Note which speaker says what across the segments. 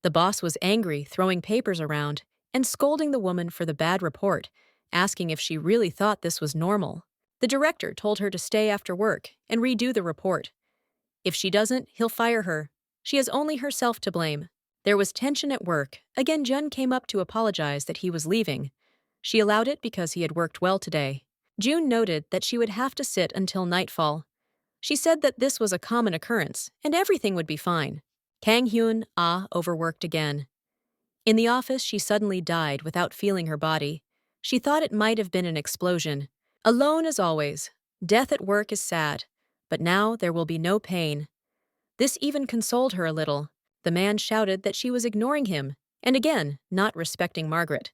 Speaker 1: The boss was angry, throwing papers around, and scolding the woman for the bad report, asking if she really thought this was normal. The director told her to stay after work and redo the report. If she doesn't, he'll fire her. She has only herself to blame. There was tension at work. Again, Jun came up to apologize that he was leaving. She allowed it because he had worked well today. June noted that she would have to sit until nightfall. She said that this was a common occurrence, and everything would be fine. Kang Hyun overworked again. In the office, she suddenly died without feeling her body. She thought it might have been an explosion. Alone as always. Death at work is sad, but now there will be no pain. This even consoled her a little. The man shouted that she was ignoring him, and again, not respecting Margaret.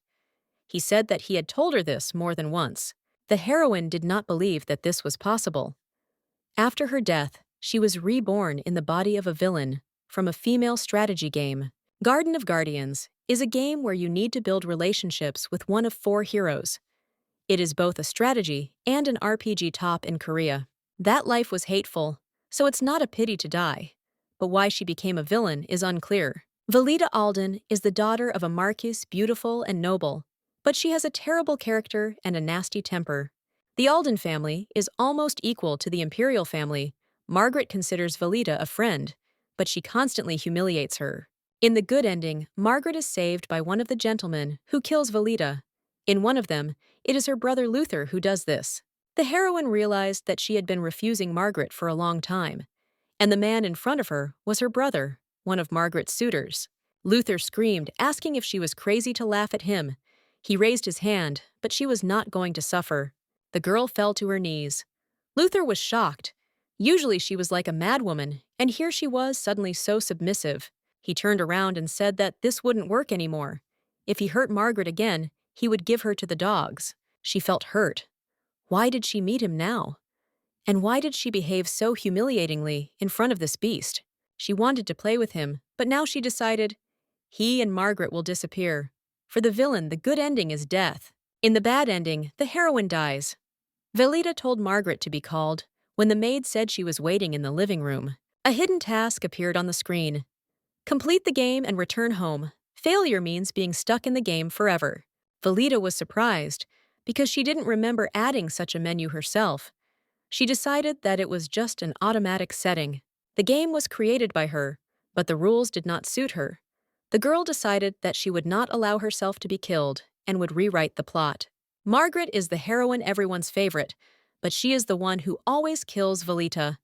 Speaker 1: He said that he had told her this more than once. The heroine did not believe that this was possible. After her death, she was reborn in the body of a villain from a female strategy game. Garden of Guardians is a game where you need to build relationships with one of 4 heroes. It is both a strategy and an RPG top in Korea. That life was hateful, so it's not a pity to die. But why she became a villain is unclear. Valita Alden is the daughter of a marquis, beautiful and noble, but she has a terrible character and a nasty temper. The Alden family is almost equal to the imperial family. Margaret considers Valita a friend, but she constantly humiliates her. In the good ending, Margaret is saved by one of the gentlemen who kills Valita. In one of them, it is her brother Luther who does this. The heroine realized that she had been refusing Margaret for a long time, and the man in front of her was her brother, one of Margaret's suitors. Luther screamed, asking if she was crazy to laugh at him. He raised his hand, but she was not going to suffer. The girl fell to her knees. Luther was shocked. Usually she was like a madwoman, and here she was suddenly so submissive. He turned around and said that this wouldn't work anymore. If he hurt Margaret again, he would give her to the dogs. She felt hurt. Why did she meet him now? And why did she behave so humiliatingly in front of this beast? She wanted to play with him, but now she decided he and Margaret will disappear. For the villain, the good ending is death. In the bad ending, the heroine dies. Valita told Margaret to be called when the maid said she was waiting in the living room. A hidden task appeared on the screen. Complete the game and return home. Failure means being stuck in the game forever. Valita was surprised because she didn't remember adding such a menu herself. She decided that it was just an automatic setting. The game was created by her, but the rules did not suit her. The girl decided that she would not allow herself to be killed and would rewrite the plot. Margaret is the heroine, everyone's favorite, but she is the one who always kills Valita.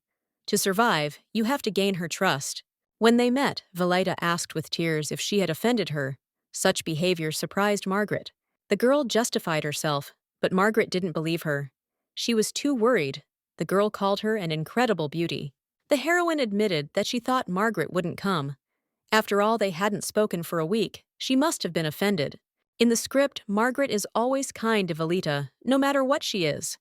Speaker 1: To survive, you have to gain her trust. When they met, Valita asked with tears if she had offended her. Such behavior surprised Margaret. The girl justified herself, but Margaret didn't believe her. She was too worried. The girl called her an incredible beauty. The heroine admitted that she thought Margaret wouldn't come. After all, they hadn't spoken for a week. She must have been offended. In the script, Margaret is always kind to Valita, no matter what she is.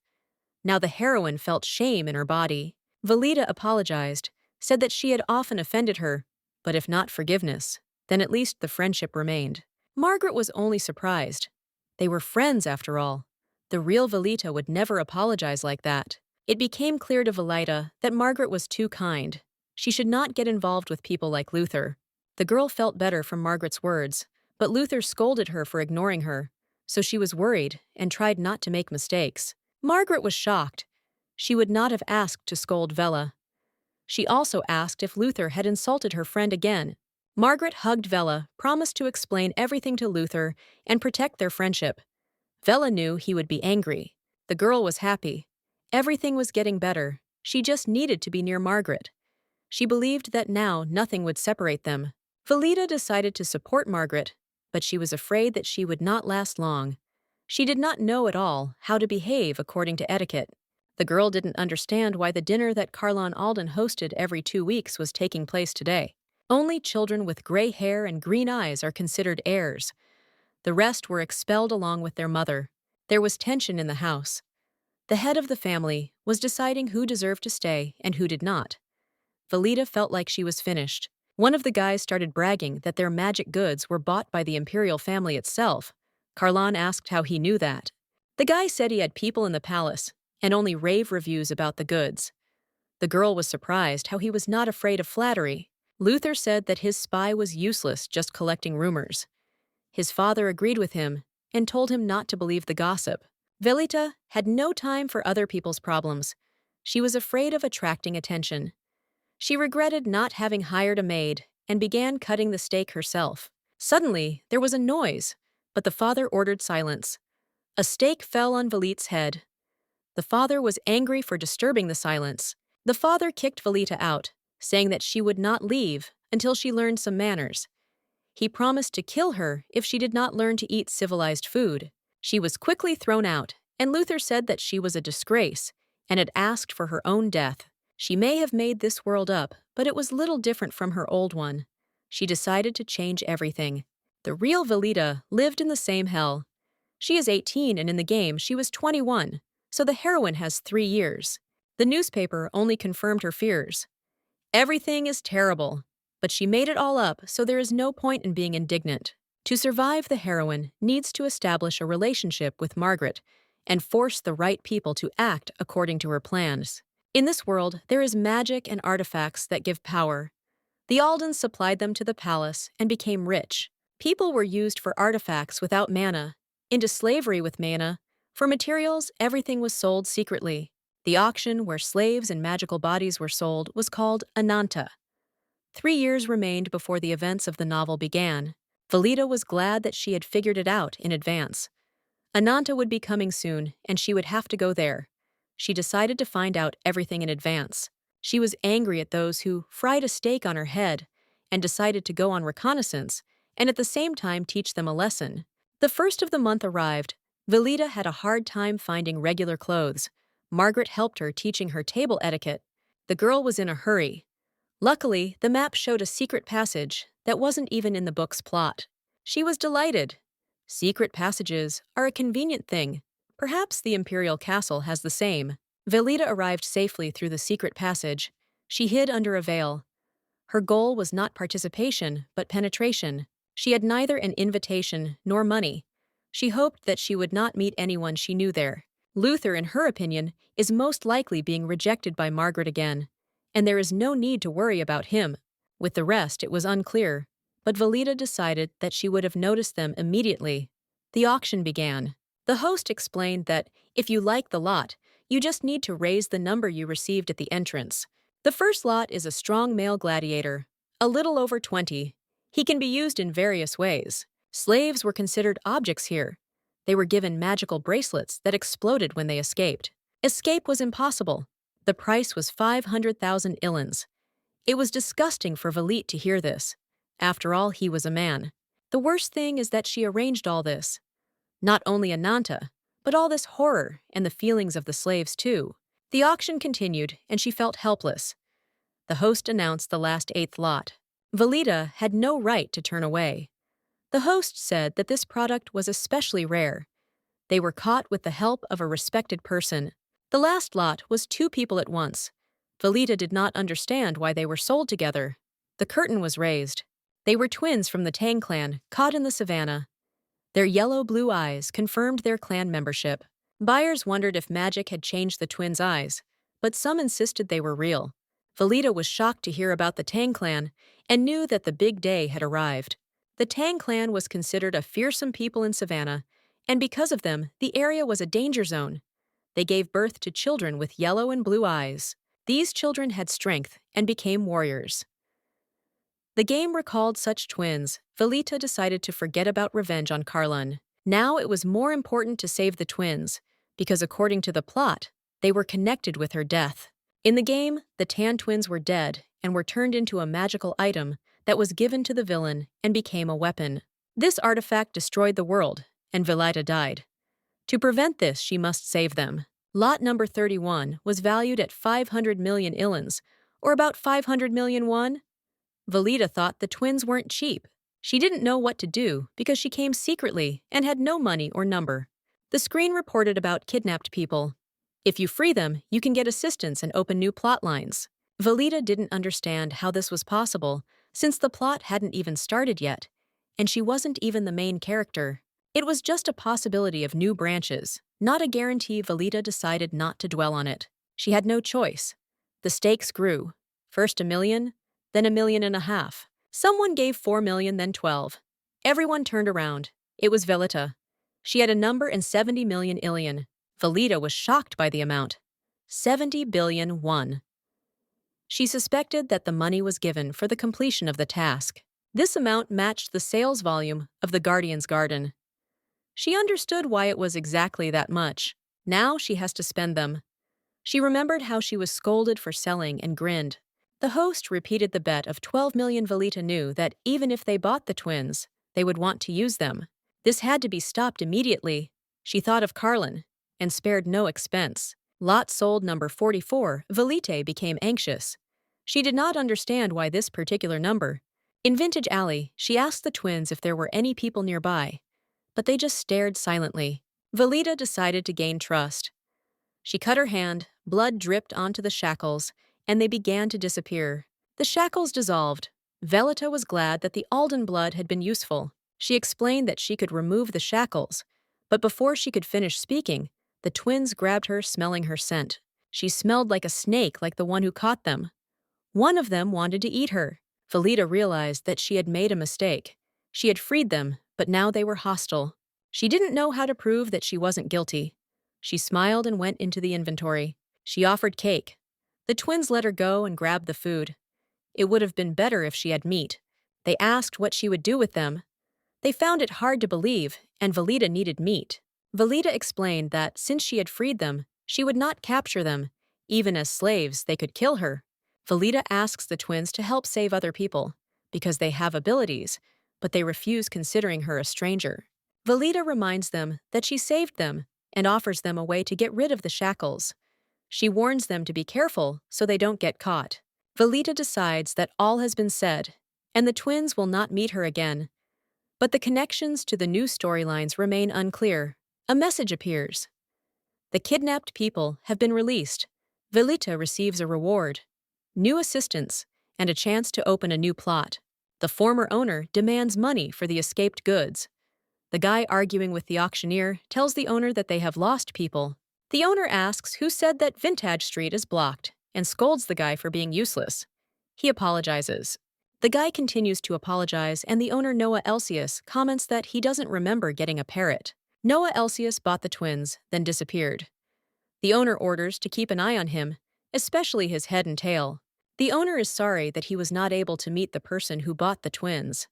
Speaker 1: Now the heroine felt shame in her body. Valita apologized, said that she had often offended her, but if not forgiveness, then at least the friendship remained. Margaret was only surprised. They were friends after all. The real Valita would never apologize like that. It became clear to Valita that Margaret was too kind. She should not get involved with people like Luther. The girl felt better from Margaret's words, but Luther scolded her for ignoring her, so she was worried and tried not to make mistakes. Margaret was shocked. She would not have asked to scold Vela. She also asked if Luther had insulted her friend again. Margaret hugged Vela, promised to explain everything to Luther and protect their friendship. Vela knew he would be angry. The girl was happy. Everything was getting better. She just needed to be near Margaret. She believed that now nothing would separate them. Valita decided to support Margaret, but she was afraid that she would not last long. She did not know at all how to behave according to etiquette. The girl didn't understand why the dinner that Carlon Alden hosted every 2 weeks was taking place today. Only children with gray hair and green eyes are considered heirs. The rest were expelled along with their mother. There was tension in the house. The head of the family was deciding who deserved to stay and who did not. Valita felt like she was finished. One of the guys started bragging that their magic goods were bought by the imperial family itself. Carlon asked how he knew that. The guy said he had people in the palace and only rave reviews about the goods. The girl was surprised how he was not afraid of flattery. Luther said that his spy was useless, just collecting rumors. His father agreed with him and told him not to believe the gossip. Valita had no time for other people's problems. She was afraid of attracting attention. She regretted not having hired a maid and began cutting the steak herself. Suddenly, there was a noise, but the father ordered silence. A steak fell on Valita's head. The father was angry for disturbing the silence. The father kicked Valita out, saying that she would not leave until she learned some manners. He promised to kill her if she did not learn to eat civilized food. She was quickly thrown out, and Luther said that she was a disgrace and had asked for her own death. She may have made this world up, but it was little different from her old one. She decided to change everything. The real Valita lived in the same hell. She is 18 and in the game she was 21, so the heroine has 3 years. The newspaper only confirmed her fears. Everything is terrible, but she made it all up, so there is no point in being indignant. To survive, the heroine needs to establish a relationship with Margaret and force the right people to act according to her plans. In this world, there is magic and artifacts that give power. The Aldens supplied them to the palace and became rich. People were used for artifacts without mana, into slavery with mana. For materials, everything was sold secretly. The auction where slaves and magical bodies were sold was called Ananta. 3 years remained before the events of the novel began. Valita was glad that she had figured it out in advance. Ananta would be coming soon, and she would have to go there. She decided to find out everything in advance. She was angry at those who fried a steak on her head and decided to go on reconnaissance and at the same time teach them a lesson. The first of the month arrived. Valita had a hard time finding regular clothes. Margaret helped her, teaching her table etiquette. The girl was in a hurry. Luckily, the map showed a secret passage that wasn't even in the book's plot. She was delighted. Secret passages are a convenient thing. Perhaps the Imperial Castle has the same. Valita arrived safely through the secret passage. She hid under a veil. Her goal was not participation, but penetration. She had neither an invitation nor money. She hoped that she would not meet anyone she knew there. Luther, in her opinion, is most likely being rejected by Margaret again, and there is no need to worry about him. With the rest, it was unclear, but Valita decided that she would have noticed them immediately. The auction began. The host explained that if you like the lot, you just need to raise the number you received at the entrance. The first lot is a strong male gladiator, a little over 20. He can be used in various ways. Slaves were considered objects here. They were given magical bracelets that exploded when they escaped. Escape was impossible. The price was 500,000 illins. It was disgusting for Valite to hear this. After all, he was a man. The worst thing is that she arranged all this. Not only Ananta, but all this horror and the feelings of the slaves too. The auction continued, and she felt helpless. The host announced the last 8th lot. Valita had no right to turn away. The host said that this product was especially rare. They were caught with the help of a respected person. The last lot was 2 people at once. Valita did not understand why they were sold together. The curtain was raised. They were twins from the Tang clan, caught in the savannah. Their yellow-blue eyes confirmed their clan membership. Buyers wondered if magic had changed the twins' eyes, but some insisted they were real. Valita was shocked to hear about the Tang clan and knew that the big day had arrived. The Tang clan was considered a fearsome people in Savannah, and because of them, the area was a danger zone. They gave birth to children with yellow and blue eyes. These children had strength and became warriors. The game recalled such twins. Valita decided to forget about revenge on Carlun. Now it was more important to save the twins, because according to the plot, they were connected with her death. In the game, the Tan twins were dead and were turned into a magical item that was given to the villain and became a weapon. This artifact destroyed the world, and Valita died. To prevent this, she must save them. Lot number 31 was valued at 500 million illins, or about 500 million won. Valita thought the twins weren't cheap. She didn't know what to do because she came secretly and had no money or number. The screen reported about kidnapped people. If you free them, you can get assistance and open new plot lines. Valita didn't understand how this was possible, since the plot hadn't even started yet, and she wasn't even the main character. It was just a possibility of new branches, not a guarantee. Valita decided not to dwell on it. She had no choice. The stakes grew. First 1 million, then 1.5 million. Someone gave 4 million, then 12. Everyone turned around. It was Valita. She had a number and 70 million illion. Valita was shocked by the amount. 70 billion won. She suspected that the money was given for the completion of the task. This amount matched the sales volume of the Guardian's Garden. She understood why it was exactly that much. Now she has to spend them. She remembered how she was scolded for selling and grinned. The host repeated the bet of 12 million. Valita knew that even if they bought the twins, they would want to use them. This had to be stopped immediately. She thought of Carlin and spared no expense. Lot sold number 44. Valita became anxious. She did not understand why this particular number. In Vintage Alley, she asked the twins if there were any people nearby, but they just stared silently. Valita decided to gain trust. She cut her hand, blood dripped onto the shackles, and they began to disappear. The shackles dissolved. Valita was glad that the Alden blood had been useful. She explained that she could remove the shackles, but before she could finish speaking, the twins grabbed her, smelling her scent. She smelled like a snake, like the one who caught them. One of them wanted to eat her. Valita realized that she had made a mistake. She had freed them, but now they were hostile. She didn't know how to prove that she wasn't guilty. She smiled and went into the inventory. She offered cake. The twins let her go and grabbed the food. It would have been better if she had meat. They asked what she would do with them. They found it hard to believe, and Valita needed meat. Valita explained that since she had freed them, she would not capture them. Even as slaves, they could kill her. Valita asks the twins to help save other people, because they have abilities, but they refuse considering her a stranger. Valita reminds them that she saved them and offers them a way to get rid of the shackles. She warns them to be careful so they don't get caught. Valita decides that all has been said, and the twins will not meet her again. But the connections to the new storylines remain unclear. A message appears. The kidnapped people have been released. Valita receives a reward, new assistants, and a chance to open a new plot. The former owner demands money for the escaped goods. The guy arguing with the auctioneer tells the owner that they have lost people. The owner asks who said that Vintage Street is blocked and scolds the guy for being useless. He apologizes. The guy continues to apologize, and the owner, Noah Elsius, comments that he doesn't remember getting a parrot. Noah Elsius bought the twins, then disappeared. The owner orders to keep an eye on him, especially his head and tail. The owner is sorry that he was not able to meet the person who bought the twins.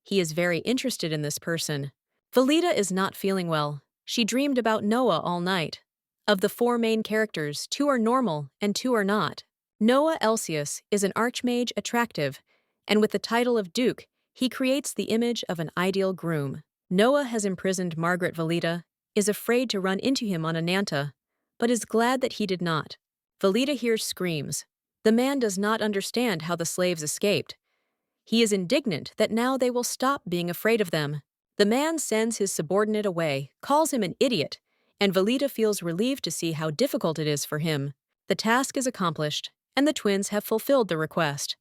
Speaker 1: He is very interested in this person. Valita is not feeling well. She dreamed about Noah all night. Of the 4 main characters, 2 are normal and 2 are not. Noah Elsius is an archmage, attractive, and with the title of Duke, he creates the image of an ideal groom. Noah has imprisoned Margaret. Valita is afraid to run into him on Ananta, but is glad that he did not. Valita hears screams. The man does not understand how the slaves escaped. He is indignant that now they will stop being afraid of them. The man sends his subordinate away, calls him an idiot, and Valita feels relieved to see how difficult it is for him. The task is accomplished, and the twins have fulfilled the request.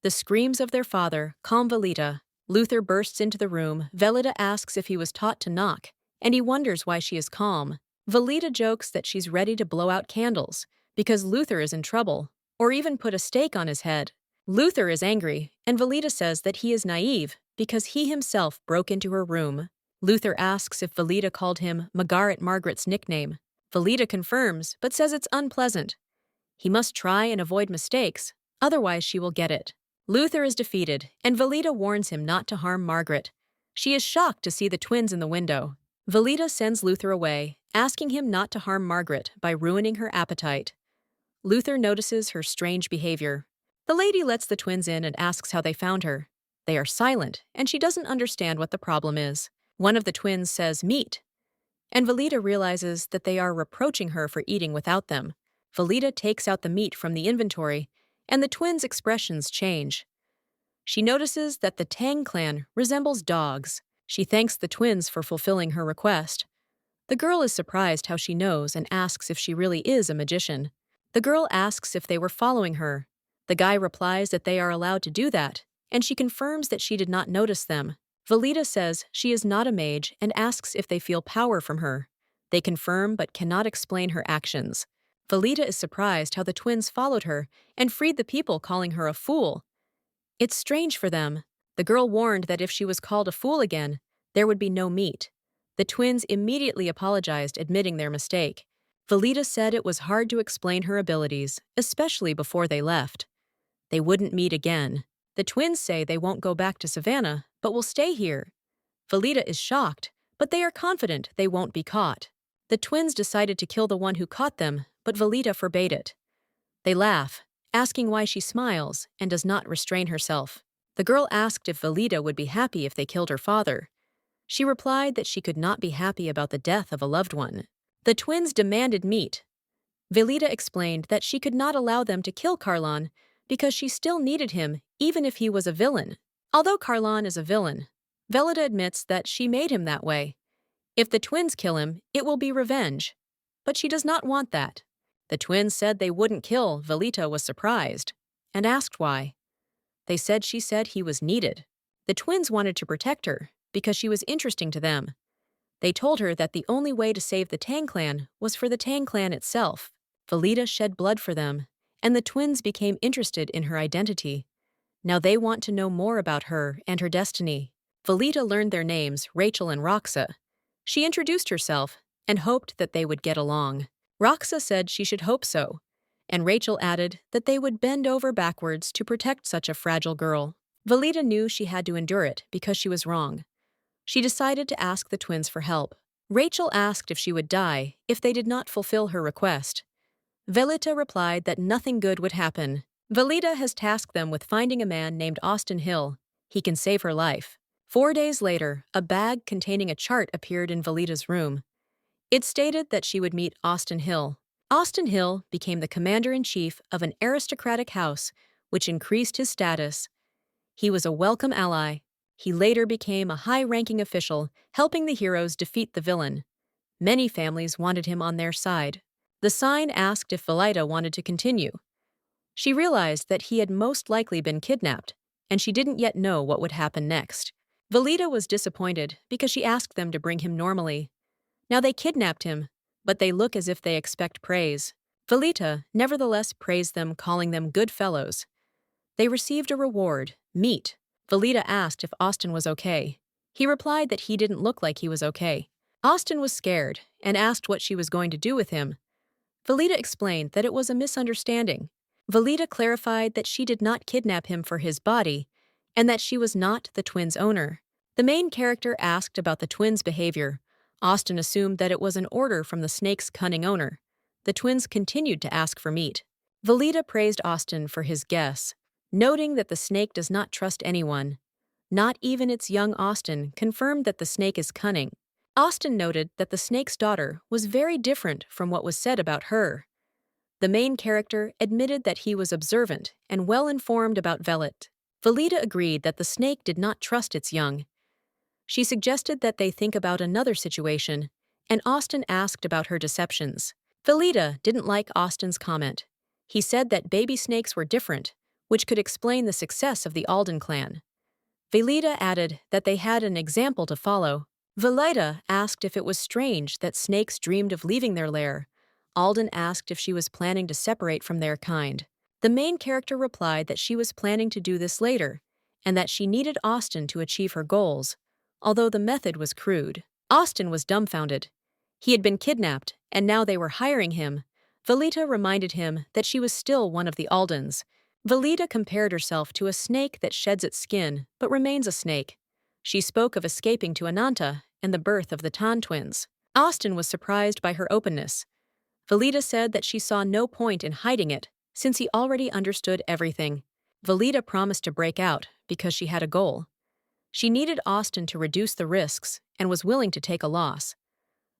Speaker 1: The screams of their father calm Valita. Luther bursts into the room. Valita asks if he was taught to knock, and he wonders why she is calm. Valita jokes that she's ready to blow out candles because Luther is in trouble, or even put a stake on his head. Luther is angry, and Valita says that he is naive because he himself broke into her room. Luther asks if Valita called him Margaret's nickname. Valita confirms, but says it's unpleasant. He must try and avoid mistakes, otherwise she will get it. Luther is defeated, and Valita warns him not to harm Margaret. She is shocked to see the twins in the window. Valita sends Luther away, asking him not to harm Margaret by ruining her appetite. Luther notices her strange behavior. The lady lets the twins in and asks how they found her. They are silent, and she doesn't understand what the problem is. One of the twins says meat, and Valita realizes that they are reproaching her for eating without them. Valita takes out the meat from the inventory, and the twins' expressions change. She notices that the Tang clan resembles dogs. She thanks the twins for fulfilling her request. The girl is surprised how she knows and asks if she really is a magician. The girl asks if they were following her. The guy replies that they are allowed to do that, and she confirms that she did not notice them. Valita says she is not a mage and asks if they feel power from her. They confirm but cannot explain her actions. Valita is surprised how the twins followed her and freed the people, calling her a fool. It's strange for them. The girl warned that if she was called a fool again, there would be no meat. The twins immediately apologized, admitting their mistake. Valita said it was hard to explain her abilities, especially before they left. They wouldn't meet again. The twins say they won't go back to Savannah, but will stay here. Valita is shocked, but they are confident they won't be caught. The twins decided to kill the one who caught them, but Valita forbade it. They laugh, asking why she smiles and does not restrain herself. The girl asked if Valita would be happy if they killed her father. She replied that she could not be happy about the death of a loved one. The twins demanded meat. Valita explained that she could not allow them to kill Carlon because she still needed him even if he was a villain. Although Carlon is a villain, Valita admits that she made him that way. If the twins kill him, it will be revenge. But she does not want that. The twins said they wouldn't kill. Valita was surprised and asked why. They said she said he was needed. The twins wanted to protect her because she was interesting to them. They told her that the only way to save the Tang clan was for the Tang clan itself. Valita shed blood for them, and the twins became interested in her identity. Now they want to know more about her and her destiny. Valita learned their names, Rachel and Roxa. She introduced herself and hoped that they would get along. Roxa said she should hope so, and Rachel added that they would bend over backwards to protect such a fragile girl. Valita knew she had to endure it because she was wrong. She decided to ask the twins for help. Rachel asked if she would die if they did not fulfill her request. Valita replied that nothing good would happen. Valita has tasked them with finding a man named Austin Hill. He can save her life. 4 days later, a bag containing a chart appeared in Valita's room. It stated that she would meet Austin Hill. Austin Hill became the commander-in-chief of an aristocratic house, which increased his status. He was a welcome ally. He later became a high-ranking official, helping the heroes defeat the villain. Many families wanted him on their side. The sign asked if Valita wanted to continue. She realized that he had most likely been kidnapped, and she didn't yet know what would happen next. Valita was disappointed because she asked them to bring him normally. Now they kidnapped him, but they look as if they expect praise. Valita nevertheless praised them, calling them good fellows. They received a reward, meat. Valita asked if Austin was okay. He replied that he didn't look like he was okay. Austin was scared and asked what she was going to do with him. Valita explained that it was a misunderstanding. Valita clarified that she did not kidnap him for his body and that she was not the twins' owner. The main character asked about the twins' behavior. Austin assumed that it was an order from the snake's cunning owner. The twins continued to ask for meat. Valita praised Austin for his guess, noting that the snake does not trust anyone. Not even its young Austin confirmed that the snake is cunning. Austin noted that the snake's daughter was very different from what was said about her. The main character admitted that he was observant and well-informed about Valita. Valita agreed that the snake did not trust its young. She suggested that they think about another situation, and Austin asked about her deceptions. Valita didn't like Austin's comment. He said that baby snakes were different, which could explain the success of the Alden clan. Valita added that they had an example to follow. Valita asked if it was strange that snakes dreamed of leaving their lair. Alden asked if she was planning to separate from their kind. The main character replied that she was planning to do this later, and that she needed Austin to achieve her goals, although the method was crude. Austin was dumbfounded. He had been kidnapped, and now they were hiring him. Valita reminded him that she was still one of the Aldens. Valita compared herself to a snake that sheds its skin but remains a snake. She spoke of escaping to Ananta and the birth of the Tan twins. Austin was surprised by her openness. Valita said that she saw no point in hiding it, since he already understood everything. Valita promised to break out because she had a goal. She needed Austin to reduce the risks and was willing to take a loss.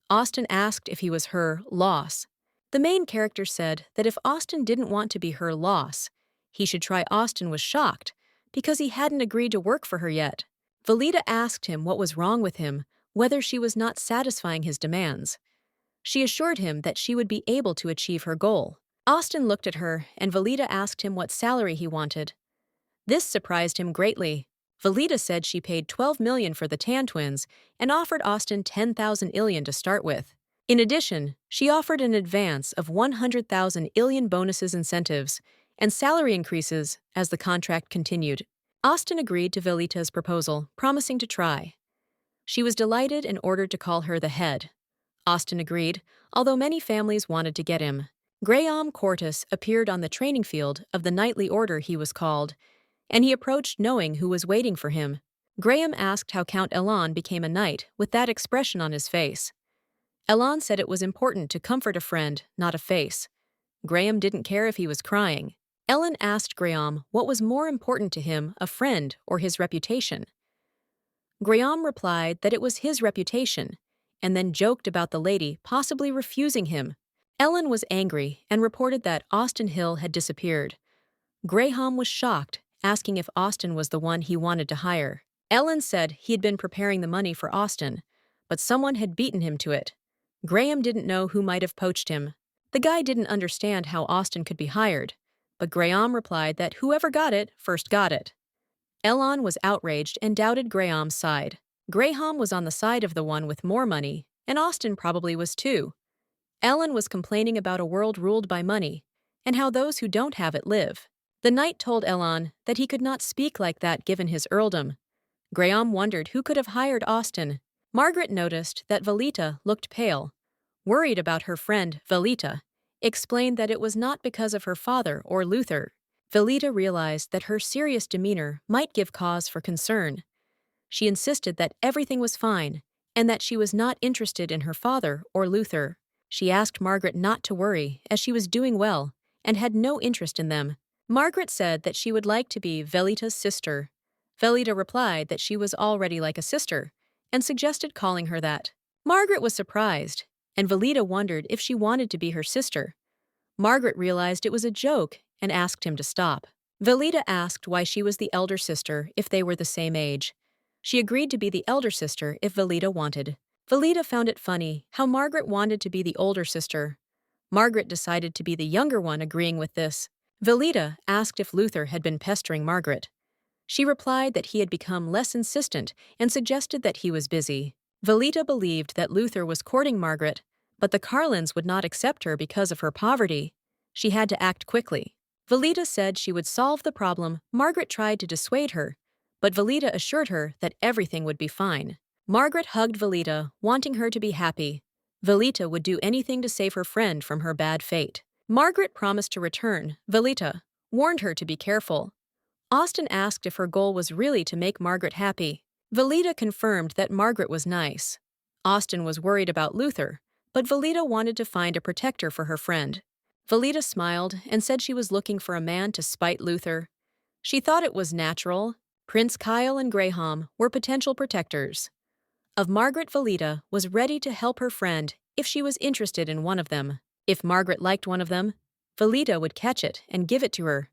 Speaker 1: Austin asked if he was her loss. The main character said that if Austin didn't want to be her loss, he should try. Austin was shocked because he hadn't agreed to work for her yet. Valita asked him what was wrong with him, whether she was not satisfying his demands. She assured him that she would be able to achieve her goal. Austin looked at her, and Valita asked him what salary he wanted. This surprised him greatly. Valita said she paid $12 million for the Tan twins and offered Austin $10,000 illion to start with. In addition, she offered an advance of $100,000 illion bonuses, incentives, and salary increases as the contract continued. Austin agreed to Valita's proposal, promising to try. She was delighted and ordered to call her the head. Austin agreed, although many families wanted to get him. Graham Cortis appeared on the training field of the knightly order he was called, and he approached knowing who was waiting for him. Graham asked how Count Elon became a knight with that expression on his face. Elon said it was important to comfort a friend, not a face. Graham didn't care if he was crying. Ellen asked Graham what was more important to him, a friend or his reputation. Graham replied that it was his reputation, and then joked about the lady possibly refusing him. Ellen was angry and reported that Austin Hill had disappeared. Graham was shocked, asking if Austin was the one he wanted to hire. Ellen said he had been preparing the money for Austin, but someone had beaten him to it. Graham didn't know who might have poached him. The guy didn't understand how Austin could be hired, but Graham replied that whoever got it first got it. Elon was outraged and doubted Graham's side. Graham was on the side of the one with more money, and Austin probably was too. Ellen was complaining about a world ruled by money, and how those who don't have it live. The knight told Elon that he could not speak like that given his earldom. Graham wondered who could have hired Austin. Margaret noticed that Valita looked pale. Worried about her friend, Valita, explained that it was not because of her father or Luther. Valita realized that her serious demeanor might give cause for concern. She insisted that everything was fine, and that she was not interested in her father or Luther. She asked Margaret not to worry, as she was doing well, and had no interest in them. Margaret said that she would like to be Valita's sister. Valita replied that she was already like a sister, and suggested calling her that. Margaret was surprised, and Valita wondered if she wanted to be her sister. Margaret realized it was a joke and asked him to stop. Valita asked why she was the elder sister if they were the same age. She agreed to be the elder sister if Valita wanted. Valita found it funny how Margaret wanted to be the older sister. Margaret decided to be the younger one, agreeing with this. Valita asked if Luther had been pestering Margaret. She replied that he had become less insistent and suggested that he was busy. Valita believed that Luther was courting Margaret, but the Carlins would not accept her because of her poverty. She had to act quickly. Valita said she would solve the problem. Margaret tried to dissuade her, but Valita assured her that everything would be fine. Margaret hugged Valita, wanting her to be happy. Valita would do anything to save her friend from her bad fate. Margaret promised to return. Valita warned her to be careful. Austin asked if her goal was really to make Margaret happy. Valita confirmed that Margaret was nice. Austin was worried about Luther, but Valita wanted to find a protector for her friend. Valita smiled and said she was looking for a man to spite Luther. She thought it was natural. Prince Kyle and Graham were potential protectors. Of Margaret, Valita was ready to help her friend if she was interested in one of them. If Margaret liked one of them, Valita would catch it and give it to her.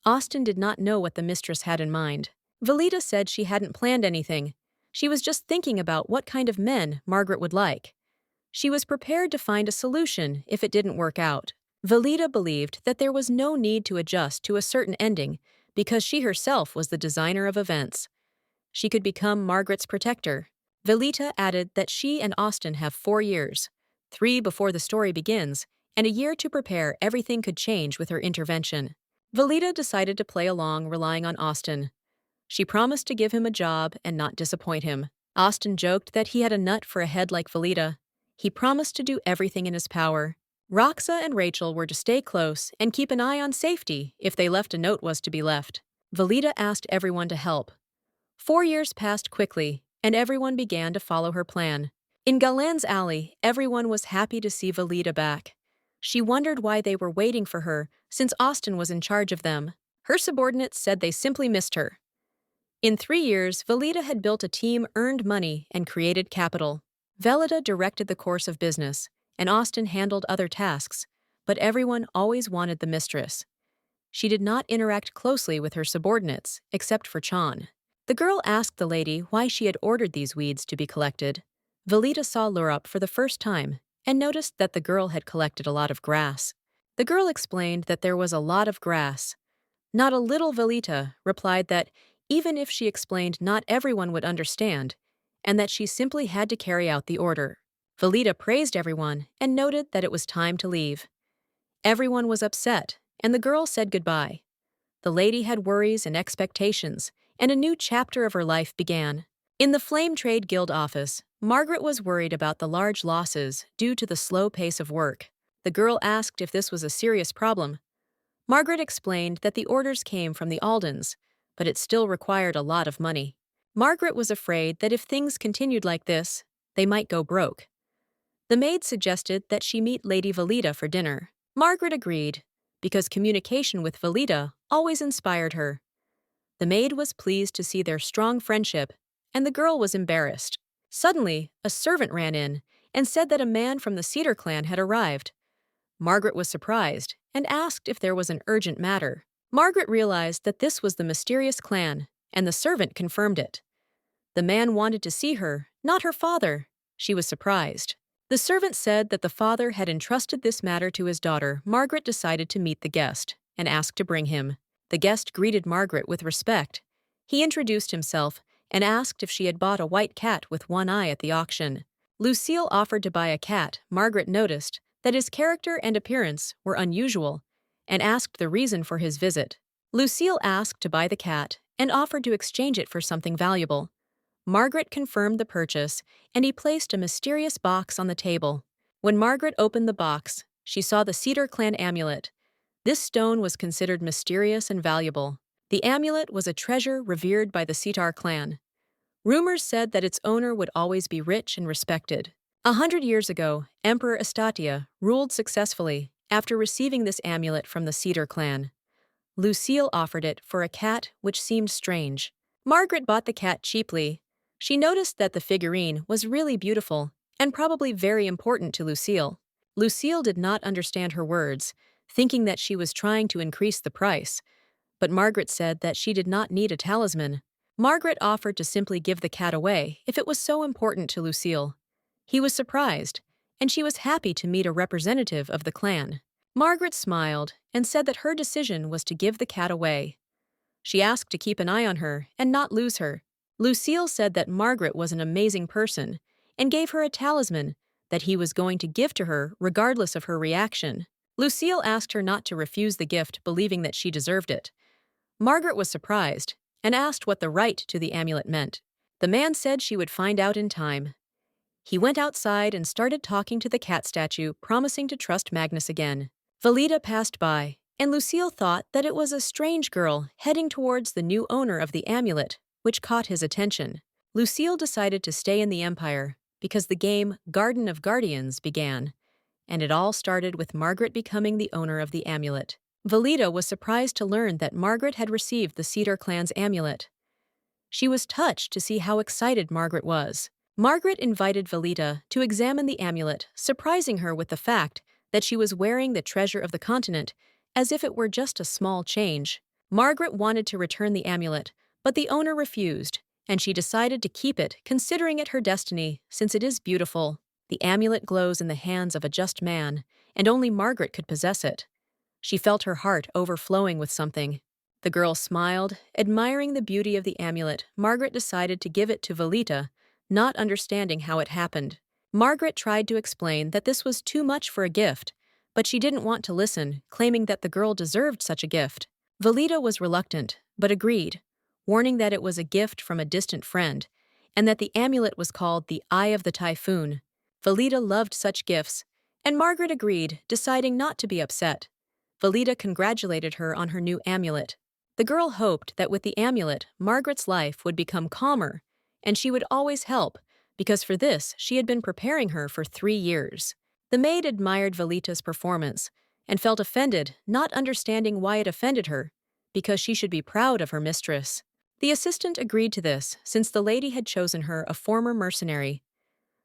Speaker 1: Austin did not know what the mistress had in mind. Valita said she hadn't planned anything. She was just thinking about what kind of men Margaret would like. She was prepared to find a solution if it didn't work out. Valita believed that there was no need to adjust to a certain ending because she herself was the designer of events. She could become Margaret's protector. Valita added that she and Austin have 4 years, 3 before the story begins, and a year to prepare. Everything could change with her intervention. Valita decided to play along, relying on Austin. She promised to give him a job and not disappoint him. Austin joked that he had a nut for a head like Valita. He promised to do everything in his power. Roxa and Rachel were to stay close and keep an eye on safety if they left a note was to be left. Valita asked everyone to help. 4 years passed quickly, and everyone began to follow her plan. In Galen's alley, everyone was happy to see Valita back. She wondered why they were waiting for her, since Austin was in charge of them. Her subordinates said they simply missed her. In 3 years, Valita had built a team, earned money, and created capital. Valita directed the course of business, and Austin handled other tasks, but everyone always wanted the mistress. She did not interact closely with her subordinates, except for Chan. The girl asked the lady why she had ordered these weeds to be collected. Valita saw Lurup for the first time and noticed that the girl had collected a lot of grass. The girl explained that there was a lot of grass. Not a little. Valita replied that even if she explained, not everyone would understand, and that she simply had to carry out the order. Valita praised everyone and noted that it was time to leave. Everyone was upset, and the girl said goodbye. The lady had worries and expectations, and a new chapter of her life began. In the Flame Trade Guild office, Margaret was worried about the large losses due to the slow pace of work. The girl asked if this was a serious problem. Margaret explained that the orders came from the Aldens, but it still required a lot of money. Margaret was afraid that if things continued like this, they might go broke. The maid suggested that she meet Lady Valita for dinner. Margaret agreed, because communication with Valita always inspired her. The maid was pleased to see their strong friendship, and the girl was embarrassed. Suddenly, a servant ran in and said that a man from the Cedar clan had arrived. Margaret was surprised and asked if there was an urgent matter. Margaret realized that this was the mysterious clan, and the servant confirmed it. The man wanted to see her, not her father. She was surprised. The servant said that the father had entrusted this matter to his daughter. Margaret decided to meet the guest and asked to bring him. The guest greeted Margaret with respect. He introduced himself and asked if she had bought a white cat with one eye at the auction. Lucille offered to buy a cat. Margaret noticed that his character and appearance were unusual and asked the reason for his visit. Lucille asked to buy the cat and offered to exchange it for something valuable. Margaret confirmed the purchase, and he placed a mysterious box on the table. When Margaret opened the box, she saw the Cedar clan amulet. This stone was considered mysterious and valuable. The amulet was a treasure revered by the Cedar clan. Rumors said that its owner would always be rich and respected. 100 years ago, Emperor Estatia ruled successfully after receiving this amulet from the Cedar clan. Lucille offered it for a cat, which seemed strange. Margaret bought the cat cheaply. She noticed that the figurine was really beautiful and probably very important to Lucille. Lucille did not understand her words, thinking that she was trying to increase the price, but Margaret said that she did not need a talisman. Margaret offered to simply give the cat away if it was so important to Lucille. He was surprised, and she was happy to meet a representative of the clan. Margaret smiled and said that her decision was to give the cat away. She asked to keep an eye on her and not lose her. Lucille said that Margaret was an amazing person and gave her a talisman that he was going to give to her regardless of her reaction. Lucille asked her not to refuse the gift, believing that she deserved it. Margaret was surprised and asked what the right to the amulet meant. The man said she would find out in time. He went outside and started talking to the cat statue, promising to trust Magnus again. Valita passed by, and Lucille thought that it was a strange girl heading towards the new owner of the amulet, which caught his attention. Lucille decided to stay in the Empire because the game Garden of Guardians began, and it all started with Margaret becoming the owner of the amulet. Valita was surprised to learn that Margaret had received the Cedar clan's amulet. She was touched to see how excited Margaret was. Margaret invited Valita to examine the amulet, surprising her with the fact that she was wearing the treasure of the continent as if it were just a small change. Margaret wanted to return the amulet, but the owner refused, and she decided to keep it, considering it her destiny, since it is beautiful. The amulet glows in the hands of a just man, and only Margaret could possess it. She felt her heart overflowing with something. The girl smiled, admiring the beauty of the amulet. Margaret decided to give it to Valita, not understanding how it happened. Margaret tried to explain that this was too much for a gift, but she didn't want to listen, claiming that the girl deserved such a gift. Valita was reluctant, but agreed, warning that it was a gift from a distant friend, and that the amulet was called the Eye of the Typhoon. Valita loved such gifts, and Margaret agreed, deciding not to be upset. Valita congratulated her on her new amulet. The girl hoped that with the amulet, Margaret's life would become calmer, and she would always help, because for this she had been preparing her for 3 years. The maid admired Valita's performance and felt offended, not understanding why it offended her, because she should be proud of her mistress. The assistant agreed to this, since the lady had chosen her a former mercenary.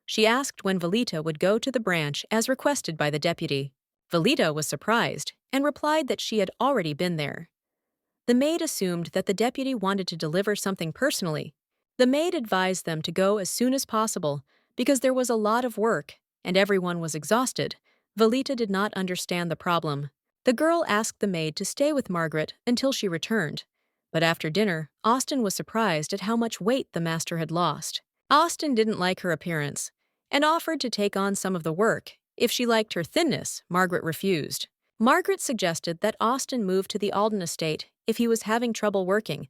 Speaker 1: She asked when Valita would go to the branch as requested by the deputy. Valita was surprised and replied that she had already been there. The maid assumed that the deputy wanted to deliver something personally. The maid advised them to go as soon as possible because there was a lot of work and everyone was exhausted. Valita did not understand the problem. The girl asked the maid to stay with Margaret until she returned. But after dinner, Austin was surprised at how much weight the master had lost. Austin didn't like her appearance and offered to take on some of the work. If she liked her thinness, Margaret refused. Margaret suggested that Austin move to the Alden estate if he was having trouble working,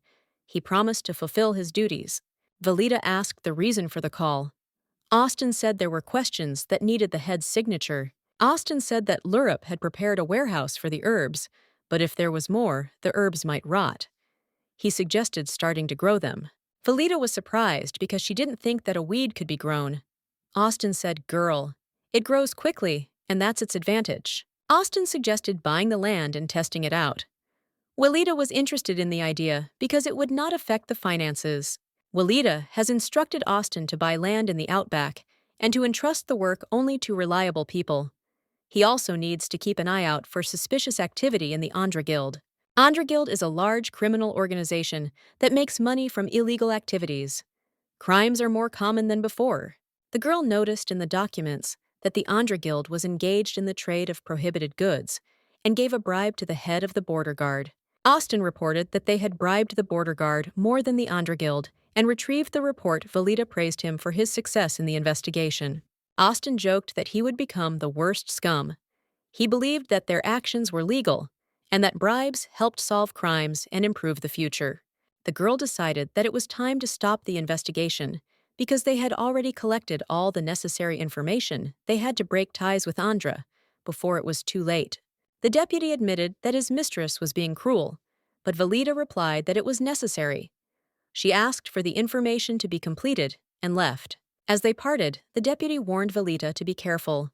Speaker 1: He promised to fulfill his duties. Valita asked the reason for the call. Austin said there were questions that needed the head's signature. Austin said that Lurip had prepared a warehouse for the herbs, but if there was more, the herbs might rot. He suggested starting to grow them. Valita was surprised because she didn't think that a weed could be grown. Austin said, "Girl, it grows quickly, and that's its advantage." Austin suggested buying the land and testing it out. Valita was interested in the idea because it would not affect the finances. Valita has instructed Austin to buy land in the outback and to entrust the work only to reliable people. He also needs to keep an eye out for suspicious activity in the Andra Guild. Andra Guild is a large criminal organization that makes money from illegal activities. Crimes are more common than before. The girl noticed in the documents that the Andra Guild was engaged in the trade of prohibited goods and gave a bribe to the head of the border guard. Austin reported that they had bribed the border guard more than the Andra Guild and retrieved the report. Valita praised him for his success in the investigation. Austin joked that he would become the worst scum. He believed that their actions were legal and that bribes helped solve crimes and improve the future. The girl decided that it was time to stop the investigation because they had already collected all the necessary information. They had to break ties with Andra before it was too late. The deputy admitted that his mistress was being cruel, but Valita replied that it was necessary. She asked for the information to be completed and left. As they parted, the deputy warned Valita to be careful.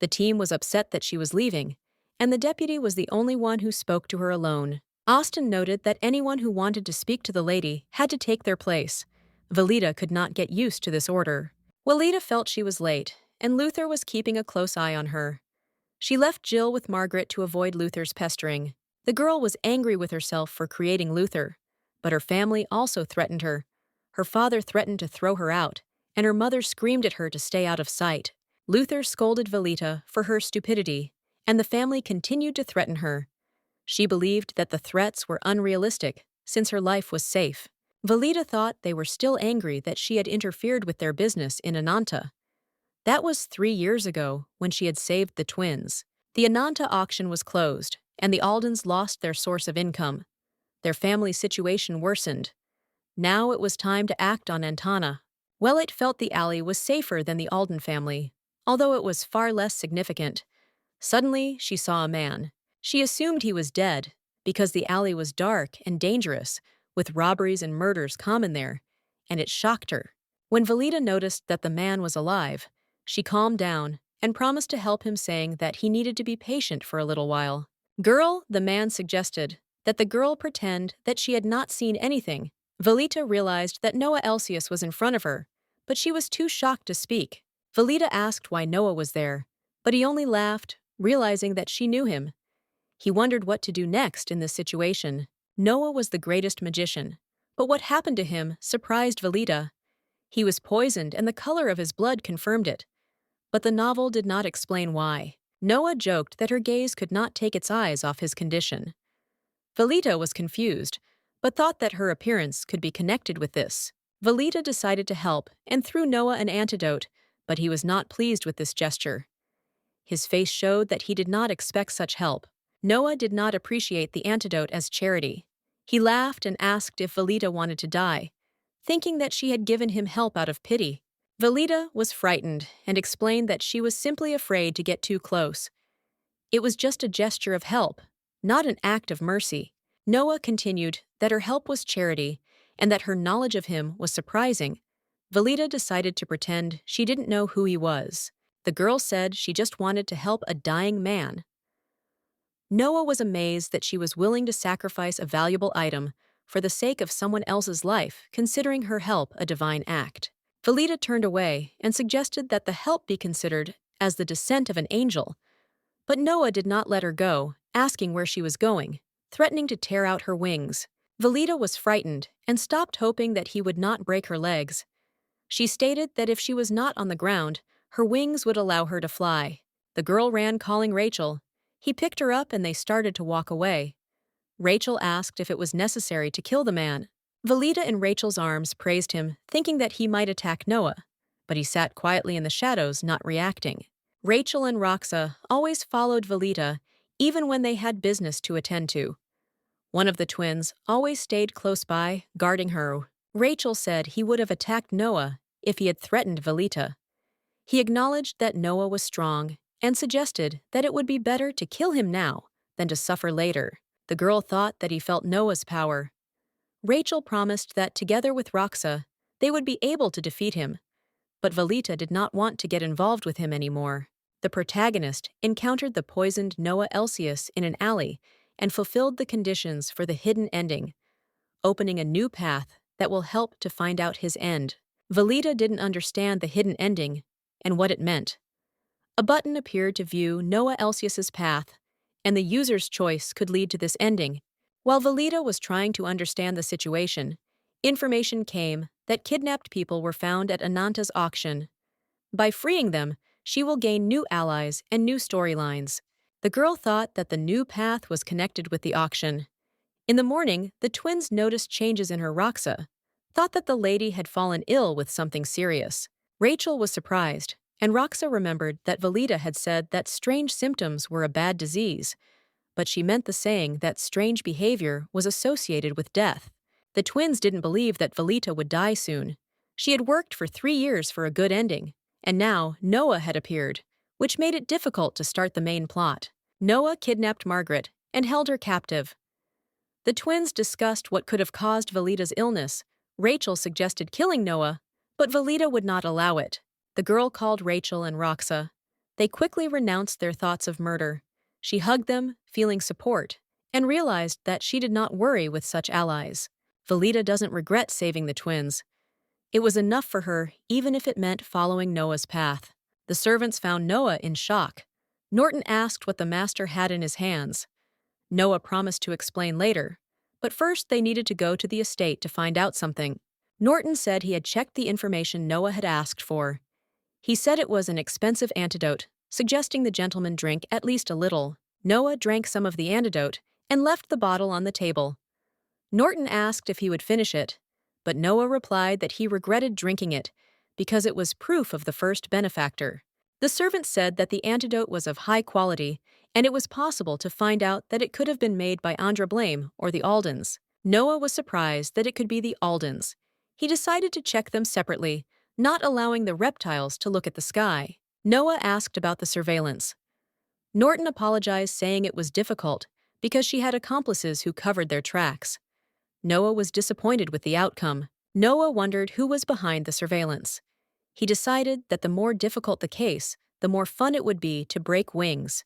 Speaker 1: The team was upset that she was leaving, and the deputy was the only one who spoke to her alone. Austin noted that anyone who wanted to speak to the lady had to take their place. Valita could not get used to this order. Valita felt she was late, and Luther was keeping a close eye on her. She left Jill with Margaret to avoid Luther's pestering. The girl was angry with herself for creating Luther, but her family also threatened her. Her father threatened to throw her out, and her mother screamed at her to stay out of sight. Luther scolded Valita for her stupidity, and the family continued to threaten her. She believed that the threats were unrealistic, since her life was safe. Valita thought they were still angry that she had interfered with their business in Ananta. That was 3 years ago, when she had saved the twins. The Ananta auction was closed, and the Aldens lost their source of income. Their family situation worsened. Now it was time to act on Ananta. It felt the alley was safer than the Alden family, although it was far less significant. Suddenly, she saw a man. She assumed he was dead, because the alley was dark and dangerous, with robberies and murders common there, and it shocked her. When Valita noticed that the man was alive, she calmed down and promised to help him, saying that he needed to be patient for a little while. "Girl," the man suggested, that the girl pretend that she had not seen anything. Valita realized that Noah Elsius was in front of her, but she was too shocked to speak. Valita asked why Noah was there, but he only laughed, realizing that she knew him. He wondered what to do next in this situation. Noah was the greatest magician, but what happened to him surprised Valita. He was poisoned, and the color of his blood confirmed it. But the novel did not explain why. Noah joked that her gaze could not take its eyes off his condition. Valita was confused, but thought that her appearance could be connected with this. Valita decided to help and threw Noah an antidote, but he was not pleased with this gesture. His face showed that he did not expect such help. Noah did not appreciate the antidote as charity. He laughed and asked if Valita wanted to die, thinking that she had given him help out of pity. Valita was frightened and explained that she was simply afraid to get too close. It was just a gesture of help, not an act of mercy. Noah continued that her help was charity and that her knowledge of him was surprising. Valita decided to pretend she didn't know who he was. The girl said she just wanted to help a dying man. Noah was amazed that she was willing to sacrifice a valuable item for the sake of someone else's life, considering her help a divine act. Valita turned away and suggested that the help be considered as the descent of an angel, but Noah did not let her go, asking where she was going, threatening to tear out her wings. Valita was frightened and stopped, hoping that he would not break her legs. She stated that if she was not on the ground, her wings would allow her to fly. The girl ran, calling Rachel. He picked her up and they started to walk away. Rachel asked if it was necessary to kill the man. Valita, in Rachel's arms, praised him, thinking that he might attack Noah, but he sat quietly in the shadows, not reacting. Rachel and Roxa always followed Valita, even when they had business to attend to. One of the twins always stayed close by, guarding her. Rachel said he would have attacked Noah if he had threatened Valita. He acknowledged that Noah was strong and suggested that it would be better to kill him now than to suffer later. The girl thought that he felt Noah's power. Rachel promised that together with Roxa, they would be able to defeat him, but Valita did not want to get involved with him anymore. The protagonist encountered the poisoned Noah Elsius in an alley and fulfilled the conditions for the hidden ending, opening a new path that will help to find out his end. Valita didn't understand the hidden ending and what it meant. A button appeared to view Noah Elsius's path, and the user's choice could lead to this ending. While Valita was trying to understand the situation, information came that kidnapped people were found at Ananta's auction. By freeing them, she will gain new allies and new storylines. The girl thought that the new path was connected with the auction. In the morning, the twins noticed changes in her Roxa, thought that the lady had fallen ill with something serious. Rachel was surprised, and Roxa remembered that Valita had said that strange symptoms were a bad disease, but she meant the saying that strange behavior was associated with death. The twins didn't believe that Valita would die soon. She had worked for 3 years for a good ending, and now Noah had appeared, which made it difficult to start the main plot. Noah kidnapped Margaret and held her captive. The twins discussed what could have caused Valita's illness. Rachel suggested killing Noah, but Valita would not allow it. The girl called Rachel and Roxa. They quickly renounced their thoughts of murder. She hugged them, feeling support, and realized that she did not worry with such allies. Valita doesn't regret saving the twins. It was enough for her, even if it meant following Noah's path. The servants found Noah in shock. Norton asked what the master had in his hands. Noah promised to explain later, but first they needed to go to the estate to find out something. Norton said he had checked the information Noah had asked for. He said it was an expensive antidote, suggesting the gentleman drink at least a little. Noah drank some of the antidote and left the bottle on the table. Norton asked if he would finish it, but Noah replied that he regretted drinking it because it was proof of the first benefactor. The servant said that the antidote was of high quality, and it was possible to find out that it could have been made by Unraveling or the Aldens. Noah was surprised that it could be the Aldens. He decided to check them separately, not allowing the reptiles to look at the sky. Noah asked about the surveillance. Norton apologized, saying it was difficult because she had accomplices who covered their tracks. Noah was disappointed with the outcome. Noah wondered who was behind the surveillance. He decided that the more difficult the case, the more fun it would be to break wings.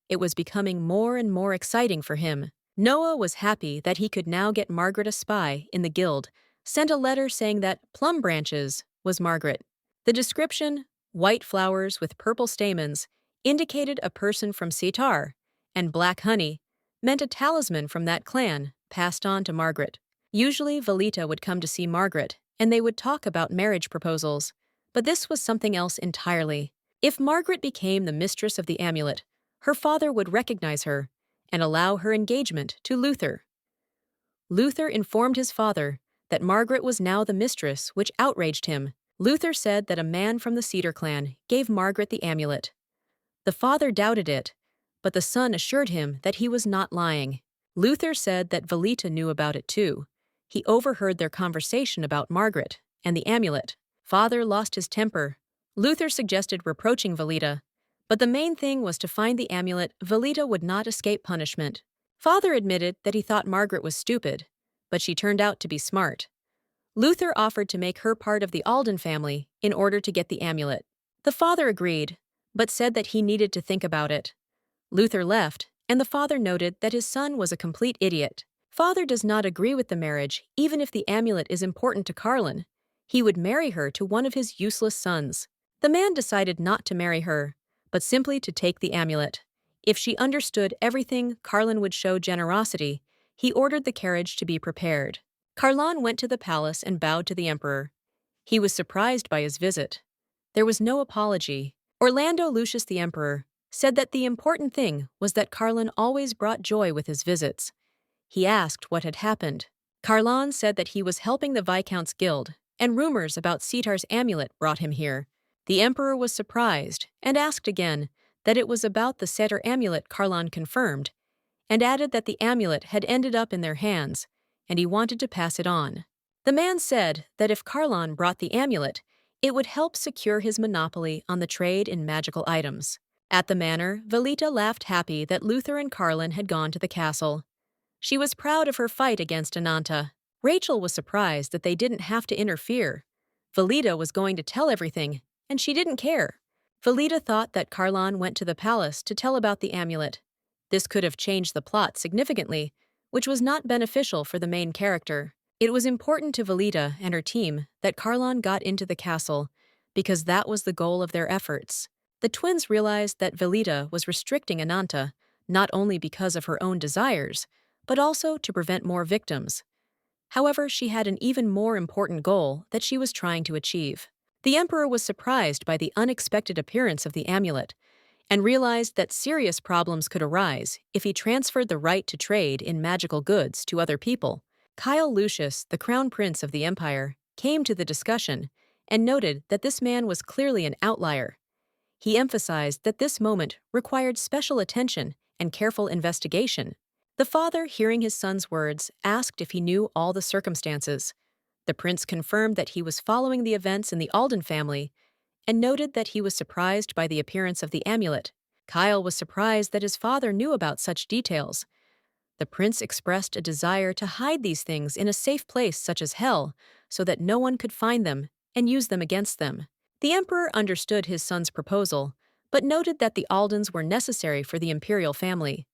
Speaker 1: It was becoming more and more exciting for him. Noah was happy that he could now get Margaret a spy in the guild, sent a letter saying that plum branches was Margaret. The description, white flowers with purple stamens, indicated a person from Cedar, and black honey meant a talisman from that clan passed on to Margaret. Usually Valita would come to see Margaret, and they would talk about marriage proposals, but this was something else entirely. If Margaret became the mistress of the amulet, her father would recognize her and allow her engagement to Luther. Luther informed his father that Margaret was now the mistress, which outraged him. Luther said that a man from the Cedar clan gave Margaret the amulet. The father doubted it, but the son assured him that he was not lying. Luther said that Valita knew about it too. He overheard their conversation about Margaret and the amulet. Father lost his temper. Luther suggested reproaching Valita, but the main thing was to find the amulet. Valita would not escape punishment. Father admitted that he thought Margaret was stupid, but she turned out to be smart. Luther offered to make her part of the Alden family in order to get the amulet. The father agreed, but said that he needed to think about it. Luther left, and the father noted that his son was a complete idiot. Father does not agree with the marriage, even if the amulet is important to Carlin. He would marry her to one of his useless sons. The man decided not to marry her, but simply to take the amulet. If she understood everything, Carlin would show generosity. He ordered the carriage to be prepared. Carlin went to the palace and bowed to the emperor. He was surprised by his visit. There was no apology. Orlando Lucius the emperor said that the important thing was that Carlin always brought joy with his visits. He asked what had happened. Carlin said that he was helping the Viscount's guild, and rumors about Cedar's amulet brought him here. The emperor was surprised and asked again that it was about the Cedar amulet. Carlin confirmed, and added that the amulet had ended up in their hands, and he wanted to pass it on. The man said that if Carlon brought the amulet, it would help secure his monopoly on the trade in magical items. At the manor, Valita laughed happy that Luther and Carlon had gone to the castle. She was proud of her fight against Ananta. Rachel was surprised that they didn't have to interfere. Valita was going to tell everything, and she didn't care. Valita thought that Carlon went to the palace to tell about the amulet. This could have changed the plot significantly, which was not beneficial for the main character. It was important to Valita and her team that Carlon got into the castle, because that was the goal of their efforts. The twins realized that Valita was restricting Ananta, not only because of her own desires, but also to prevent more victims. However, she had an even more important goal that she was trying to achieve. The Emperor was surprised by the unexpected appearance of the amulet, and realized that serious problems could arise if he transferred the right to trade in magical goods to other people. Kyle Lucius, the crown prince of the empire, came to the discussion and noted that this man was clearly an outlier. He emphasized that this moment required special attention and careful investigation. The father, hearing his son's words, asked if he knew all the circumstances. The prince confirmed that he was following the events in the Alden family and noted that he was surprised by the appearance of the amulet. Kyle was surprised that his father knew about such details. The prince expressed a desire to hide these things in a safe place such as hell so that no one could find them and use them against them. The emperor understood his son's proposal, but noted that the Aldens were necessary for the imperial family.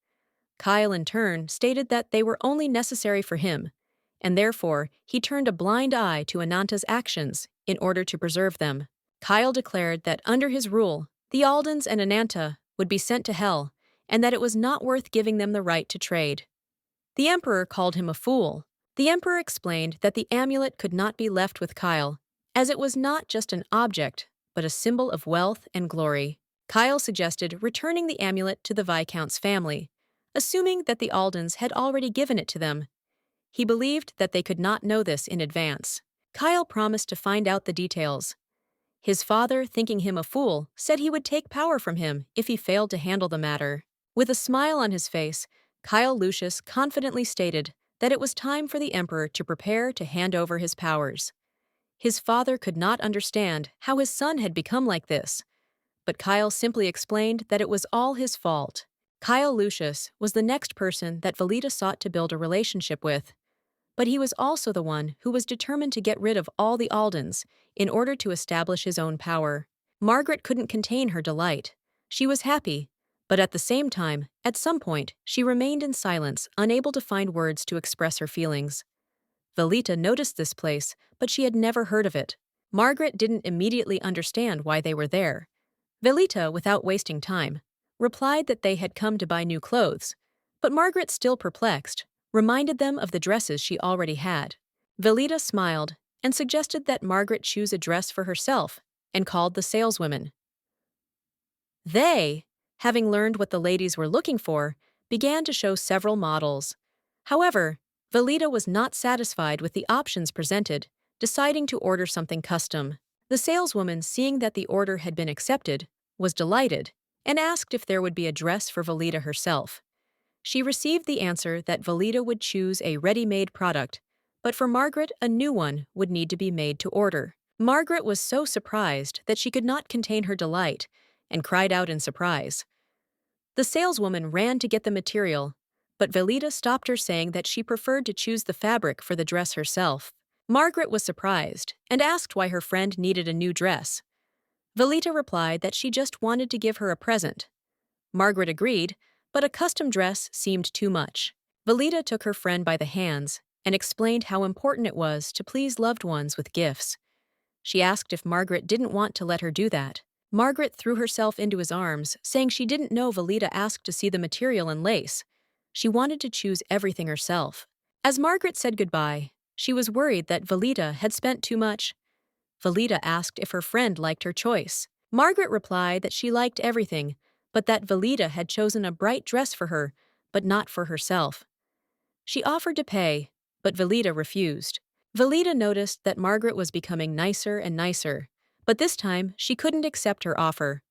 Speaker 1: Kyle, in turn, stated that they were only necessary for him, and therefore he turned a blind eye to Ananta's actions in order to preserve them. Kyle declared that under his rule, the Aldens and Ananta would be sent to hell, and that it was not worth giving them the right to trade. The emperor called him a fool. The emperor explained that the amulet could not be left with Kyle, as it was not just an object, but a symbol of wealth and glory. Kyle suggested returning the amulet to the Viscount's family, assuming that the Aldens had already given it to them. He believed that they could not know this in advance. Kyle promised to find out the details. His father, thinking him a fool, said he would take power from him if he failed to handle the matter. With a smile on his face, Kyle Lucius confidently stated that it was time for the emperor to prepare to hand over his powers. His father could not understand how his son had become like this, but Kyle simply explained that it was all his fault. Kyle Lucius was the next person that Valita sought to build a relationship with, but he was also the one who was determined to get rid of all the Aldens in order to establish his own power. Margaret couldn't contain her delight. She was happy, but at the same time, at some point, she remained in silence, unable to find words to express her feelings. Valita noticed this place, but she had never heard of it. Margaret didn't immediately understand why they were there. Valita, without wasting time, replied that they had come to buy new clothes, but Margaret, still perplexed, reminded them of the dresses she already had. Valita smiled and suggested that Margaret choose a dress for herself and called the saleswomen. They, having learned what the ladies were looking for, began to show several models. However, Valita was not satisfied with the options presented, deciding to order something custom. The saleswoman, seeing that the order had been accepted, was delighted and asked if there would be a dress for Valita herself. She received the answer that Valita would choose a ready-made product, but for Margaret, a new one would need to be made to order. Margaret was so surprised that she could not contain her delight and cried out in surprise. The saleswoman ran to get the material, but Valita stopped her, saying that she preferred to choose the fabric for the dress herself. Margaret was surprised and asked why her friend needed a new dress. Valita replied that she just wanted to give her a present. Margaret agreed, but a custom dress seemed too much. Valita took her friend by the hands and explained how important it was to please loved ones with gifts. She asked if Margaret didn't want to let her do that. Margaret threw herself into his arms, saying she didn't know Valita asked to see the material and lace. She wanted to choose everything herself. As Margaret said goodbye, she was worried that Valita had spent too much. Valita asked if her friend liked her choice. Margaret replied that she liked everything, but that Valita had chosen a bright dress for her, but not for herself. She offered to pay, but Valita refused. Valita noticed that Margaret was becoming nicer and nicer, but this time she couldn't accept her offer.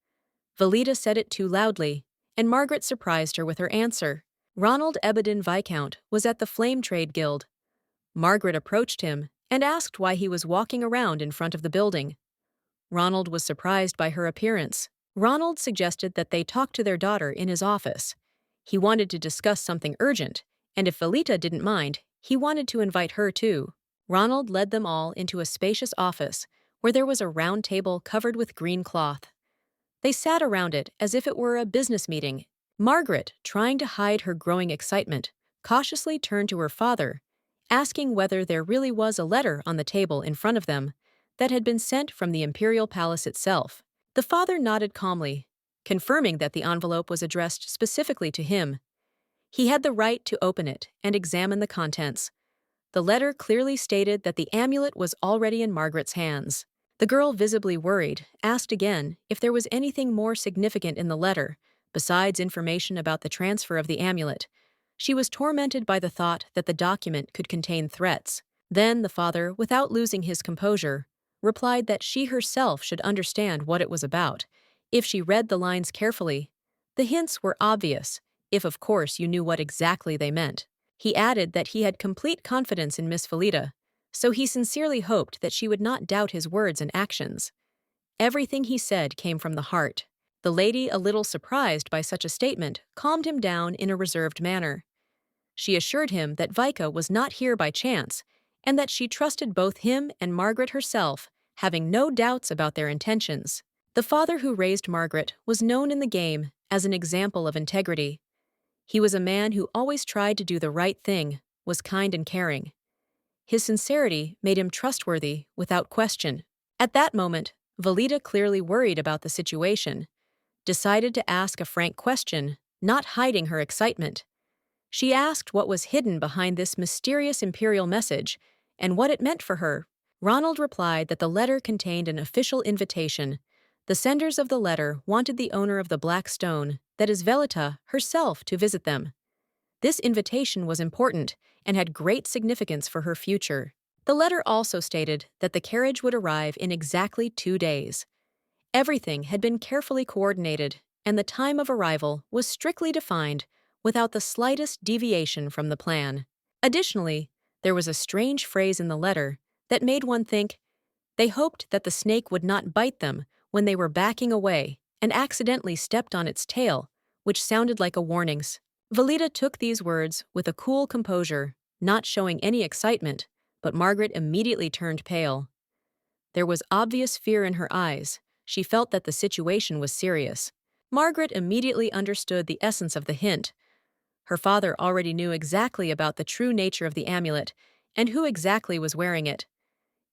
Speaker 1: Valita said it too loudly, and Margaret surprised her with her answer. Ronald Ebedin Viscount was at the Flame Trade Guild. Margaret approached him and asked why he was walking around in front of the building. Ronald was surprised by her appearance. Ronald suggested that they talk to their daughter in his office. He wanted to discuss something urgent, and if Valita didn't mind, he wanted to invite her too. Ronald led them all into a spacious office where there was a round table covered with green cloth. They sat around it as if it were a business meeting. Margaret, trying to hide her growing excitement, cautiously turned to her father, asking whether there really was a letter on the table in front of them that had been sent from the imperial palace itself. The father nodded calmly, confirming that the envelope was addressed specifically to him. He had the right to open it and examine the contents. The letter clearly stated that the amulet was already in Margaret's hands. The girl, visibly worried, asked again if there was anything more significant in the letter, besides information about the transfer of the amulet. She was tormented by the thought that the document could contain threats. Then the father, without losing his composure, replied that she herself should understand what it was about, if she read the lines carefully. The hints were obvious, if of course you knew what exactly they meant. He added that he had complete confidence in Miss Valita, so he sincerely hoped that she would not doubt his words and actions. Everything he said came from the heart. The lady, a little surprised by such a statement, calmed him down in a reserved manner. She assured him that Vika was not here by chance, and that she trusted both him and Margaret herself, having no doubts about their intentions. The father who raised Margaret was known in the game as an example of integrity. He was a man who always tried to do the right thing, was kind and caring. His sincerity made him trustworthy without question. At that moment, Valita, clearly worried about the situation, decided to ask a frank question, not hiding her excitement. She asked what was hidden behind this mysterious imperial message and what it meant for her. Ronald replied that the letter contained an official invitation. The senders of the letter wanted the owner of the black stone, that is Valita, herself to visit them. This invitation was important and had great significance for her future. The letter also stated that the carriage would arrive in exactly 2 days. Everything had been carefully coordinated, and the time of arrival was strictly defined without the slightest deviation from the plan. Additionally, there was a strange phrase in the letter that made one think they hoped that the snake would not bite them when they were backing away and accidentally stepped on its tail, which sounded like a warning. Valita took these words with a cool composure, not showing any excitement, but Margaret immediately turned pale. There was obvious fear in her eyes. She felt that the situation was serious. Margaret immediately understood the essence of the hint. Her father already knew exactly about the true nature of the amulet and who exactly was wearing it.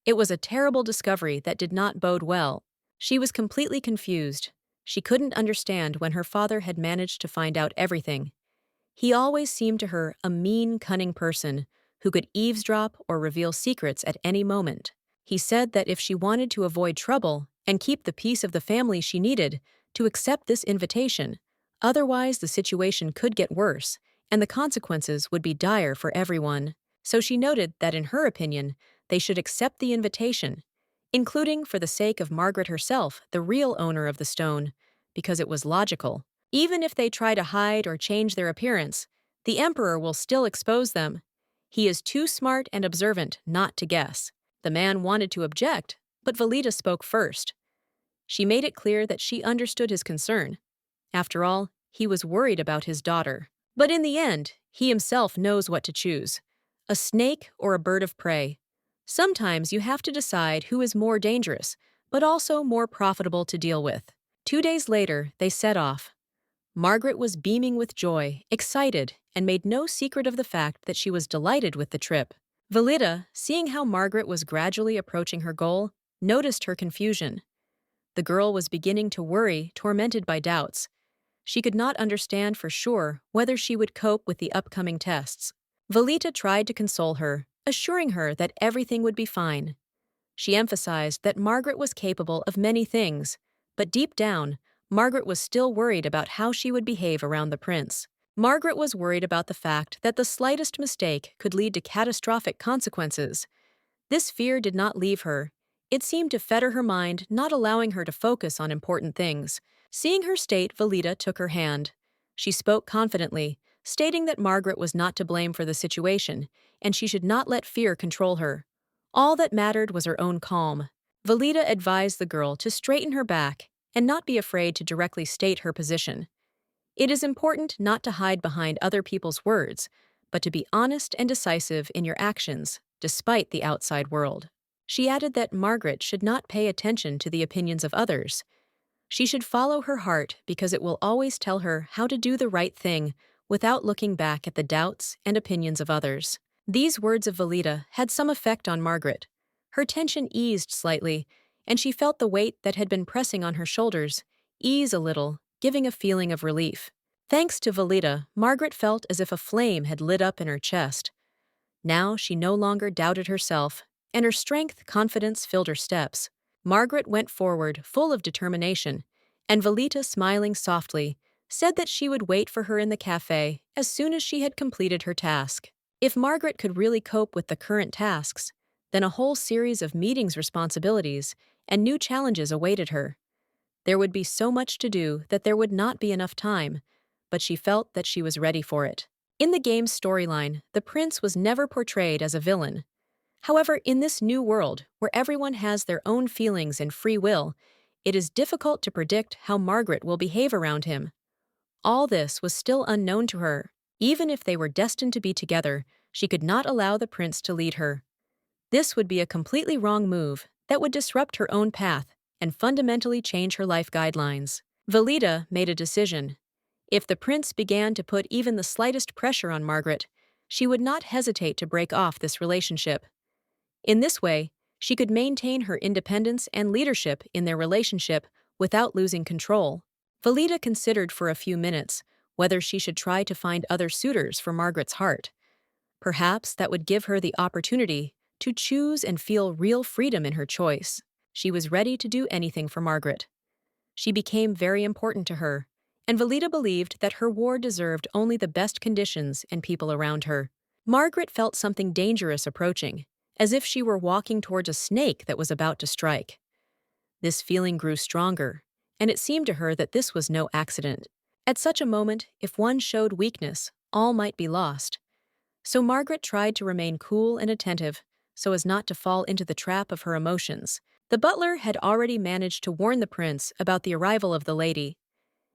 Speaker 1: It was a terrible discovery that did not bode well. She was completely confused. She couldn't understand when her father had managed to find out everything. He always seemed to her a mean, cunning person who could eavesdrop or reveal secrets at any moment. He said that if she wanted to avoid trouble and keep the peace of the family, she needed to accept this invitation. Otherwise, the situation could get worse, and the consequences would be dire for everyone. So she noted that in her opinion, they should accept the invitation, including, for the sake of Margaret herself, the real owner of the stone, because it was logical. Even if they try to hide or change their appearance, the Emperor will still expose them. He is too smart and observant not to guess. The man wanted to object, but Valita spoke first. She made it clear that she understood his concern. After all, he was worried about his daughter. But in the end, he himself knows what to choose: a snake or a bird of prey. Sometimes you have to decide who is more dangerous, but also more profitable to deal with. 2 days later, they set off. Margaret was beaming with joy, excited, and made no secret of the fact that she was delighted with the trip. Valita, seeing how Margaret was gradually approaching her goal, noticed her confusion. The girl was beginning to worry, tormented by doubts. She could not understand for sure whether she would cope with the upcoming tests. Valita tried to console her, assuring her that everything would be fine. She emphasized that Margaret was capable of many things, but deep down, Margaret was still worried about how she would behave around the prince. Margaret was worried about the fact that the slightest mistake could lead to catastrophic consequences. This fear did not leave her. It seemed to fetter her mind, not allowing her to focus on important things. Seeing her state, Valita took her hand. She spoke confidently, stating that Margaret was not to blame for the situation, and she should not let fear control her. All that mattered was her own calm. Valita advised the girl to straighten her back and not be afraid to directly state her position. It is important not to hide behind other people's words, but to be honest and decisive in your actions, despite the outside world. She added that Margaret should not pay attention to the opinions of others. She should follow her heart because it will always tell her how to do the right thing without looking back at the doubts and opinions of others. These words of Valita had some effect on Margaret. Her tension eased slightly, and she felt the weight that had been pressing on her shoulders ease a little, giving a feeling of relief. Thanks to Valita, Margaret felt as if a flame had lit up in her chest. Now she no longer doubted herself, and her confidence filled her steps. Margaret went forward, full of determination, and Valita, smiling softly, said that she would wait for her in the cafe as soon as she had completed her task. If Margaret could really cope with the current tasks, then a whole series of meetings responsibilities and new challenges awaited her. There would be so much to do that there would not be enough time, but she felt that she was ready for it. In the game's storyline, the prince was never portrayed as a villain. However, in this new world, where everyone has their own feelings and free will, it is difficult to predict how Margaret will behave around him. All this was still unknown to her. Even if they were destined to be together, she could not allow the prince to lead her. This would be a completely wrong move that would disrupt her own path and fundamentally change her life guidelines. Valita made a decision. If the prince began to put even the slightest pressure on Margaret, she would not hesitate to break off this relationship. In this way, she could maintain her independence and leadership in their relationship without losing control. Valita considered for a few minutes whether she should try to find other suitors for Margaret's heart. Perhaps that would give her the opportunity to choose and feel real freedom in her choice. She was ready to do anything for Margaret. She became very important to her, and Valita believed that her ward deserved only the best conditions and people around her. Margaret felt something dangerous approaching, as if she were walking towards a snake that was about to strike. This feeling grew stronger, and it seemed to her that this was no accident. At such a moment, if one showed weakness, all might be lost. So Margaret tried to remain cool and attentive so as not to fall into the trap of her emotions. The butler had already managed to warn the prince about the arrival of the lady.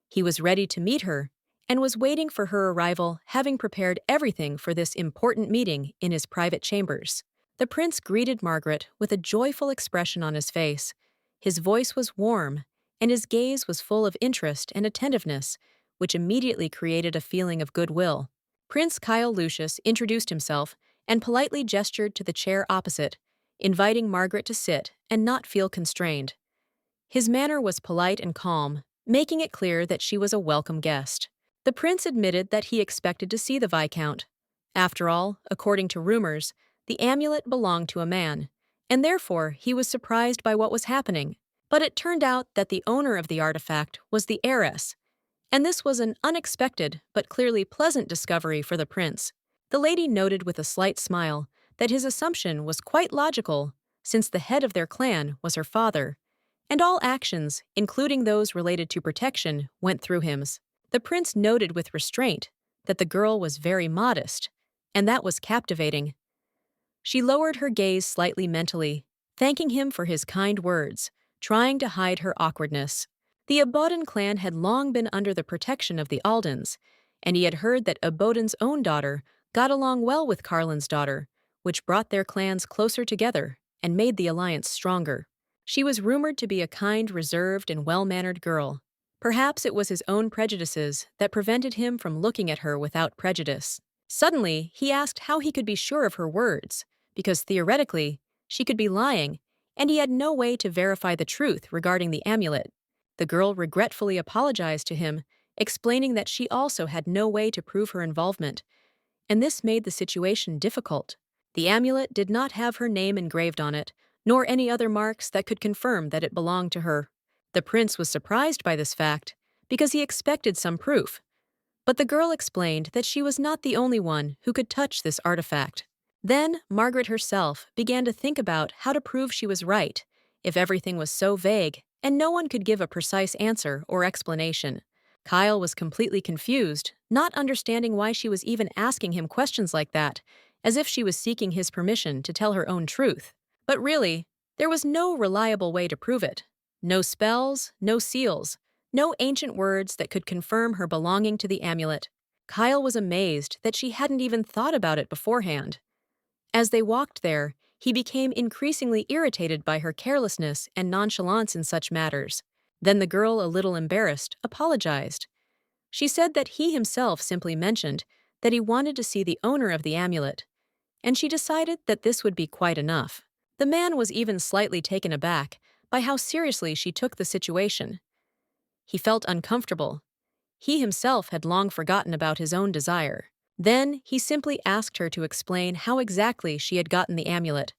Speaker 1: He was ready to meet her and was waiting for her arrival, having prepared everything for this important meeting in his private chambers. The prince greeted Margaret with a joyful expression on his face. His voice was warm, and his gaze was full of interest and attentiveness, which immediately created a feeling of goodwill. Prince Kyle Lucius introduced himself and politely gestured to the chair opposite, inviting Margaret to sit and not feel constrained. His manner was polite and calm, making it clear that she was a welcome guest. The prince admitted that he expected to see the Viscount. After all, according to rumors, the amulet belonged to a man, and therefore he was surprised by what was happening. But it turned out that the owner of the artifact was the heiress, and this was an unexpected but clearly pleasant discovery for the prince. The lady noted with a slight smile that his assumption was quite logical, since the head of their clan was her father, and all actions, including those related to protection, went through him. The prince noted with restraint that the girl was very modest, and that was captivating. She lowered her gaze slightly mentally, thanking him for his kind words, trying to hide her awkwardness. The Aboden clan had long been under the protection of the Aldens, and he had heard that Aboden's own daughter got along well with Carlin's daughter, which brought their clans closer together and made the alliance stronger. She was rumored to be a kind, reserved, and well-mannered girl. Perhaps it was his own prejudices that prevented him from looking at her without prejudice. Suddenly, he asked how he could be sure of her words, because theoretically, she could be lying, and he had no way to verify the truth regarding the amulet. The girl regretfully apologized to him, explaining that she also had no way to prove her involvement, and this made the situation difficult. The amulet did not have her name engraved on it, nor any other marks that could confirm that it belonged to her. The prince was surprised by this fact, because he expected some proof. But the girl explained that she was not the only one who could touch this artifact. Then Margaret herself began to think about how to prove she was right, if everything was so vague and no one could give a precise answer or explanation. Kyle was completely confused, not understanding why she was even asking him questions like that, as if she was seeking his permission to tell her own truth. But really, there was no reliable way to prove it. No spells, no seals, no ancient words that could confirm her belonging to the amulet. Kyle was amazed that she hadn't even thought about it beforehand. As they walked there, he became increasingly irritated by her carelessness and nonchalance in such matters. Then the girl, a little embarrassed, apologized. She said that he himself simply mentioned that he wanted to see the owner of the amulet, and she decided that this would be quite enough. The man was even slightly taken aback by how seriously she took the situation. He felt uncomfortable. He himself had long forgotten about his own desire. Then he simply asked her to explain how exactly she had gotten the amulet.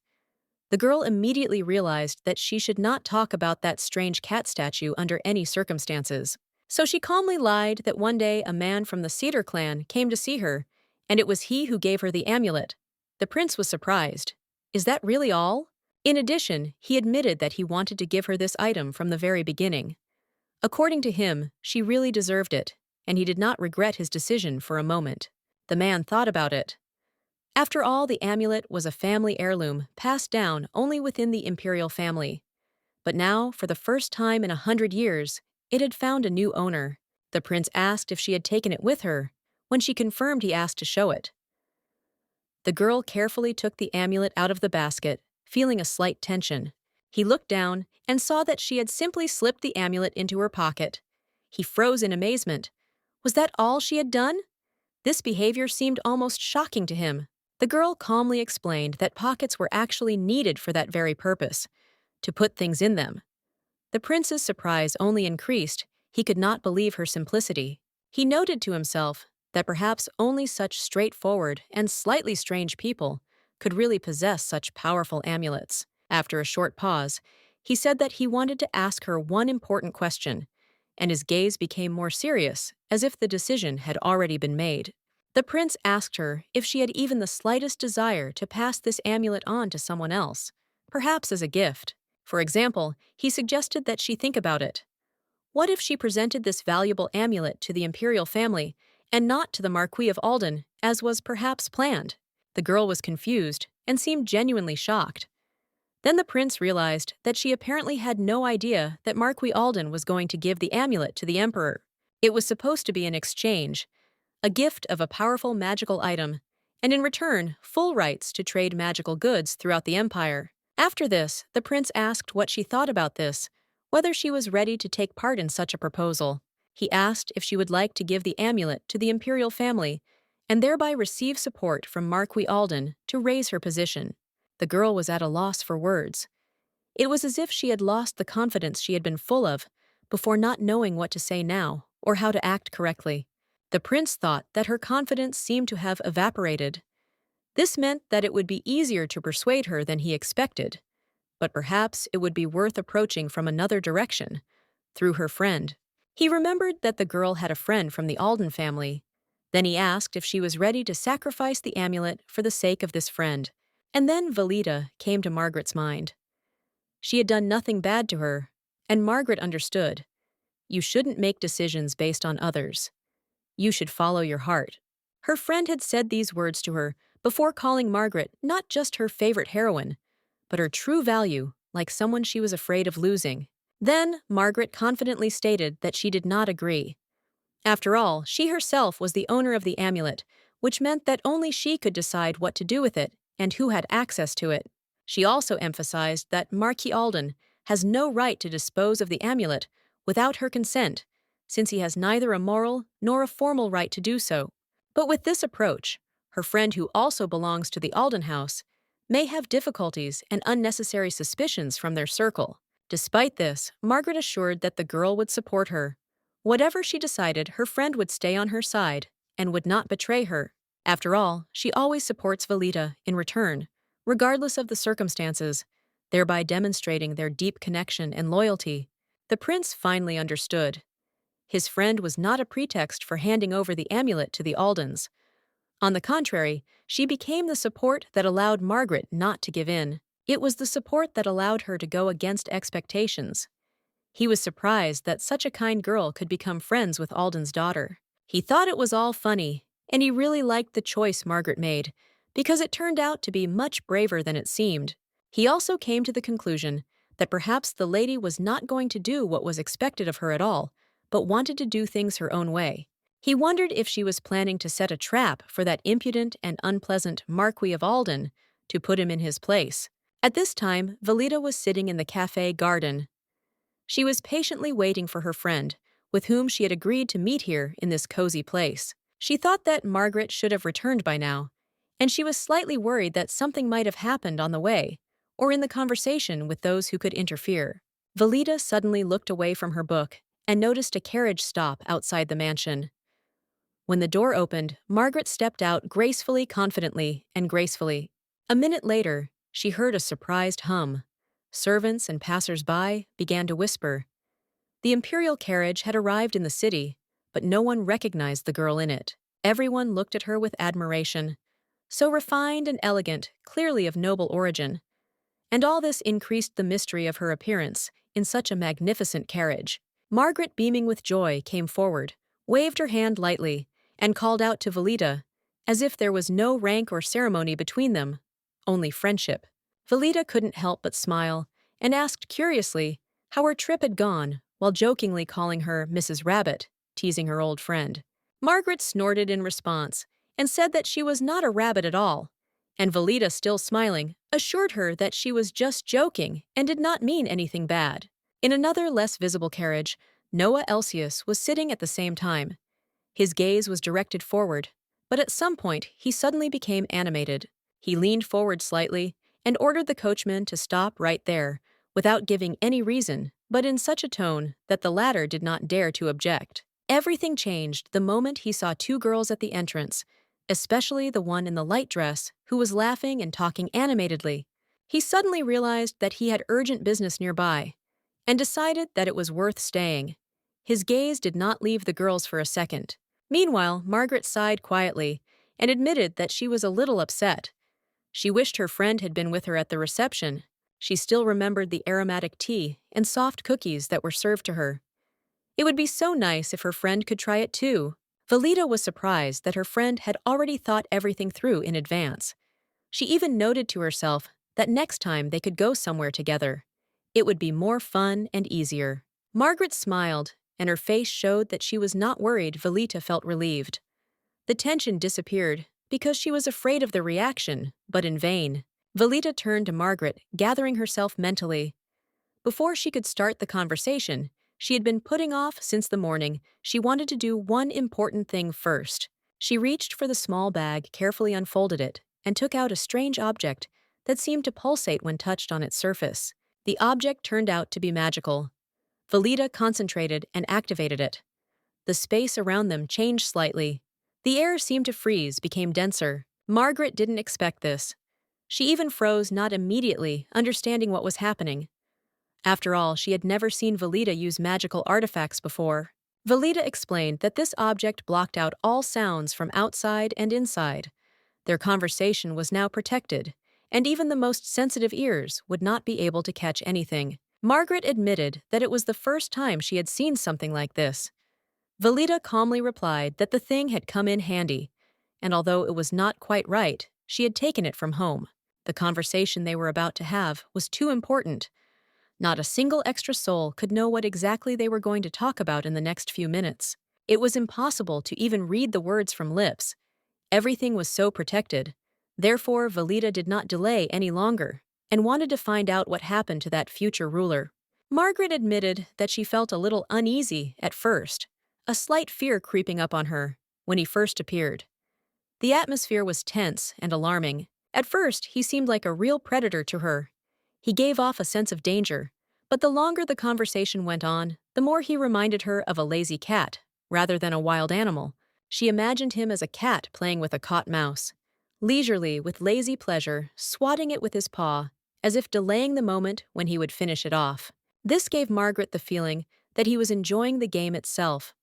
Speaker 1: The girl immediately realized that she should not talk about that strange cat statue under any circumstances. So she calmly lied that one day a man from the Cedar clan came to see her, and it was he who gave her the amulet. The prince was surprised. Is that really all? In addition, he admitted that he wanted to give her this item from the very beginning. According to him, she really deserved it, and he did not regret his decision for a moment. The man thought about it. After all, the amulet was a family heirloom passed down only within the imperial family. But now, for the first time in 100 years, it had found a new owner. The prince asked if she had taken it with her. When she confirmed, he asked to show it. The girl carefully took the amulet out of the basket, feeling a slight tension. He looked down and saw that she had simply slipped the amulet into her pocket. He froze in amazement. Was that all she had done? This behavior seemed almost shocking to him. The girl calmly explained that pockets were actually needed for that very purpose, to put things in them. The prince's surprise only increased. He could not believe her simplicity. He noted to himself that perhaps only such straightforward and slightly strange people could really possess such powerful amulets. After a short pause, he said that he wanted to ask her one important question, and his gaze became more serious, as if the decision had already been made. The prince asked her if she had even the slightest desire to pass this amulet on to someone else, perhaps as a gift. For example, he suggested that she think about it. What if she presented this valuable amulet to the imperial family and not to the Marquis of Alden, as was perhaps planned? The girl was confused and seemed genuinely shocked. Then the prince realized that she apparently had no idea that Marquis Alden was going to give the amulet to the emperor. It was supposed to be an exchange, a gift of a powerful magical item, and in return, full rights to trade magical goods throughout the empire. After this, the prince asked what she thought about this, whether she was ready to take part in such a proposal. He asked if she would like to give the amulet to the imperial family and thereby receive support from Marquis Alden to raise her position. The girl was at a loss for words. It was as if she had lost the confidence she had been full of before, not knowing what to say now or how to act correctly. The prince thought that her confidence seemed to have evaporated. This meant that it would be easier to persuade her than he expected, but perhaps it would be worth approaching from another direction, through her friend. He remembered that the girl had a friend from the Alden family. Then he asked if she was ready to sacrifice the amulet for the sake of this friend. And then Valita came to Margaret's mind. She had done nothing bad to her, and Margaret understood. You shouldn't make decisions based on others. You should follow your heart. Her friend had said these words to her before calling Margaret not just her favorite heroine, but her true value, like someone she was afraid of losing. Then Margaret confidently stated that she did not agree. After all, she herself was the owner of the amulet, which meant that only she could decide what to do with it and who had access to it. She also emphasized that Marquis Alden has no right to dispose of the amulet without her consent, since he has neither a moral nor a formal right to do so. But with this approach, her friend, who also belongs to the Alden house, may have difficulties and unnecessary suspicions from their circle. Despite this, Margaret assured that the girl would support her. Whatever she decided, her friend would stay on her side and would not betray her. After all, she always supports Valita in return, regardless of the circumstances, thereby demonstrating their deep connection and loyalty. The prince finally understood. His friend was not a pretext for handing over the amulet to the Aldens. On the contrary, she became the support that allowed Margaret not to give in. It was the support that allowed her to go against expectations. He was surprised that such a kind girl could become friends with Alden's daughter. He thought it was all funny, and he really liked the choice Margaret made, because it turned out to be much braver than it seemed. He also came to the conclusion that perhaps the lady was not going to do what was expected of her at all, but wanted to do things her own way. He wondered if she was planning to set a trap for that impudent and unpleasant Marquis of Alden to put him in his place. At this time, Valita was sitting in the cafe garden. She was patiently waiting for her friend, with whom she had agreed to meet here in this cozy place. She thought that Margaret should have returned by now, and she was slightly worried that something might have happened on the way, or in the conversation with those who could interfere. Valita suddenly looked away from her book and noticed a carriage stop outside the mansion. When the door opened, Margaret stepped out gracefully, confidently, and gracefully. A minute later, she heard a surprised hum. Servants and passers-by began to whisper. The imperial carriage had arrived in the city, but no one recognized the girl in it. Everyone looked at her with admiration. So refined and elegant, clearly of noble origin. And all this increased the mystery of her appearance in such a magnificent carriage. Margaret, beaming with joy, came forward, waved her hand lightly, and called out to Valita, as if there was no rank or ceremony between them, only friendship. Valita couldn't help but smile, and asked curiously how her trip had gone, while jokingly calling her Mrs. Rabbit, teasing her old friend. Margaret snorted in response, and said that she was not a rabbit at all, and Valita, still smiling, assured her that she was just joking and did not mean anything bad. In another, less visible carriage, Noah Elsius was sitting at the same time. His gaze was directed forward, but at some point he suddenly became animated. He leaned forward slightly and ordered the coachman to stop right there, without giving any reason, but in such a tone that the latter did not dare to object. Everything changed the moment he saw two girls at the entrance, especially the one in the light dress, who was laughing and talking animatedly. He suddenly realized that he had urgent business nearby, and decided that it was worth staying. His gaze did not leave the girls for a second. Meanwhile, Margaret sighed quietly and admitted that she was a little upset. She wished her friend had been with her at the reception. She still remembered the aromatic tea and soft cookies that were served to her. It would be so nice if her friend could try it too. Valita was surprised that her friend had already thought everything through in advance. She even noted to herself that next time they could go somewhere together, it would be more fun and easier. Margaret smiled, and her face showed that she was not worried. Valita felt relieved. The tension disappeared because she was afraid of the reaction, but in vain. Valita turned to Margaret, gathering herself mentally. Before she could start the conversation, she had been putting off since the morning. She wanted to do one important thing first. She reached for the small bag, carefully unfolded it, and took out a strange object that seemed to pulsate when touched on its surface. The object turned out to be magical. Valita concentrated and activated it. The space around them changed slightly. The air seemed to freeze, became denser. Margaret didn't expect this. She even froze, not immediately understanding what was happening. After all, she had never seen Valita use magical artifacts before. Valita explained that this object blocked out all sounds from outside and inside. Their conversation was now protected, and even the most sensitive ears would not be able to catch anything. Margaret admitted that it was the first time she had seen something like this. Valita calmly replied that the thing had come in handy, and although it was not quite right, she had taken it from home. The conversation they were about to have was too important. Not a single extra soul could know what exactly they were going to talk about in the next few minutes. It was impossible to even read the words from lips. Everything was so protected. Therefore, Valita did not delay any longer and wanted to find out what happened to that future ruler. Margaret admitted that she felt a little uneasy at first, a slight fear creeping up on her when he first appeared. The atmosphere was tense and alarming. At first, he seemed like a real predator to her. He gave off a sense of danger, but the longer the conversation went on, the more he reminded her of a lazy cat, rather than a wild animal. She imagined him as a cat playing with a caught mouse, leisurely, with lazy pleasure, swatting it with his paw, as if delaying the moment when he would finish it off. This gave Margaret the feeling that he was enjoying the game itself.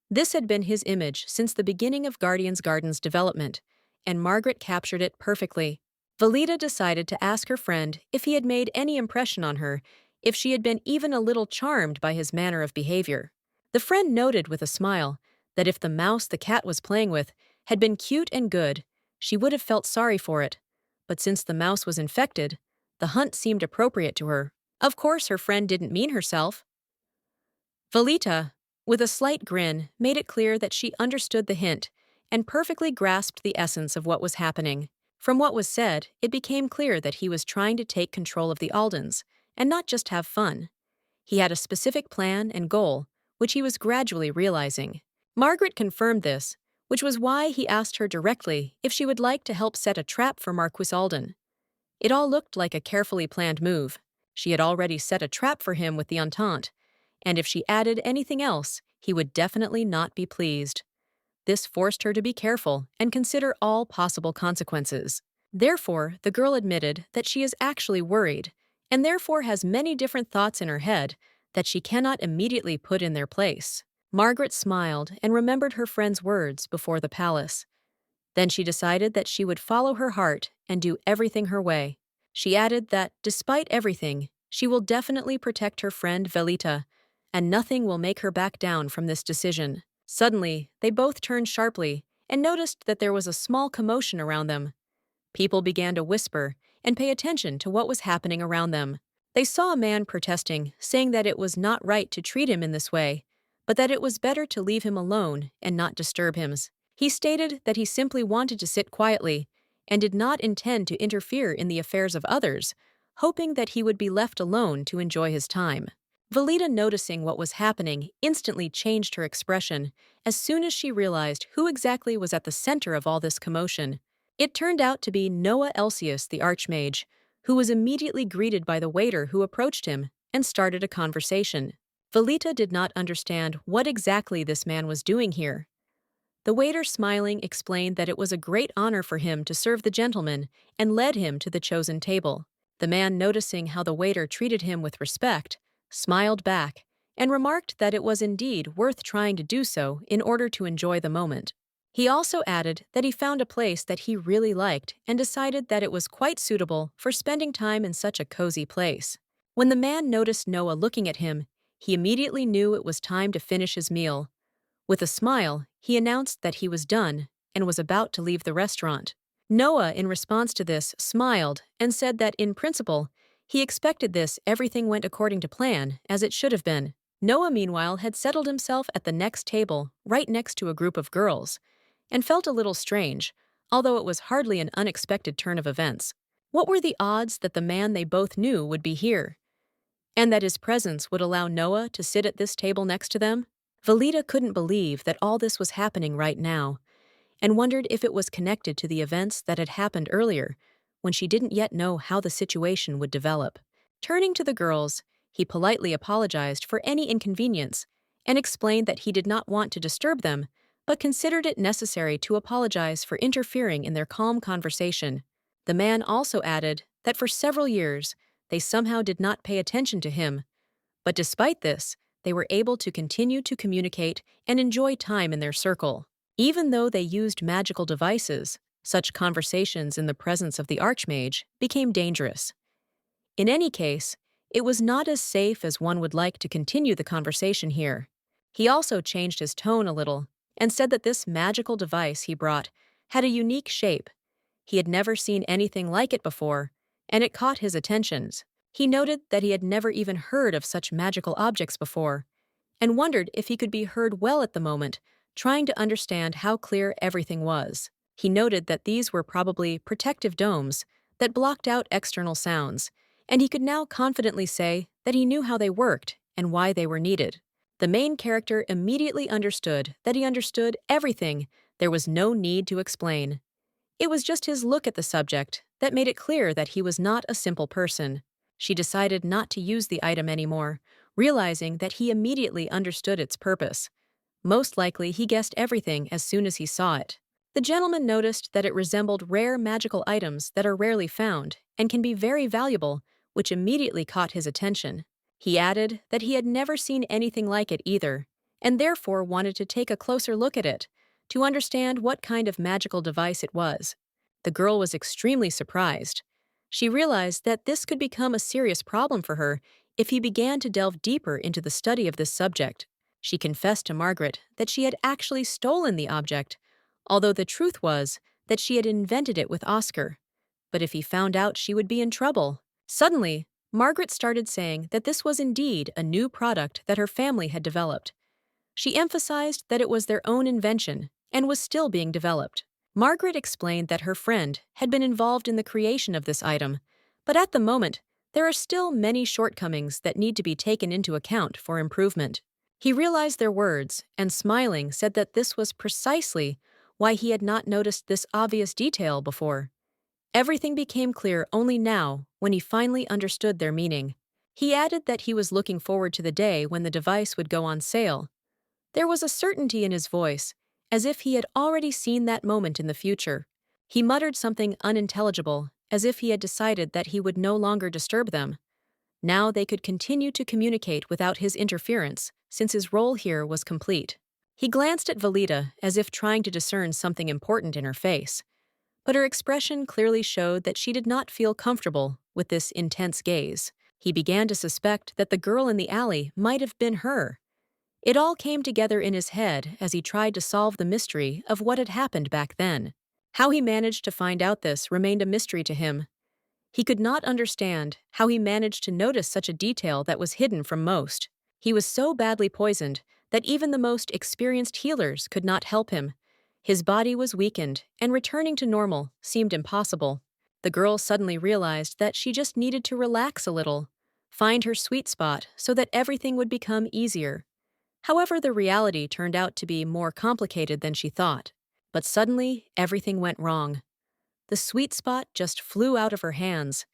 Speaker 1: This had been his image since the beginning of Guardian's Garden's development, and Margaret captured it perfectly. Valita decided to ask her friend if he had made any impression on her, if she had been even a little charmed by his manner of behavior. The friend noted with a smile that if the mouse the cat was playing with had been cute and good, she would have felt sorry for it. But since the mouse was infected, the hunt seemed appropriate to her. Of course, her friend didn't mean herself. Valita, with a slight grin, made it clear that she understood the hint and perfectly grasped the essence of what was happening. From what was said, it became clear that he was trying to take control of the Aldens and not just have fun. He had a specific plan and goal, which he was gradually realizing. Margaret confirmed this, which was why he asked her directly if she would like to help set a trap for Marquis Alden. It all looked like a carefully planned move. She had already set a trap for him with the Entente, and if she added anything else, he would definitely not be pleased. This forced her to be careful and consider all possible consequences. Therefore, the girl admitted that she is actually worried, and therefore has many different thoughts in her head that she cannot immediately put in their place. Margaret smiled and remembered her friend's words before the palace. Then she decided that she would follow her heart and do everything her way. She added that, despite everything, she will definitely protect her friend Valita, and nothing will make her back down from this decision. Suddenly, they both turned sharply and noticed that there was a small commotion around them. People began to whisper and pay attention to what was happening around them. They saw a man protesting, saying that it was not right to treat him in this way, but that it was better to leave him alone and not disturb him. He stated that he simply wanted to sit quietly and did not intend to interfere in the affairs of others, hoping that he would be left alone to enjoy his time. Valita, noticing what was happening, instantly changed her expression as soon as she realized who exactly was at the center of all this commotion. It turned out to be Noah Elsius, the Archmage, who was immediately greeted by the waiter who approached him and started a conversation. Valita did not understand what exactly this man was doing here. The waiter, smiling, explained that it was a great honor for him to serve the gentleman and led him to the chosen table. The man, noticing how the waiter treated him with respect, smiled back and remarked that it was indeed worth trying to do so in order to enjoy the moment. He also added that he found a place that he really liked and decided that it was quite suitable for spending time in such a cozy place. When the man noticed Noah looking at him, he immediately knew it was time to finish his meal. With a smile, he announced that he was done and was about to leave the restaurant. Noah, in response to this, smiled and said that, in principle, he expected everything went according to plan, as it should have been. Noah, meanwhile, had settled himself at the next table, right next to a group of girls, and felt a little strange, although it was hardly an unexpected turn of events. What were the odds that the man they both knew would be here, and that his presence would allow Noah to sit at this table next to them? Valita couldn't believe that all this was happening right now, and wondered if it was connected to the events that had happened earlier, when she didn't yet know how the situation would develop. Turning to the girls, he politely apologized for any inconvenience and explained that he did not want to disturb them, but considered it necessary to apologize for interfering in their calm conversation. The man also added that for several years they somehow did not pay attention to him, but despite this, they were able to continue to communicate and enjoy time in their circle. Even though they used magical devices, such conversations in the presence of the Archmage became dangerous. In any case, it was not as safe as one would like to continue the conversation here. He also changed his tone a little and said that this magical device he brought had a unique shape. He had never seen anything like it before, and it caught his attention. He noted that he had never even heard of such magical objects before, and wondered if he could be heard well at the moment, trying to understand how clear everything was. He noted that these were probably protective domes that blocked out external sounds, and he could now confidently say that he knew how they worked and why they were needed. The main character immediately understood that he understood everything. There was no need to explain. It was just his look at the subject that made it clear that he was not a simple person. She decided not to use the item anymore, realizing that he immediately understood its purpose. Most likely, he guessed everything as soon as he saw it. The gentleman noticed that it resembled rare magical items that are rarely found and can be very valuable, which immediately caught his attention. He added that he had never seen anything like it either, and therefore wanted to take a closer look at it, to understand what kind of magical device it was. The girl was extremely surprised. She realized that this could become a serious problem for her if he began to delve deeper into the study of this subject. She confessed to Margaret that she had actually stolen the object, although the truth was that she had invented it with Oscar. But if he found out, she would be in trouble. Suddenly, Margaret started saying that this was indeed a new product that her family had developed. She emphasized that it was their own invention and was still being developed. Margaret explained that her friend had been involved in the creation of this item, but at the moment, there are still many shortcomings that need to be taken into account for improvement. He realized their words and, smiling, said that this was precisely why he had not noticed this obvious detail before. Everything became clear only now when he finally understood their meaning. He added that he was looking forward to the day when the device would go on sale. There was a certainty in his voice, as if he had already seen that moment in the future. He muttered something unintelligible, as if he had decided that he would no longer disturb them. Now they could continue to communicate without his interference, since his role here was complete. He glanced at Valita as if trying to discern something important in her face, but her expression clearly showed that she did not feel comfortable with this intense gaze. He began to suspect that the girl in the alley might have been her. It all came together in his head as he tried to solve the mystery of what had happened back then. How he managed to find out this remained a mystery to him. He could not understand how he managed to notice such a detail that was hidden from most. He was so badly poisoned that even the most experienced healers could not help him. His body was weakened, and returning to normal seemed impossible. The girl suddenly realized that she just needed to relax a little, find her sweet spot so that everything would become easier. However, the reality turned out to be more complicated than she thought. But suddenly, everything went wrong. The sweet spot just flew out of her hands.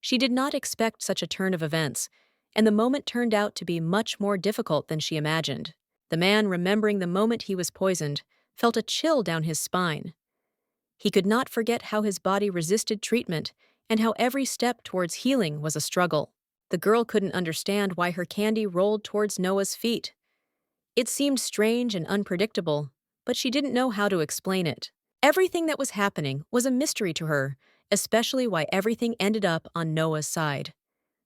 Speaker 1: She did not expect such a turn of events, and the moment turned out to be much more difficult than she imagined. The man, remembering the moment he was poisoned, felt a chill down his spine. He could not forget how his body resisted treatment and how every step towards healing was a struggle. The girl couldn't understand why her candy rolled towards Noah's feet. It seemed strange and unpredictable, but she didn't know how to explain it. Everything that was happening was a mystery to her, especially why everything ended up on Noah's side.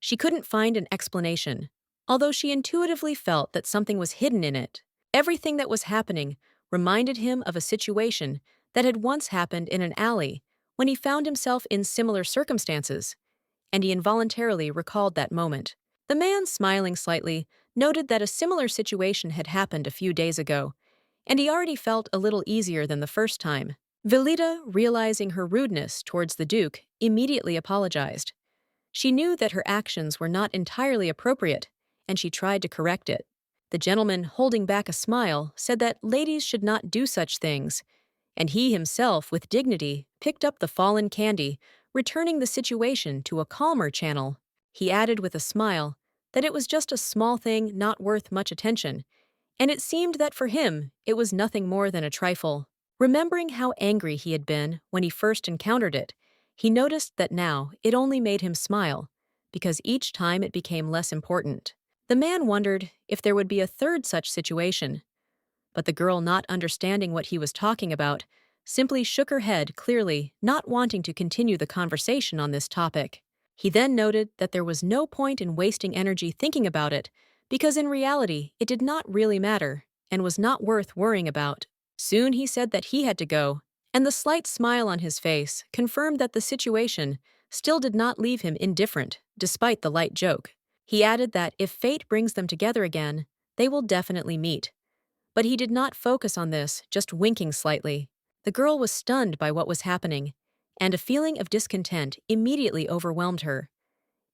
Speaker 1: She couldn't find an explanation, although she intuitively felt that something was hidden in it. Everything that was happening reminded him of a situation that had once happened in an alley when he found himself in similar circumstances, and he involuntarily recalled that moment. The man, smiling slightly, noted that a similar situation had happened a few days ago, and he already felt a little easier than the first time. Valita, realizing her rudeness towards the Duke, immediately apologized. She knew that her actions were not entirely appropriate, and she tried to correct it. The gentleman, holding back a smile, said that ladies should not do such things, and he himself, with dignity, picked up the fallen candy, returning the situation to a calmer channel. He added with a smile that it was just a small thing not worth much attention, and it seemed that for him it was nothing more than a trifle. Remembering how angry he had been when he first encountered it, he noticed that now it only made him smile, because each time it became less important. The man wondered if there would be a third such situation, but the girl, not understanding what he was talking about, simply shook her head clearly, not wanting to continue the conversation on this topic. He then noted that there was no point in wasting energy thinking about it, because in reality it did not really matter and was not worth worrying about. Soon he said that he had to go, and the slight smile on his face confirmed that the situation still did not leave him indifferent, despite the light joke. He added that if fate brings them together again, they will definitely meet. But he did not focus on this, just winking slightly. The girl was stunned by what was happening, and a feeling of discontent immediately overwhelmed her.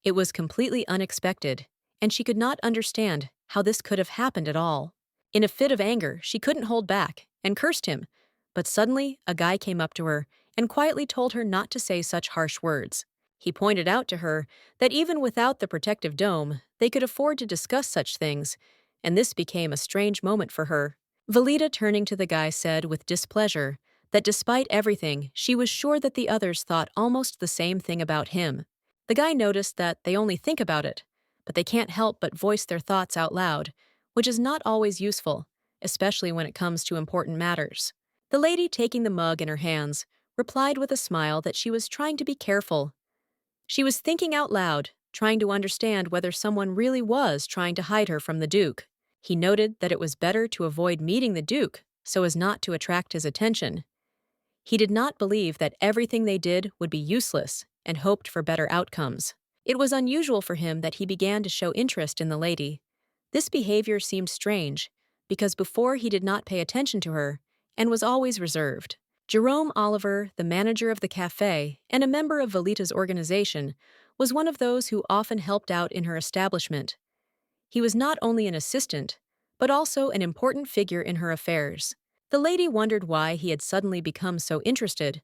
Speaker 1: It was completely unexpected, and she could not understand how this could have happened at all. In a fit of anger, she couldn't hold back and cursed him, but suddenly a guy came up to her and quietly told her not to say such harsh words. He pointed out to her that even without the protective dome, they could afford to discuss such things, and this became a strange moment for her. Valita, turning to the guy, said with displeasure that despite everything, she was sure that the others thought almost the same thing about him. The guy noticed that they only think about it, but they can't help but voice their thoughts out loud, which is not always useful, especially when it comes to important matters. The lady, taking the mug in her hands, replied with a smile that she was trying to be careful. She was thinking out loud, trying to understand whether someone really was trying to hide her from the Duke. He noted that it was better to avoid meeting the Duke so as not to attract his attention. He did not believe that everything they did would be useless and hoped for better outcomes. It was unusual for him that he began to show interest in the lady. This behavior seemed strange, because before he did not pay attention to her and was always reserved. Jerome Oliver, the manager of the cafe and a member of Valita's organization, was one of those who often helped out in her establishment. He was not only an assistant, but also an important figure in her affairs. The lady wondered why he had suddenly become so interested.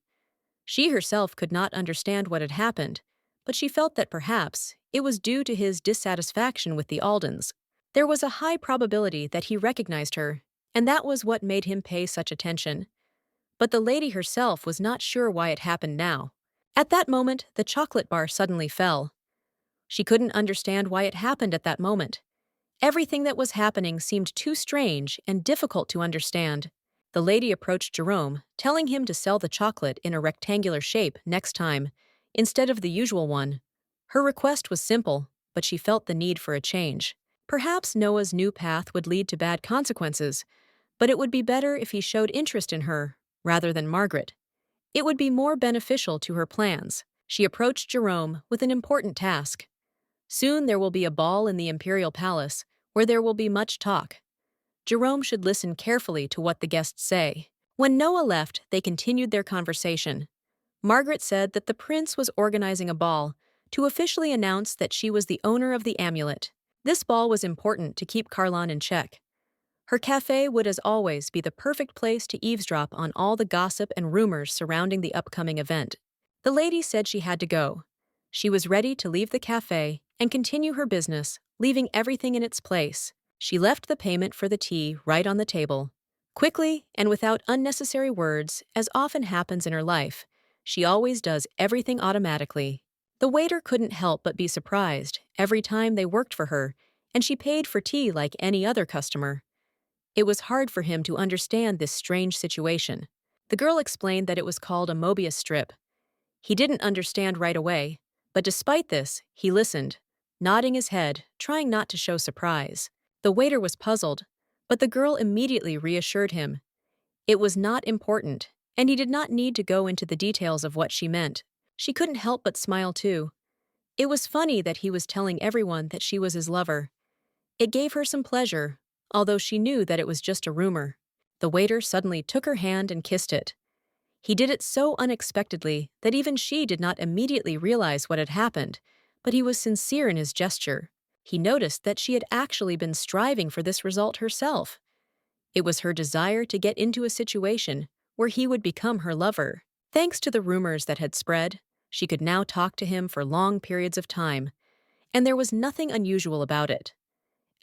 Speaker 1: She herself could not understand what had happened, but she felt that perhaps it was due to his dissatisfaction with the Aldens. There was a high probability that he recognized her, and that was what made him pay such attention. But the lady herself was not sure why it happened now. At that moment, the chocolate bar suddenly fell. She couldn't understand why it happened at that moment. Everything that was happening seemed too strange and difficult to understand. The lady approached Jerome, telling him to sell the chocolate in a rectangular shape next time, instead of the usual one. Her request was simple, but she felt the need for a change. Perhaps Noah's new path would lead to bad consequences, but it would be better if he showed interest in her, rather than Margaret. It would be more beneficial to her plans. She approached Jerome with an important task. Soon there will be a ball in the Imperial Palace, where there will be much talk. Jerome should listen carefully to what the guests say. When Noah left, they continued their conversation. Margaret said that the prince was organizing a ball to officially announce that she was the owner of the amulet. This ball was important to keep Carlon in check. Her cafe would, as always, be the perfect place to eavesdrop on all the gossip and rumors surrounding the upcoming event. The lady said she had to go. She was ready to leave the cafe and continue her business, leaving everything in its place. She left the payment for the tea right on the table. Quickly and without unnecessary words, as often happens in her life, she always does everything automatically. The waiter couldn't help but be surprised every time they worked for her, and she paid for tea like any other customer. It was hard for him to understand this strange situation. The girl explained that it was called a Mobius strip. He didn't understand right away, but despite this, he listened, nodding his head, trying not to show surprise. The waiter was puzzled, but the girl immediately reassured him. It was not important, and he did not need to go into the details of what she meant. She couldn't help but smile too. It was funny that he was telling everyone that she was his lover. It gave her some pleasure, although she knew that it was just a rumor. The waiter suddenly took her hand and kissed it. He did it so unexpectedly that even she did not immediately realize what had happened, but he was sincere in his gesture. He noticed that she had actually been striving for this result herself. It was her desire to get into a situation where he would become her lover. Thanks to the rumors that had spread, she could now talk to him for long periods of time, and there was nothing unusual about it.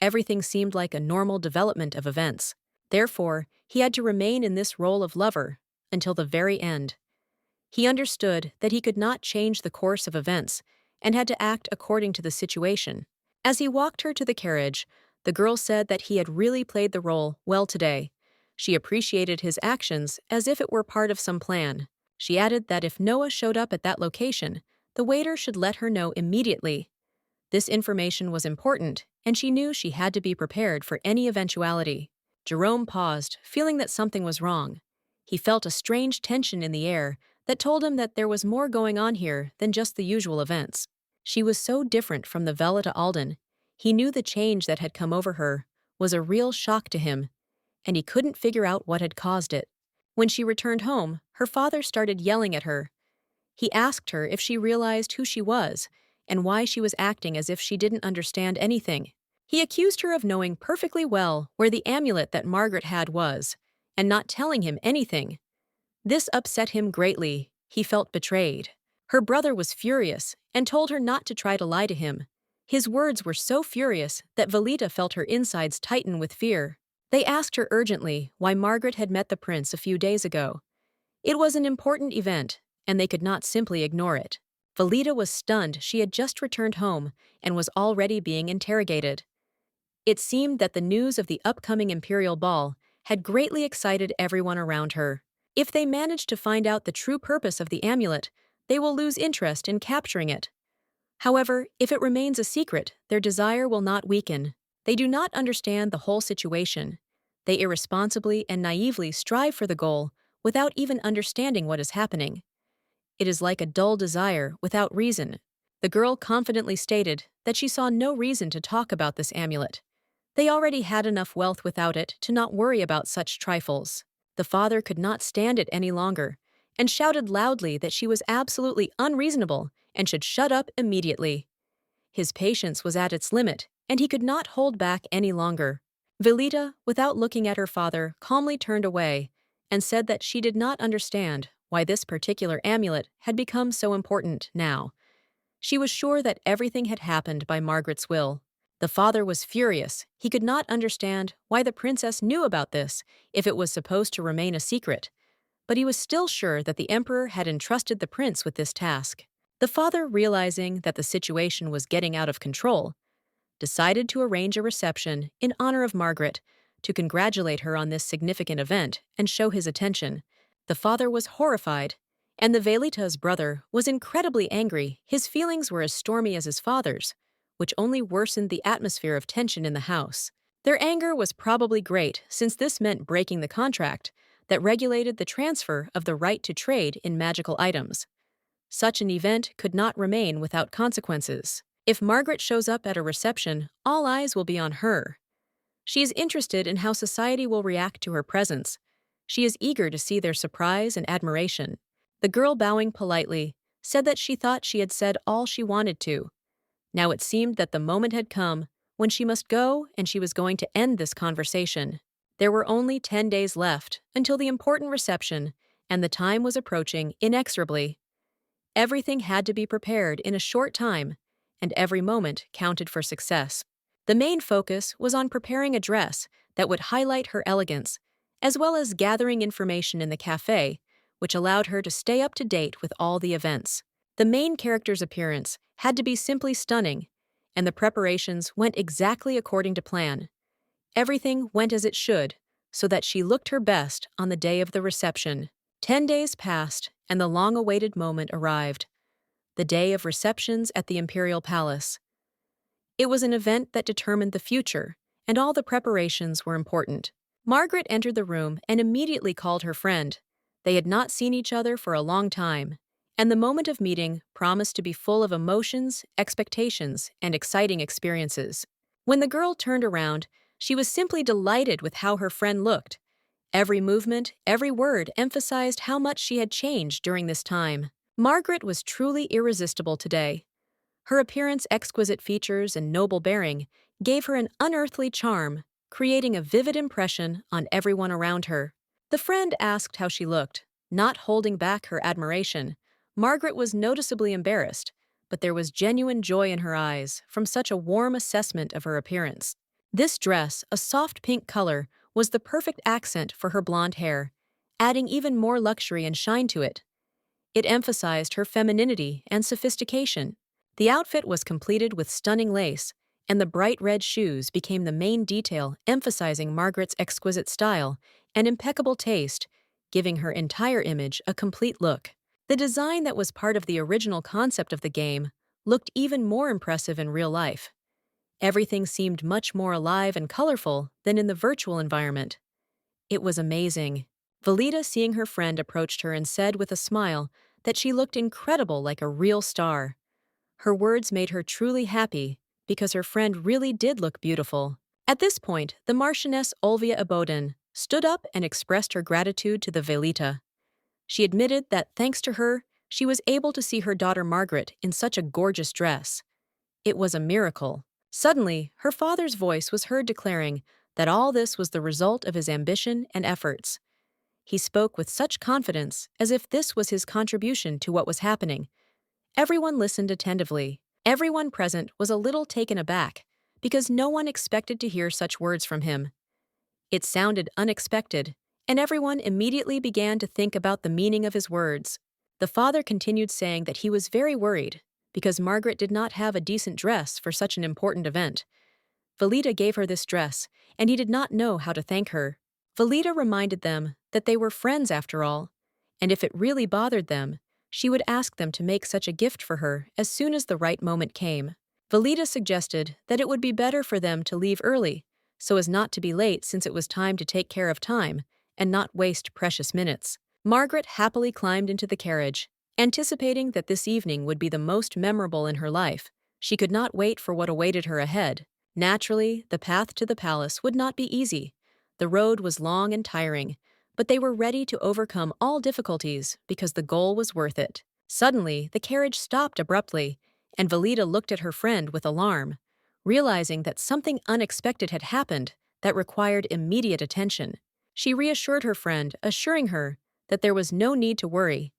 Speaker 1: Everything seemed like a normal development of events. Therefore, he had to remain in this role of lover until the very end. He understood that he could not change the course of events and had to act according to the situation. As he walked her to the carriage, the girl said that he had really played the role well today. She appreciated his actions as if it were part of some plan. She added that if Noah showed up at that location, the waiter should let her know immediately. This information was important, and she knew she had to be prepared for any eventuality. Jerome paused, feeling that something was wrong. He felt a strange tension in the air that told him that there was more going on here than just the usual events. She was so different from the Valita Alden. He knew the change that had come over her was a real shock to him, and he couldn't figure out what had caused it. When she returned home, her father started yelling at her. He asked her if she realized who she was and why she was acting as if she didn't understand anything. He accused her of knowing perfectly well where the amulet that Margaret had was, and not telling him anything. This upset him greatly. He felt betrayed. Her brother was furious and told her not to try to lie to him. His words were so furious that Valita felt her insides tighten with fear. They asked her urgently why Margaret had met the prince a few days ago. It was an important event, and they could not simply ignore it. Valita was stunned. She had just returned home and was already being interrogated. It seemed that the news of the upcoming imperial ball had greatly excited everyone around her. If they managed to find out the true purpose of the amulet, they will lose interest in capturing it. However, if it remains a secret, their desire will not weaken. They do not understand the whole situation. They irresponsibly and naively strive for the goal without even understanding what is happening. It is like a dull desire without reason. The girl confidently stated that she saw no reason to talk about this amulet. They already had enough wealth without it to not worry about such trifles. The father could not stand it any longer and shouted loudly that she was absolutely unreasonable and should shut up immediately. His patience was at its limit, and he could not hold back any longer. Valita, without looking at her father, calmly turned away and said that she did not understand why this particular amulet had become so important now. She was sure that everything had happened by Margaret's will. The father was furious. He could not understand why the princess knew about this if it was supposed to remain a secret, but he was still sure that the emperor had entrusted the prince with this task. The father, realizing that the situation was getting out of control, decided to arrange a reception in honor of Margaret to congratulate her on this significant event and show his attention. The father was horrified, and the Valita's brother was incredibly angry. His feelings were as stormy as his father's, which only worsened the atmosphere of tension in the house. Their anger was probably great, since this meant breaking the contract that regulated the transfer of the right to trade in magical items. Such an event could not remain without consequences. If Margaret shows up at a reception, all eyes will be on her. She is interested in how society will react to her presence. She is eager to see their surprise and admiration. The girl, bowing politely, said that she thought she had said all she wanted to. Now it seemed that the moment had come when she must go, and she was going to end this conversation. There were only 10 days left until the important reception, and the time was approaching inexorably. Everything had to be prepared in a short time, and every moment counted for success. The main focus was on preparing a dress that would highlight her elegance, as well as gathering information in the cafe, which allowed her to stay up to date with all the events. The main character's appearance had to be simply stunning, and the preparations went exactly according to plan. Everything went as it should, so that she looked her best on the day of the reception. 10 days passed, and the long-awaited moment arrived. The day of receptions at the Imperial Palace. It was an event that determined the future, and all the preparations were important. Margaret entered the room and immediately called her friend. They had not seen each other for a long time, and the moment of meeting promised to be full of emotions, expectations, and exciting experiences. When the girl turned around, she was simply delighted with how her friend looked. Every movement, every word emphasized how much she had changed during this time. Margaret was truly irresistible today. Her appearance, exquisite features, and noble bearing gave her an unearthly charm, creating a vivid impression on everyone around her. The friend asked how she looked, not holding back her admiration. Margaret was noticeably embarrassed, but there was genuine joy in her eyes from such a warm assessment of her appearance. This dress, a soft pink color, was the perfect accent for her blonde hair, adding even more luxury and shine to it. It emphasized her femininity and sophistication. The outfit was completed with stunning lace, and the bright red shoes became the main detail, emphasizing Margaret's exquisite style and impeccable taste, giving her entire image a complete look. The design that was part of the original concept of the game looked even more impressive in real life. Everything seemed much more alive and colorful than in the virtual environment. It was amazing. Valita, seeing her friend, approached her and said with a smile that she looked incredible, like a real star. Her words made her truly happy because her friend really did look beautiful. At this point, the Marchioness Olvia Aboden stood up and expressed her gratitude to the Valita. She admitted that thanks to her, she was able to see her daughter Margaret in such a gorgeous dress. It was a miracle. Suddenly, her father's voice was heard declaring that all this was the result of his ambition and efforts. He spoke with such confidence, as if this was his contribution to what was happening. Everyone listened attentively. Everyone present was a little taken aback, because no one expected to hear such words from him. It sounded unexpected, and everyone immediately began to think about the meaning of his words. The father continued saying that he was very worried, because Margaret did not have a decent dress for such an important event. Valita gave her this dress, and he did not know how to thank her. Valita reminded them that they were friends after all, and if it really bothered them, She would ask them to make such a gift for her as soon as the right moment came. Valita suggested that it would be better for them to leave early, so as not to be late since it was time to take care of time and not waste precious minutes. Margaret happily climbed into the carriage, anticipating that this evening would be the most memorable in her life. She could not wait for what awaited her ahead. Naturally, the path to the palace would not be easy. The road was long and tiring, but they were ready to overcome all difficulties because the goal was worth it. Suddenly, the carriage stopped abruptly, and Valita looked at her friend with alarm, realizing that something unexpected had happened that required immediate attention. She reassured her friend, assuring her that there was no need to worry,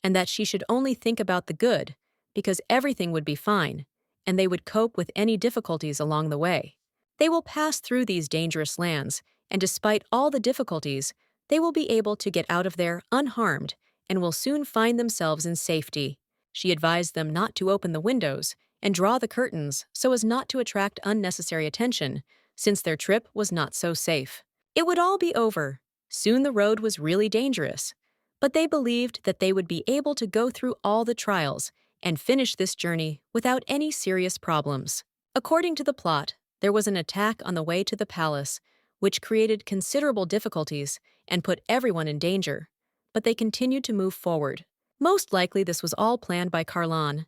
Speaker 1: and that she should only think about the good, because everything would be fine, and they would cope with any difficulties along the way. They will pass through these dangerous lands, and despite all the difficulties, they will be able to get out of there unharmed and will soon find themselves in safety. She advised them not to open the windows and draw the curtains so as not to attract unnecessary attention, since their trip was not so safe. It would all be over. Soon the road was really dangerous, but they believed that they would be able to go through all the trials and finish this journey without any serious problems. According to the plot, there was an attack on the way to the palace, which created considerable difficulties and put everyone in danger, but they continued to move forward. Most likely this was all planned by Carlon.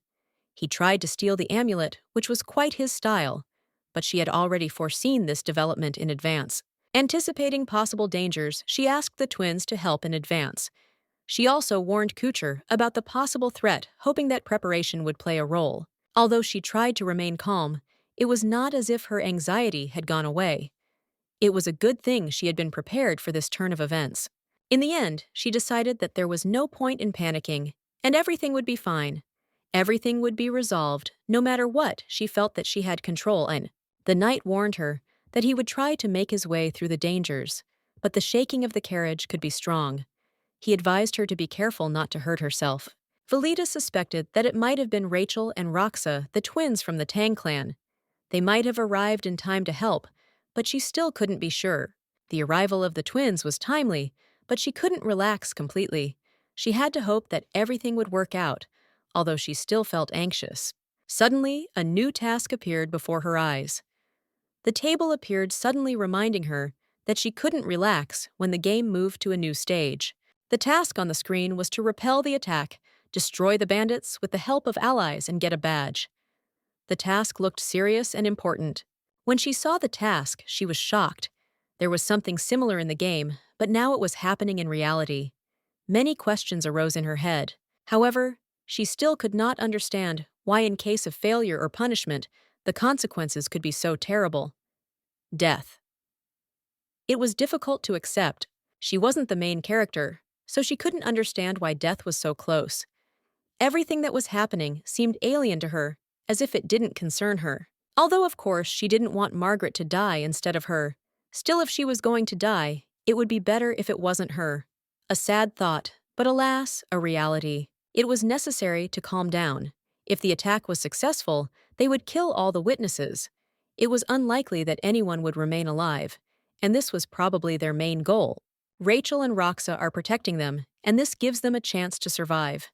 Speaker 1: He tried to steal the amulet, which was quite his style, but she had already foreseen this development in advance. Anticipating possible dangers, she asked the twins to help in advance. She also warned Kucher about the possible threat, hoping that preparation would play a role. Although she tried to remain calm, it was not as if her anxiety had gone away. It was a good thing she had been prepared for this turn of events. In the end, she decided that there was no point in panicking, and everything would be fine. Everything would be resolved, no matter what she felt that she had control in. The knight warned her that he would try to make his way through the dangers, but the shaking of the carriage could be strong. He advised her to be careful not to hurt herself. Valita suspected that it might have been Rachel and Roxa, the twins from the Tang clan. They might have arrived in time to help, but she still couldn't be sure. The arrival of the twins was timely, but she couldn't relax completely. She had to hope that everything would work out, although she still felt anxious. Suddenly, a new task appeared before her eyes. The table appeared suddenly reminding her that she couldn't relax when the game moved to a new stage. The task on the screen was to repel the attack, destroy the bandits with the help of allies, and get a badge. The task looked serious and important. When she saw the task, she was shocked. There was something similar in the game, but now it was happening in reality. Many questions arose in her head. However, she still could not understand why, in case of failure or punishment, the consequences could be so terrible. Death. It was difficult to accept. She wasn't the main character, so she couldn't understand why death was so close. Everything that was happening seemed alien to her, as if it didn't concern her. Although, of course, she didn't want Margaret to die instead of her. Still, if she was going to die, it would be better if it wasn't her. A sad thought, but alas, a reality. It was necessary to calm down. If the attack was successful, they would kill all the witnesses. It was unlikely that anyone would remain alive, and this was probably their main goal. Rachel and Roxa are protecting them, and this gives them a chance to survive.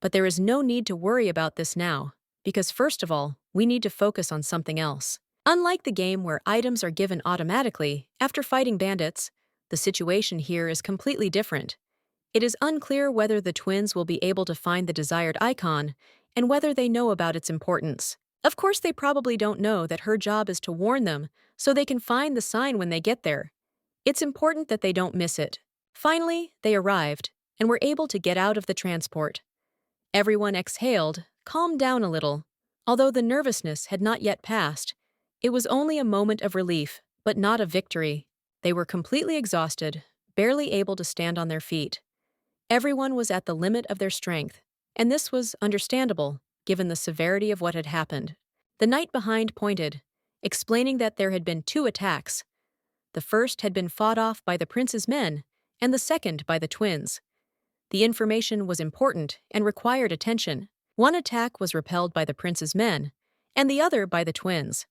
Speaker 1: But there is no need to worry about this now, because first of all, we need to focus on something else. Unlike the game where items are given automatically after fighting bandits, the situation here is completely different. It is unclear whether the twins will be able to find the desired icon and whether they know about its importance. Of course, they probably don't know that her job is to warn them so they can find the sign when they get there. It's important that they don't miss it. Finally, they arrived and were able to get out of the transport. Everyone exhaled, calmed down a little. Although the nervousness had not yet passed, it was only a moment of relief, but not of victory. They were completely exhausted, barely able to stand on their feet. Everyone was at the limit of their strength, and this was understandable, given the severity of what had happened. The knight behind pointed, explaining that there had been 2 attacks. The first had been fought off by the prince's men, and the second by the twins. The information was important and required attention. One attack was repelled by the prince's men, and the other by the twins.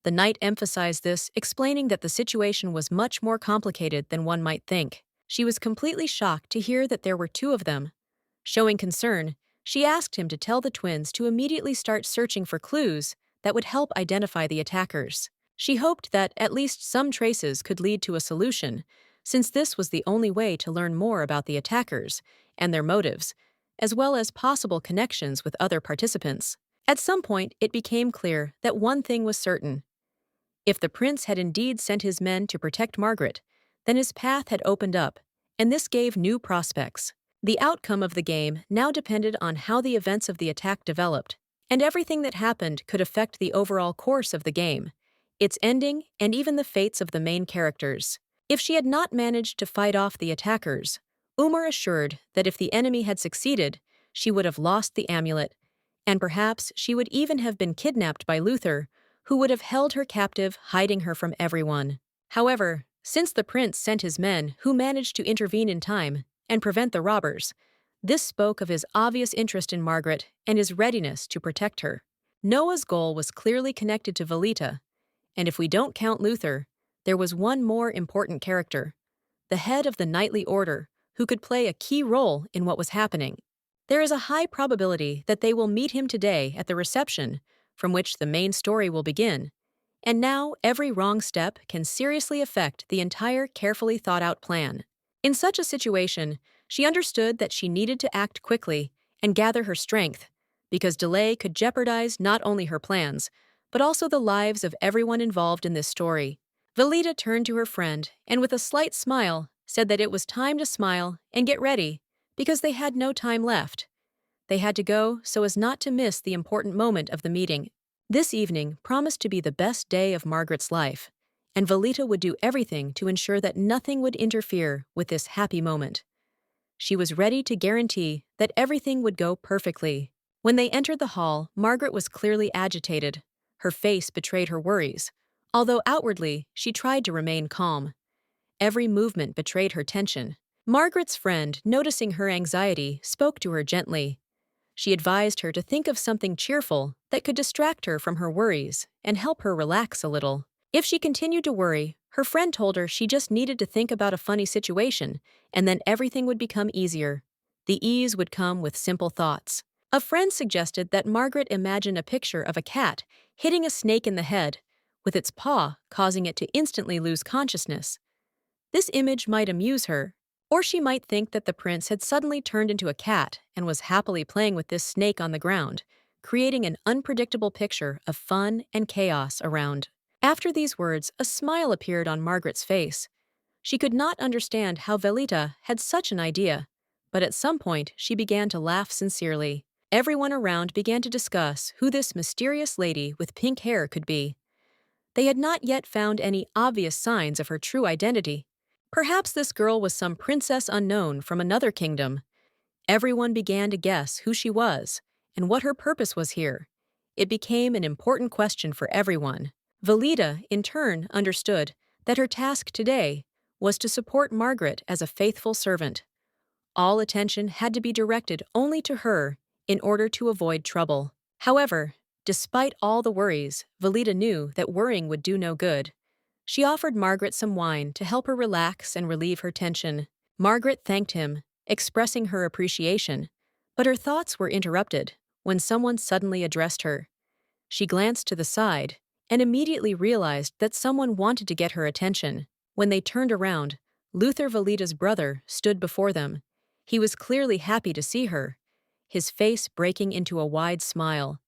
Speaker 1: The knight emphasized this, explaining that the situation was much more complicated than one might think. She was completely shocked to hear that there were 2 of them. Showing concern, she asked him to tell the twins to immediately start searching for clues that would help identify the attackers. She hoped that at least some traces could lead to a solution, since this was the only way to learn more about the attackers and their motives, as well as possible connections with other participants. At some point, it became clear that one thing was certain. If the prince had indeed sent his men to protect Margaret, then his path had opened up, and this gave new prospects. The outcome of the game now depended on how the events of the attack developed, and everything that happened could affect the overall course of the game, its ending, and even the fates of the main characters. If she had not managed to fight off the attackers, Umar assured that if the enemy had succeeded, she would have lost the amulet, and perhaps she would even have been kidnapped by Luther, who would have held her captive, hiding her from everyone. However, since the prince sent his men who managed to intervene in time and prevent the robbers, this spoke of his obvious interest in Margaret and his readiness to protect her. Noah's goal was clearly connected to Valita, and if we don't count Luther, there was one more important character, the head of the knightly order, who could play a key role in what was happening. There is a high probability that they will meet him today at the reception, from which the main story will begin, and now every wrong step can seriously affect the entire carefully thought-out plan. In such a situation, she understood that she needed to act quickly and gather her strength, because delay could jeopardize not only her plans, but also the lives of everyone involved in this story. Valita turned to her friend and with a slight smile said that it was time to smile and get ready, because they had no time left. They had to go so as not to miss the important moment of the meeting. This evening promised to be the best day of Margaret's life, and Valita would do everything to ensure that nothing would interfere with this happy moment. She was ready to guarantee that everything would go perfectly. When they entered the hall, Margaret was clearly agitated. Her face betrayed her worries, although outwardly she tried to remain calm. Every movement betrayed her tension. Margaret's friend, noticing her anxiety, spoke to her gently. She advised her to think of something cheerful that could distract her from her worries and help her relax a little. If she continued to worry, her friend told her she just needed to think about a funny situation, and then everything would become easier. The ease would come with simple thoughts. A friend suggested that Margaret imagine a picture of a cat hitting a snake in the head, with its paw causing it to instantly lose consciousness. This image might amuse her, or she might think that the prince had suddenly turned into a cat and was happily playing with this snake on the ground, creating an unpredictable picture of fun and chaos around. After these words, a smile appeared on Margaret's face. She could not understand how Valita had such an idea, but at some point she began to laugh sincerely. Everyone around began to discuss who this mysterious lady with pink hair could be. They had not yet found any obvious signs of her true identity. Perhaps this girl was some princess unknown from another kingdom. Everyone began to guess who she was and what her purpose was here. It became an important question for everyone. Valita, in turn, understood that her task today was to support Margaret as a faithful servant. All attention had to be directed only to her in order to avoid trouble. However, despite all the worries, Valita knew that worrying would do no good. She offered Margaret some wine to help her relax and relieve her tension. Margaret thanked him, expressing her appreciation, but her thoughts were interrupted when someone suddenly addressed her. She glanced to the side and immediately realized that someone wanted to get her attention. When they turned around, Luther, Valita's brother, stood before them. He was clearly happy to see her, his face breaking into a wide smile.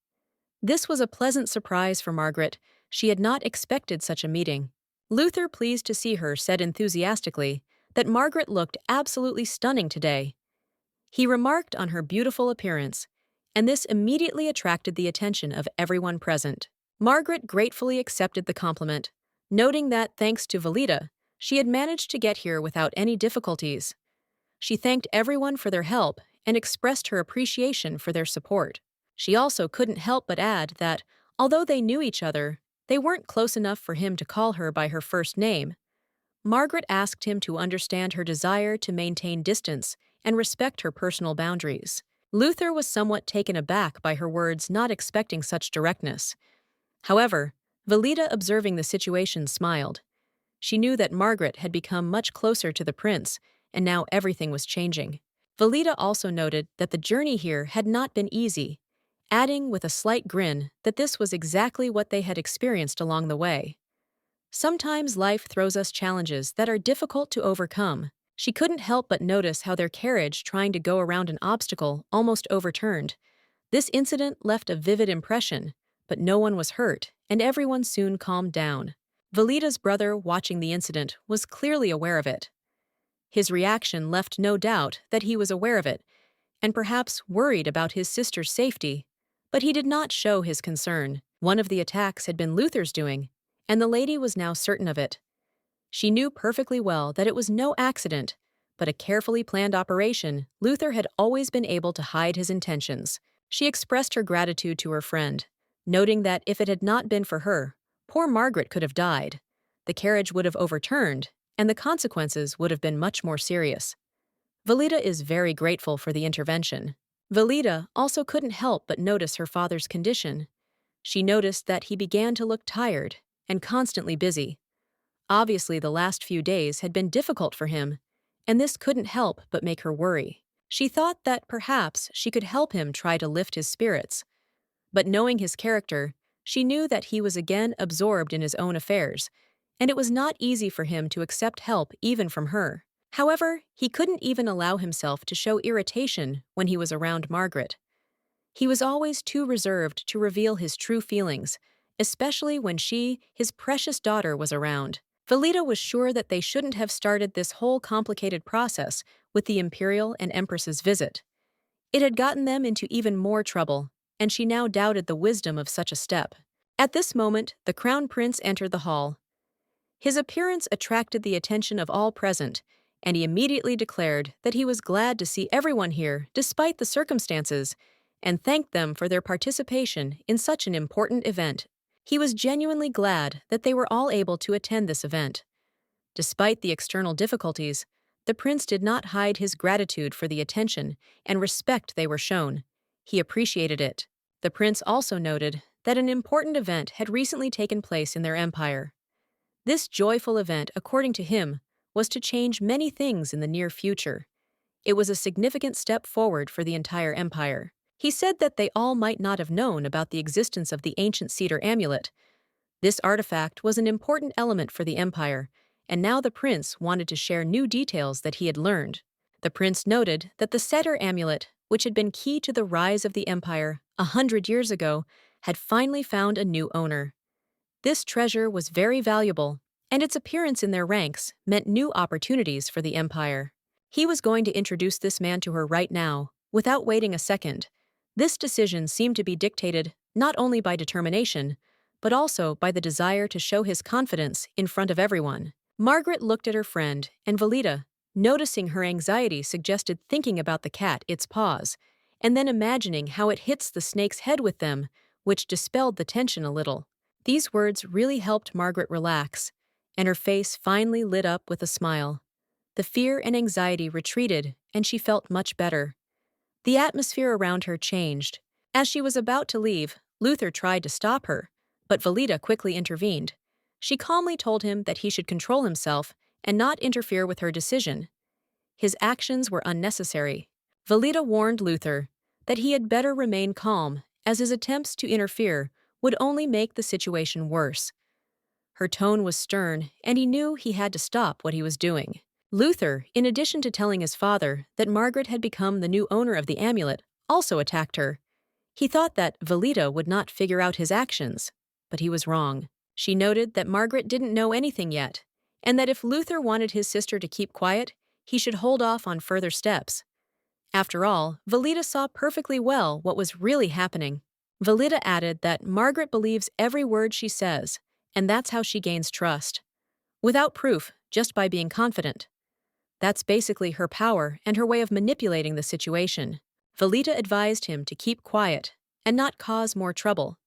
Speaker 1: This was a pleasant surprise for Margaret. She had not expected such a meeting. Luther, pleased to see her, said enthusiastically that Margaret looked absolutely stunning today. He remarked on her beautiful appearance, and this immediately attracted the attention of everyone present. Margaret gratefully accepted the compliment, noting that, thanks to Valita, she had managed to get here without any difficulties. She thanked everyone for their help and expressed her appreciation for their support. She also couldn't help but add that, although they knew each other, they weren't close enough for him to call her by her first name. Margaret asked him to understand her desire to maintain distance and respect her personal boundaries. Luther was somewhat taken aback by her words, not expecting such directness. However, Valita, observing the situation, smiled. She knew that Margaret had become much closer to the prince, and now everything was changing. Valita also noted that the journey here had not been easy, adding with a slight grin that this was exactly what they had experienced along the way. Sometimes life throws us challenges that are difficult to overcome. She couldn't help but notice how their carriage trying to go around an obstacle almost overturned. This incident left a vivid impression, but no one was hurt, and everyone soon calmed down. Valita's brother, watching the incident, was clearly aware of it. His reaction left no doubt that he was aware of it, and perhaps worried about his sister's safety, but he did not show his concern. One of the attacks had been Luther's doing, and the lady was now certain of it. She knew perfectly well that it was no accident, but a carefully planned operation. Luther had always been able to hide his intentions. She expressed her gratitude to her friend, noting that if it had not been for her, poor Margaret could have died. The carriage would have overturned, and the consequences would have been much more serious. Valita is very grateful for the intervention. Valita also couldn't help but notice her father's condition. She noticed that he began to look tired and constantly busy. Obviously, the last few days had been difficult for him, and this couldn't help but make her worry. She thought that perhaps she could help him try to lift his spirits. But knowing his character, she knew that he was again absorbed in his own affairs, and it was not easy for him to accept help even from her. However, he couldn't even allow himself to show irritation when he was around Margaret. He was always too reserved to reveal his true feelings, especially when she, his precious daughter, was around. Valita was sure that they shouldn't have started this whole complicated process with the Imperial and Empress's visit. It had gotten them into even more trouble, and she now doubted the wisdom of such a step. At this moment, the Crown Prince entered the hall. His appearance attracted the attention of all present, and he immediately declared that he was glad to see everyone here despite the circumstances, and thanked them for their participation in such an important event. He was genuinely glad that they were all able to attend this event. Despite the external difficulties, the prince did not hide his gratitude for the attention and respect they were shown. He appreciated it. The prince also noted that an important event had recently taken place in their empire. This joyful event, according to him, was to change many things in the near future. It was a significant step forward for the entire empire. He said that they all might not have known about the existence of the ancient Cedar amulet. This artifact was an important element for the empire, and now the prince wanted to share new details that he had learned. The prince noted that the Cedar amulet, which had been key to the rise of the empire 100 years ago, had finally found a new owner. This treasure was very valuable, and its appearance in their ranks meant new opportunities for the empire. He was going to introduce this man to her right now, without waiting a second. This decision seemed to be dictated not only by determination, but also by the desire to show his confidence in front of everyone. Margaret looked at her friend, and Valita, noticing her anxiety, suggested thinking about the cat, its paws, and then imagining how it hits the snake's head with them, which dispelled the tension a little. These words really helped Margaret relax, and her face finally lit up with a smile. The fear and anxiety retreated, and she felt much better. The atmosphere around her changed. As she was about to leave, Luther tried to stop her, but Valita quickly intervened. She calmly told him that he should control himself and not interfere with her decision. His actions were unnecessary. Valita warned Luther that he had better remain calm, as his attempts to interfere would only make the situation worse. Her tone was stern, and he knew he had to stop what he was doing. Luther, in addition to telling his father that Margaret had become the new owner of the amulet, also attacked her. He thought that Valita would not figure out his actions, but he was wrong. She noted that Margaret didn't know anything yet, and that if Luther wanted his sister to keep quiet, he should hold off on further steps. After all, Valita saw perfectly well what was really happening. Valita added that Margaret believes every word she says, and that's how she gains trust. Without proof, just by being confident. That's basically her power and her way of manipulating the situation. Valita advised him to keep quiet and not cause more trouble,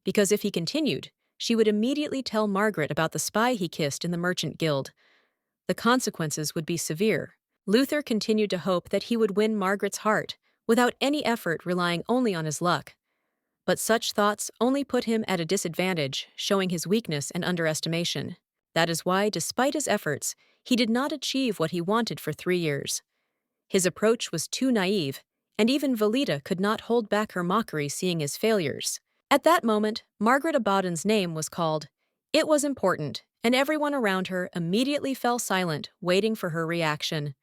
Speaker 1: because if he continued, she would immediately tell Margaret about the spy he kissed in the merchant guild. The consequences would be severe. Luther continued to hope that he would win Margaret's heart, without any effort, relying only on his luck. But such thoughts only put him at a disadvantage, showing his weakness and underestimation. That is why, despite his efforts, he did not achieve what he wanted for 3 years. His approach was too naive, and even Valita could not hold back her mockery seeing his failures. At that moment, Margaret Abaddon's name was called. It was important, and everyone around her immediately fell silent, waiting for her reaction.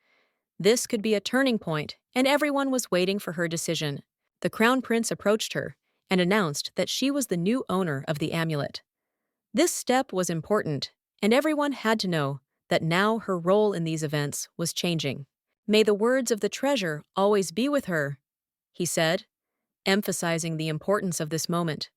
Speaker 1: This could be a turning point, and everyone was waiting for her decision. The Crown Prince approached her and announced that she was the new owner of the amulet. This step was important, and everyone had to know that now her role in these events was changing. "May the words of the treasure always be with her," he said, emphasizing the importance of this moment.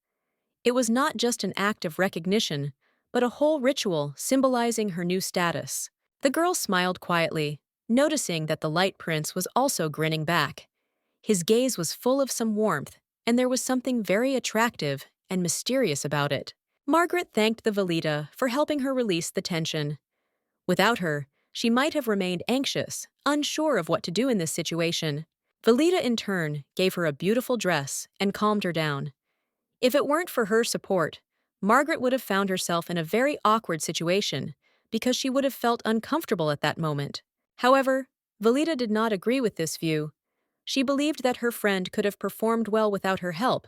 Speaker 1: It was not just an act of recognition, but a whole ritual symbolizing her new status. The girl smiled quietly, noticing that the Light Prince was also grinning back. His gaze was full of some warmth, and there was something very attractive and mysterious about it. Margaret thanked the Valita for helping her release the tension. Without her, she might have remained anxious, unsure of what to do in this situation. Valita, in turn, gave her a beautiful dress and calmed her down. If it weren't for her support, Margaret would have found herself in a very awkward situation because she would have felt uncomfortable at that moment. However, Valita did not agree with this view. She believed that her friend could have performed well without her help,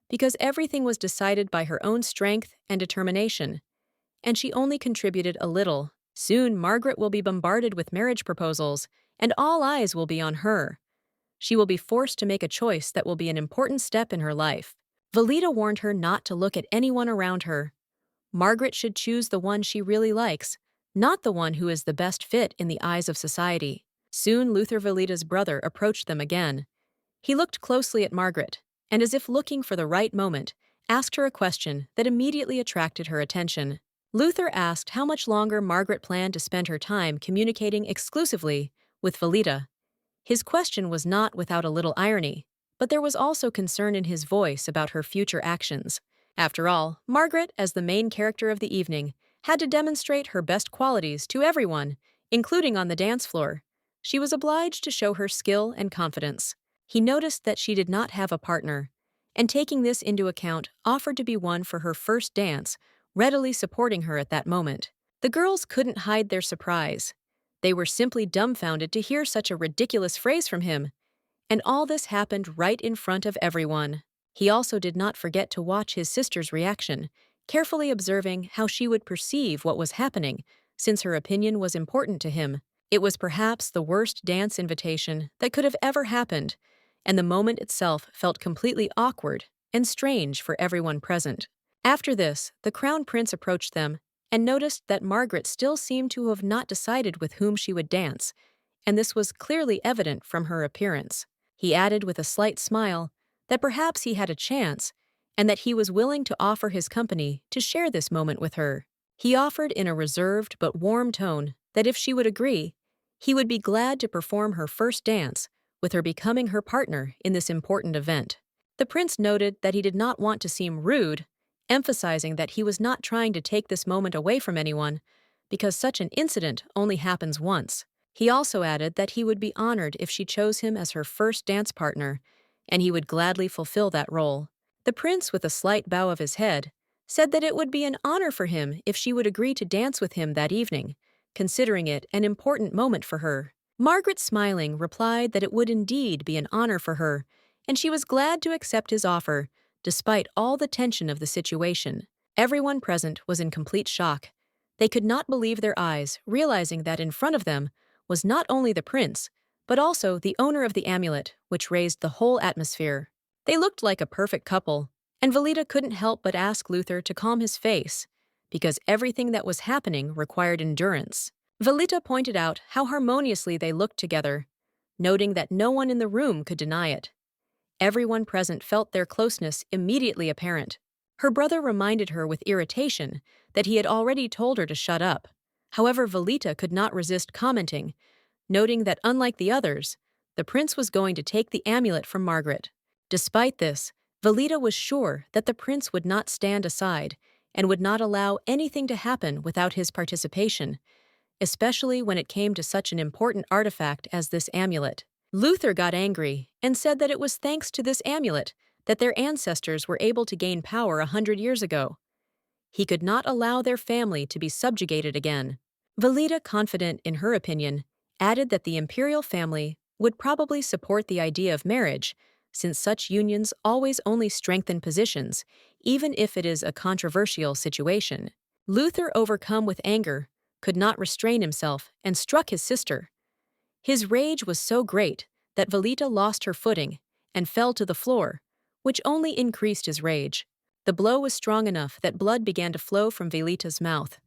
Speaker 1: because everything was decided by her own strength and determination, and she only contributed a little. Soon, Margaret will be bombarded with marriage proposals, and all eyes will be on her. She will be forced to make a choice that will be an important step in her life. Valita warned her not to look at anyone around her. Margaret should choose the one she really likes, not the one who is the best fit in the eyes of society. Soon, Luther Valita's brother approached them again. He looked closely at Margaret, and as if looking for the right moment, asked her a question that immediately attracted her attention. Luther asked how much longer Margaret planned to spend her time communicating exclusively with Valita. His question was not without a little irony, but there was also concern in his voice about her future actions. After all, Margaret, as the main character of the evening, had to demonstrate her best qualities to everyone, including on the dance floor. She was obliged to show her skill and confidence. He noticed that she did not have a partner, and taking this into account, offered to be one for her first dance, readily supporting her at that moment. The girls couldn't hide their surprise. They were simply dumbfounded to hear such a ridiculous phrase from him. And all this happened right in front of everyone. He also did not forget to watch his sister's reaction, carefully observing how she would perceive what was happening, since her opinion was important to him. It was perhaps the worst dance invitation that could have ever happened, and the moment itself felt completely awkward and strange for everyone present. After this, the Crown Prince approached them and noticed that Margaret still seemed to have not decided with whom she would dance, and this was clearly evident from her appearance. He added with a slight smile that perhaps he had a chance and that he was willing to offer his company to share this moment with her. He offered in a reserved but warm tone that if she would agree, he would be glad to perform her first dance, with her becoming her partner in this important event. The prince noted that he did not want to seem rude, emphasizing that he was not trying to take this moment away from anyone, because such an incident only happens once. He also added that he would be honored if she chose him as her first dance partner, and he would gladly fulfill that role. The prince, with a slight bow of his head, said that it would be an honor for him if she would agree to dance with him that evening, considering it an important moment for her. Margaret, smiling, replied that it would indeed be an honor for her, and she was glad to accept his offer, despite all the tension of the situation. Everyone present was in complete shock. They could not believe their eyes, realizing that in front of them was not only the prince, but also the owner of the amulet, which raised the whole atmosphere. They looked like a perfect couple, and Valita couldn't help but ask Luther to calm his face, because everything that was happening required endurance. Valita pointed out how harmoniously they looked together, noting that no one in the room could deny it. Everyone present felt their closeness immediately apparent. Her brother reminded her with irritation that he had already told her to shut up. However, Valita could not resist commenting, noting that unlike the others, the prince was going to take the amulet from Margaret. Despite this, Valita was sure that the prince would not stand aside and would not allow anything to happen without his participation, especially when it came to such an important artifact as this amulet. Luther got angry and said that it was thanks to this amulet that their ancestors were able to gain power 100 years ago. He could not allow their family to be subjugated again. Valita, confident in her opinion, added that the imperial family would probably support the idea of marriage, since such unions always only strengthen positions, even if it is a controversial situation. Luther, overcome with anger, could not restrain himself and struck his sister. His rage was so great that Valita lost her footing and fell to the floor, which only increased his rage. The blow was strong enough that blood began to flow from Valita's mouth.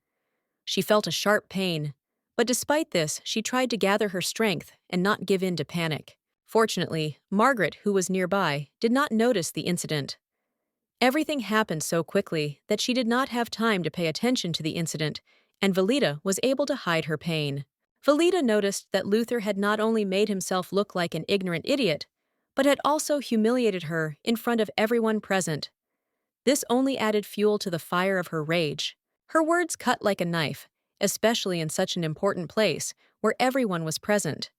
Speaker 1: She felt a sharp pain, but despite this, she tried to gather her strength and not give in to panic. Fortunately, Margaret, who was nearby, did not notice the incident. Everything happened so quickly that she did not have time to pay attention to the incident, and Valita was able to hide her pain. Valita noticed that Luther had not only made himself look like an ignorant idiot, but had also humiliated her in front of everyone present. This only added fuel to the fire of her rage. Her words cut like a knife, especially in such an important place where everyone was present.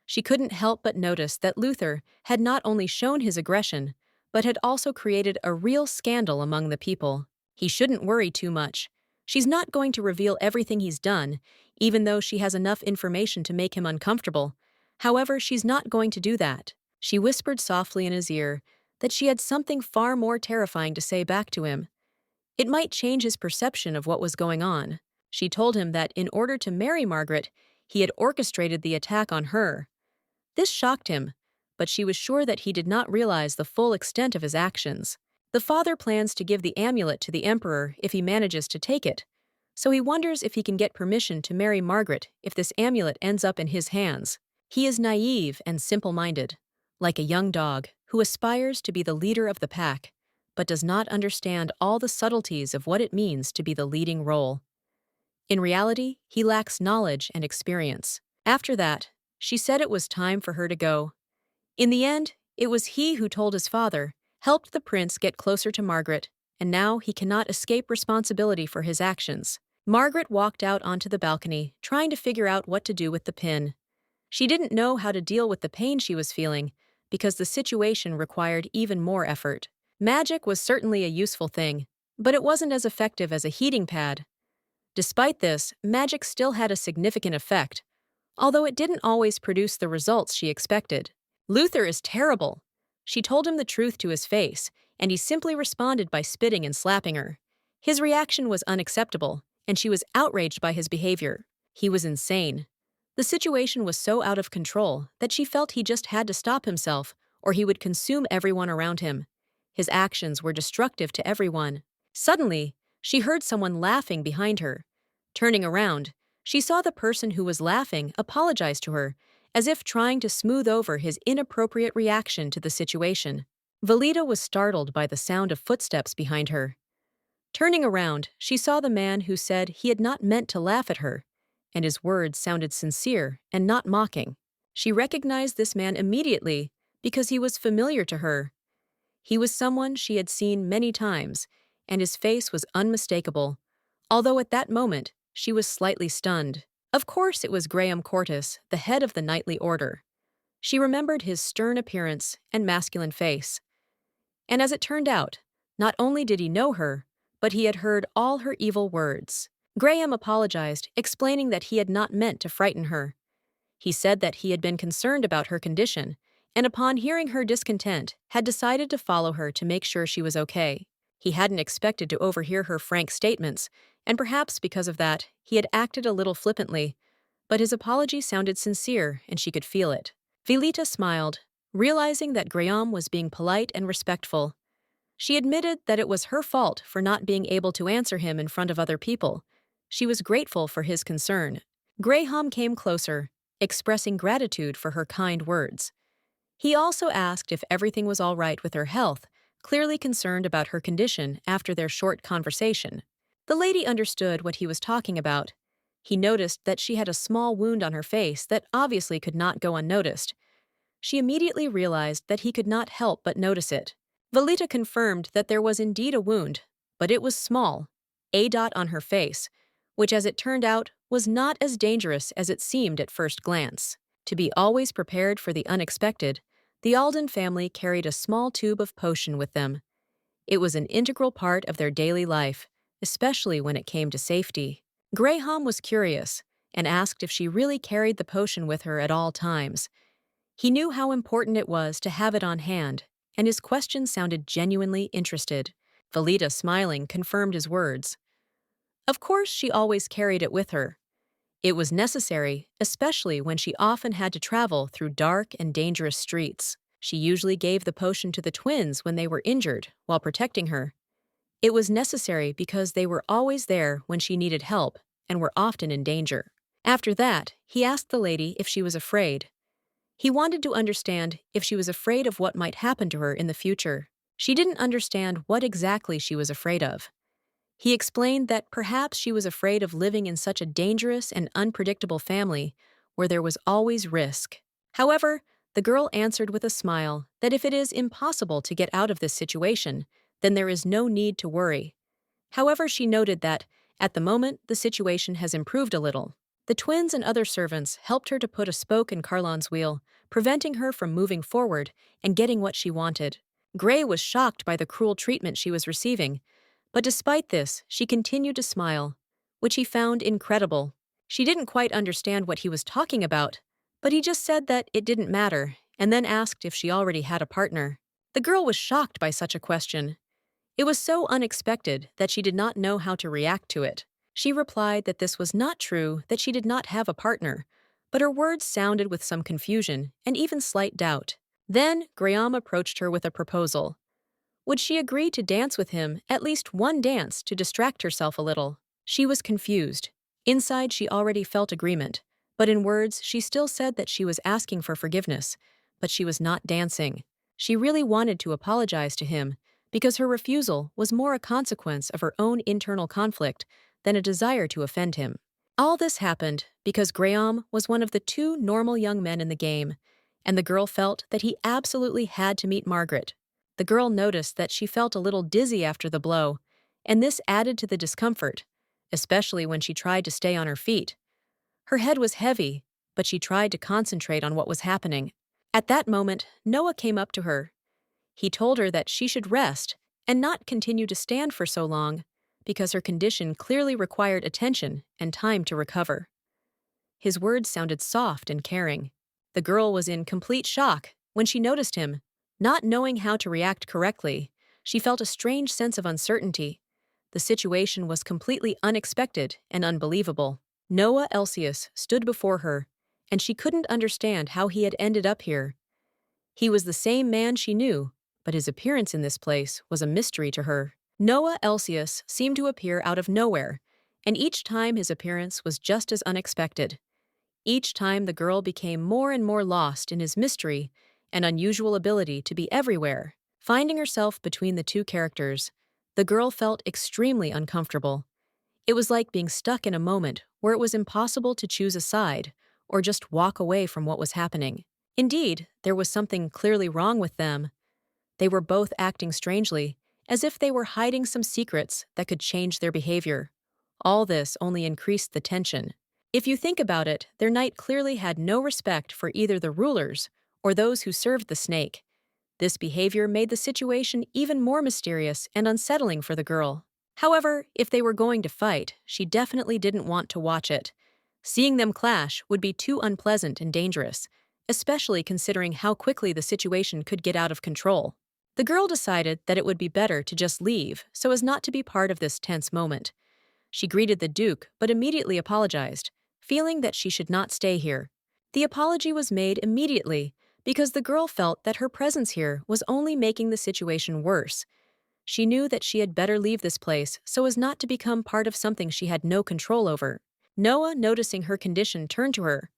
Speaker 1: She couldn't help but notice that Luther had not only shown his aggression, but had also created a real scandal among the people. He shouldn't worry too much. She's not going to reveal everything he's done, even though she has enough information to make him uncomfortable. However, she's not going to do that. She whispered softly in his ear that she had something far more terrifying to say back to him. It might change his perception of what was going on. She told him that in order to marry Margaret, he had orchestrated the attack on her. This shocked him, but she was sure that he did not realize the full extent of his actions. The father plans to give the amulet to the emperor if he manages to take it, so he wonders if he can get permission to marry Margaret if this amulet ends up in his hands. He is naive and simple-minded, like a young dog who aspires to be the leader of the pack, but does not understand all the subtleties of what it means to be the leading role. In reality, he lacks knowledge and experience. After that, she said it was time for her to go. In the end, it was he who told his father, helped the prince get closer to Margaret, and now he cannot escape responsibility for his actions. Margaret walked out onto the balcony, trying to figure out what to do with the pin. She didn't know how to deal with the pain she was feeling, because the situation required even more effort. Magic was certainly a useful thing, but it wasn't as effective as a heating pad. Despite this, magic still had a significant effect, although it didn't always produce the results she expected. Luther is terrible. She told him the truth to his face, and he simply responded by spitting and slapping her. His reaction was unacceptable, and she was outraged by his behavior. He was insane. The situation was so out of control that she felt he just had to stop himself, or he would consume everyone around him. His actions were destructive to everyone. Suddenly, she heard someone laughing behind her. Turning around, she saw the person who was laughing apologize to her, as if trying to smooth over his inappropriate reaction to the situation. Valita was startled by the sound of footsteps behind her. Turning around, she saw the man who said he had not meant to laugh at her, and his words sounded sincere and not mocking. She recognized this man immediately because he was familiar to her. He was someone she had seen many times, and his face was unmistakable, although at that moment she was slightly stunned. Of course it was Graham Cortis, the head of the knightly order. She remembered his stern appearance and masculine face. And as it turned out, not only did he know her, but he had heard all her evil words. Graham apologized, explaining that he had not meant to frighten her. He said that he had been concerned about her condition, and upon hearing her discontent, had decided to follow her to make sure she was okay. He hadn't expected to overhear her frank statements, and perhaps because of that, he had acted a little flippantly, but his apology sounded sincere, and she could feel it. Valita smiled, realizing that Graham was being polite and respectful. She admitted that it was her fault for not being able to answer him in front of other people. She was grateful for his concern. Graham came closer, expressing gratitude for her kind words. He also asked if everything was all right with her health, clearly concerned about her condition after their short conversation. The lady understood what he was talking about. He noticed that she had a small wound on her face that obviously could not go unnoticed. She immediately realized that he could not help but notice it. Valita confirmed that there was indeed a wound, but it was small, a dot on her face, which as it turned out was not as dangerous as it seemed at first glance. To be always prepared for the unexpected, the Alden family carried a small tube of potion with them. It was an integral part of their daily life, especially when it came to safety. Graham was curious and asked if she really carried the potion with her at all times. He knew how important it was to have it on hand, and his question sounded genuinely interested. Valita, smiling, confirmed his words. Of course, she always carried it with her. It was necessary, especially when she often had to travel through dark and dangerous streets. She usually gave the potion to the twins when they were injured while protecting her. It was necessary because they were always there when she needed help and were often in danger. After that, he asked the lady if she was afraid. He wanted to understand if she was afraid of what might happen to her in the future. She didn't understand what exactly she was afraid of. He explained that perhaps she was afraid of living in such a dangerous and unpredictable family where there was always risk. However, the girl answered with a smile that if it is impossible to get out of this situation, then there is no need to worry. However, she noted that, at the moment, the situation has improved a little. The twins and other servants helped her to put a spoke in Carlon's wheel, preventing her from moving forward and getting what she wanted. Gray was shocked by the cruel treatment she was receiving, but despite this, she continued to smile, which he found incredible. She didn't quite understand what he was talking about, but he just said that it didn't matter, and then asked if she already had a partner. The girl was shocked by such a question. It was so unexpected that she did not know how to react to it. She replied that this was not true, that she did not have a partner, but her words sounded with some confusion and even slight doubt. Then Graham approached her with a proposal. Would she agree to dance with him, at least one dance, to distract herself a little? She was confused. Inside, she already felt agreement, but in words, she still said that she was asking for forgiveness, but she was not dancing. She really wanted to apologize to him, because her refusal was more a consequence of her own internal conflict than a desire to offend him. All this happened because Graham was one of the two normal young men in the game, and the girl felt that he absolutely had to meet Margaret. The girl noticed that she felt a little dizzy after the blow, and this added to the discomfort, especially when she tried to stay on her feet. Her head was heavy, but she tried to concentrate on what was happening. At that moment, Noah came up to her. He told her that she should rest and not continue to stand for so long, because her condition clearly required attention and time to recover. His words sounded soft and caring. The girl was in complete shock when she noticed him. Not knowing how to react correctly, she felt a strange sense of uncertainty. The situation was completely unexpected and unbelievable. Noah Elsius stood before her, and she couldn't understand how he had ended up here. He was the same man she knew, but his appearance in this place was a mystery to her. Noah Elsius seemed to appear out of nowhere, and each time his appearance was just as unexpected. Each time the girl became more and more lost in his mystery and unusual ability to be everywhere. Finding herself between the two characters, the girl felt extremely uncomfortable. It was like being stuck in a moment where it was impossible to choose a side or just walk away from what was happening. Indeed, there was something clearly wrong with them. They were both acting strangely, as if they were hiding some secrets that could change their behavior. All this only increased the tension. If you think about it, their knight clearly had no respect for either the rulers or those who served the snake. This behavior made the situation even more mysterious and unsettling for the girl. However, if they were going to fight, she definitely didn't want to watch it. Seeing them clash would be too unpleasant and dangerous, especially considering how quickly the situation could get out of control. The girl decided that it would be better to just leave so as not to be part of this tense moment. She greeted the Duke but immediately apologized, feeling that she should not stay here. The apology was made immediately because the girl felt that her presence here was only making the situation worse. She knew that she had better leave this place so as not to become part of something she had no control over. Noah, noticing her condition, turned to her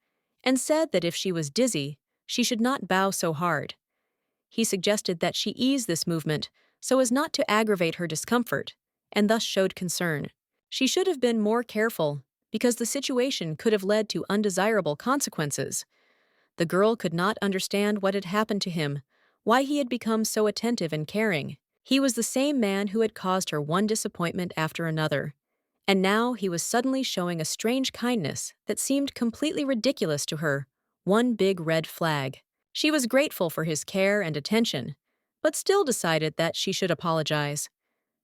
Speaker 1: and said that if she was dizzy, she should not bow so hard. He suggested that she ease this movement so as not to aggravate her discomfort, and thus showed concern. She should have been more careful because the situation could have led to undesirable consequences. The girl could not understand what had happened to him, why he had become so attentive and caring. He was the same man who had caused her one disappointment after another, and now he was suddenly showing a strange kindness that seemed completely ridiculous to her, one big red flag. She was grateful for his care and attention, but still decided that she should apologize.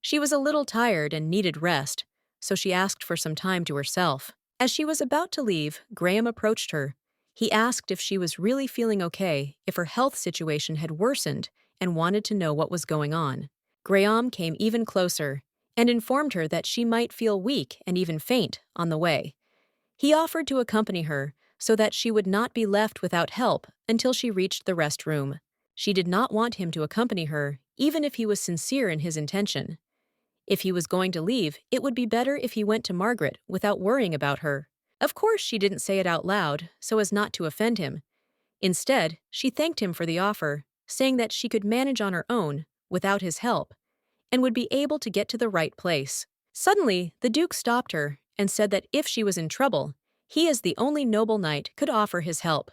Speaker 1: She was a little tired and needed rest, so she asked for some time to herself. As she was about to leave, Graham approached her. He asked if she was really feeling okay, if her health situation had worsened, and wanted to know what was going on. Graham came even closer and informed her that she might feel weak and even faint on the way. He offered to accompany her so that she would not be left without help until she reached the rest room. She did not want him to accompany her, even if he was sincere in his intention. If he was going to leave, it would be better if he went to Margaret without worrying about her. Of course, she didn't say it out loud, so as not to offend him. Instead, she thanked him for the offer, saying that she could manage on her own, without his help, and would be able to get to the right place. Suddenly, the Duke stopped her and said that if she was in trouble, he as the only noble knight could offer his help.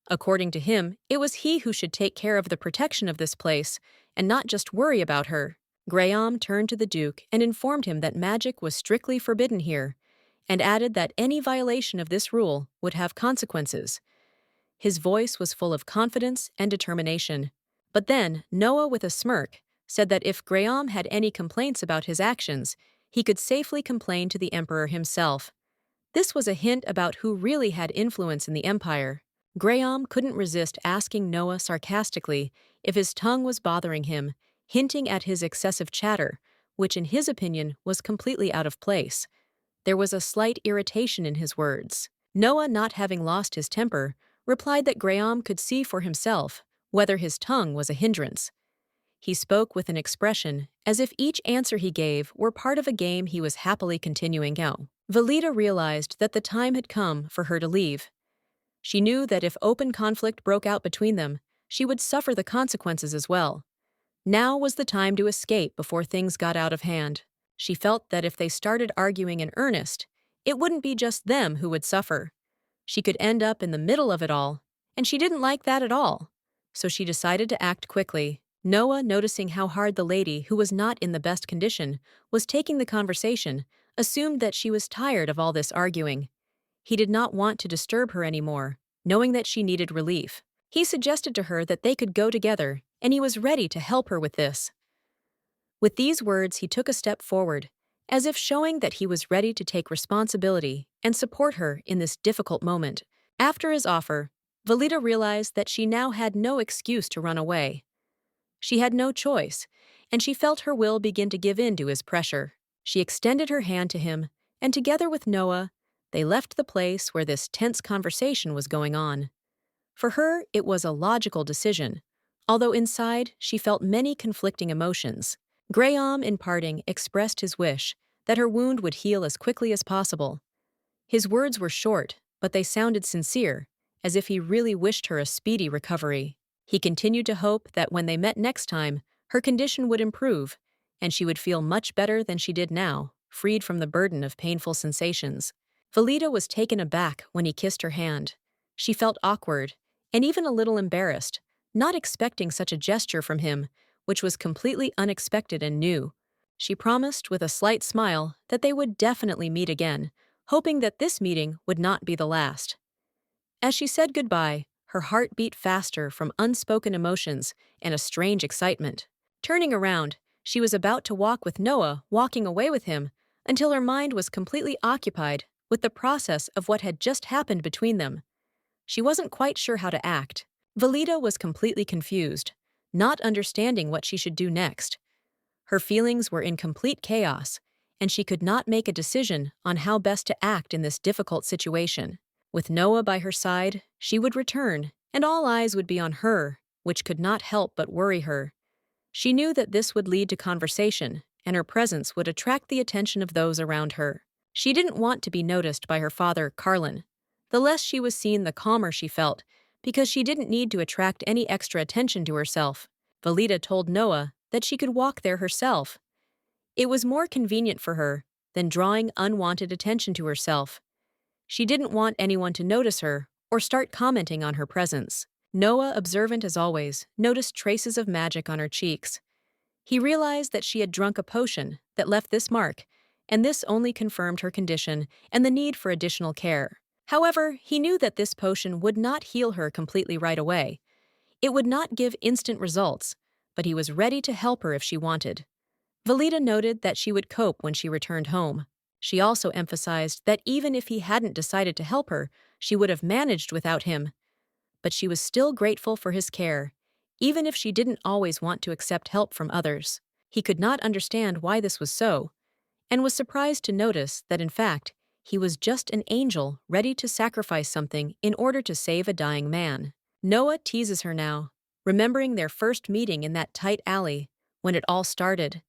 Speaker 1: According to him, it was he who should take care of the protection of this place and not just worry about her. Graham turned to the Duke and informed him that magic was strictly forbidden here, and added that any violation of this rule would have consequences. His voice was full of confidence and determination. But then, Noah, with a smirk, said that if Graham had any complaints about his actions, he could safely complain to the Emperor himself. This was a hint about who really had influence in the Empire. Graham couldn't resist asking Noah sarcastically if his tongue was bothering him, hinting at his excessive chatter, which in his opinion was completely out of place. There was a slight irritation in his words. Noah, not having lost his temper, replied that Graham could see for himself whether his tongue was a hindrance. He spoke with an expression as if each answer he gave were part of a game he was happily continuing now. Valita realized that the time had come for her to leave. She knew that if open conflict broke out between them, she would suffer the consequences as well. Now was the time to escape before things got out of hand. She felt that if they started arguing in earnest, it wouldn't be just them who would suffer. She could end up in the middle of it all, and she didn't like that at all. So she decided to act quickly. Noah, noticing how hard the lady, who was not in the best condition, was taking the conversation, assumed that she was tired of all this arguing. He did not want to disturb her anymore, knowing that she needed relief. He suggested to her that they could go together, and he was ready to help her with this. With these words, he took a step forward, as if showing that he was ready to take responsibility and support her in this difficult moment. After his offer, Valita realized that she now had no excuse to run away. She had no choice, and she felt her will begin to give in to his pressure. She extended her hand to him, and together with Noah, they left the place where this tense conversation was going on. For her, it was a logical decision, although inside she felt many conflicting emotions. Graham, in parting, expressed his wish that her wound would heal as quickly as possible. His words were short, but they sounded sincere, as if he really wished her a speedy recovery. He continued to hope that when they met next time, her condition would improve, and she would feel much better than she did now, freed from the burden of painful sensations. Valita was taken aback when he kissed her hand. She felt awkward, and even a little embarrassed, not expecting such a gesture from him, which was completely unexpected and new. She promised with a slight smile that they would definitely meet again, hoping that this meeting would not be the last. As she said goodbye, her heart beat faster from unspoken emotions and a strange excitement. Turning around, she was about to walk with Noah, walking away with him, until her mind was completely occupied with the process of what had just happened between them. She wasn't quite sure how to act. Valita was completely confused, not understanding what she should do next. Her feelings were in complete chaos, and she could not make a decision on how best to act in this difficult situation. With Noah by her side, she would return, and all eyes would be on her, which could not help but worry her. She knew that this would lead to conversation, and her presence would attract the attention of those around her. She didn't want to be noticed by her father, Carlin. The less she was seen, the calmer she felt, because she didn't need to attract any extra attention to herself. Valita told Noah that she could walk there herself. It was more convenient for her than drawing unwanted attention to herself. She didn't want anyone to notice her or start commenting on her presence. Noah, observant as always, noticed traces of magic on her cheeks. He realized that she had drunk a potion that left this mark, and this only confirmed her condition and the need for additional care. However, he knew that this potion would not heal her completely right away. It would not give instant results, but he was ready to help her if she wanted. Valita noted that she would cope when she returned home. She also emphasized that even if he hadn't decided to help her, She would have managed without him, but she was still grateful for his care, even if she didn't always want to accept help from others. He could not understand why this was so, and was surprised to notice that in fact, he was just an angel ready to sacrifice something in order to save a dying man. Noah teases her now, remembering their first meeting in that tight alley when it all started,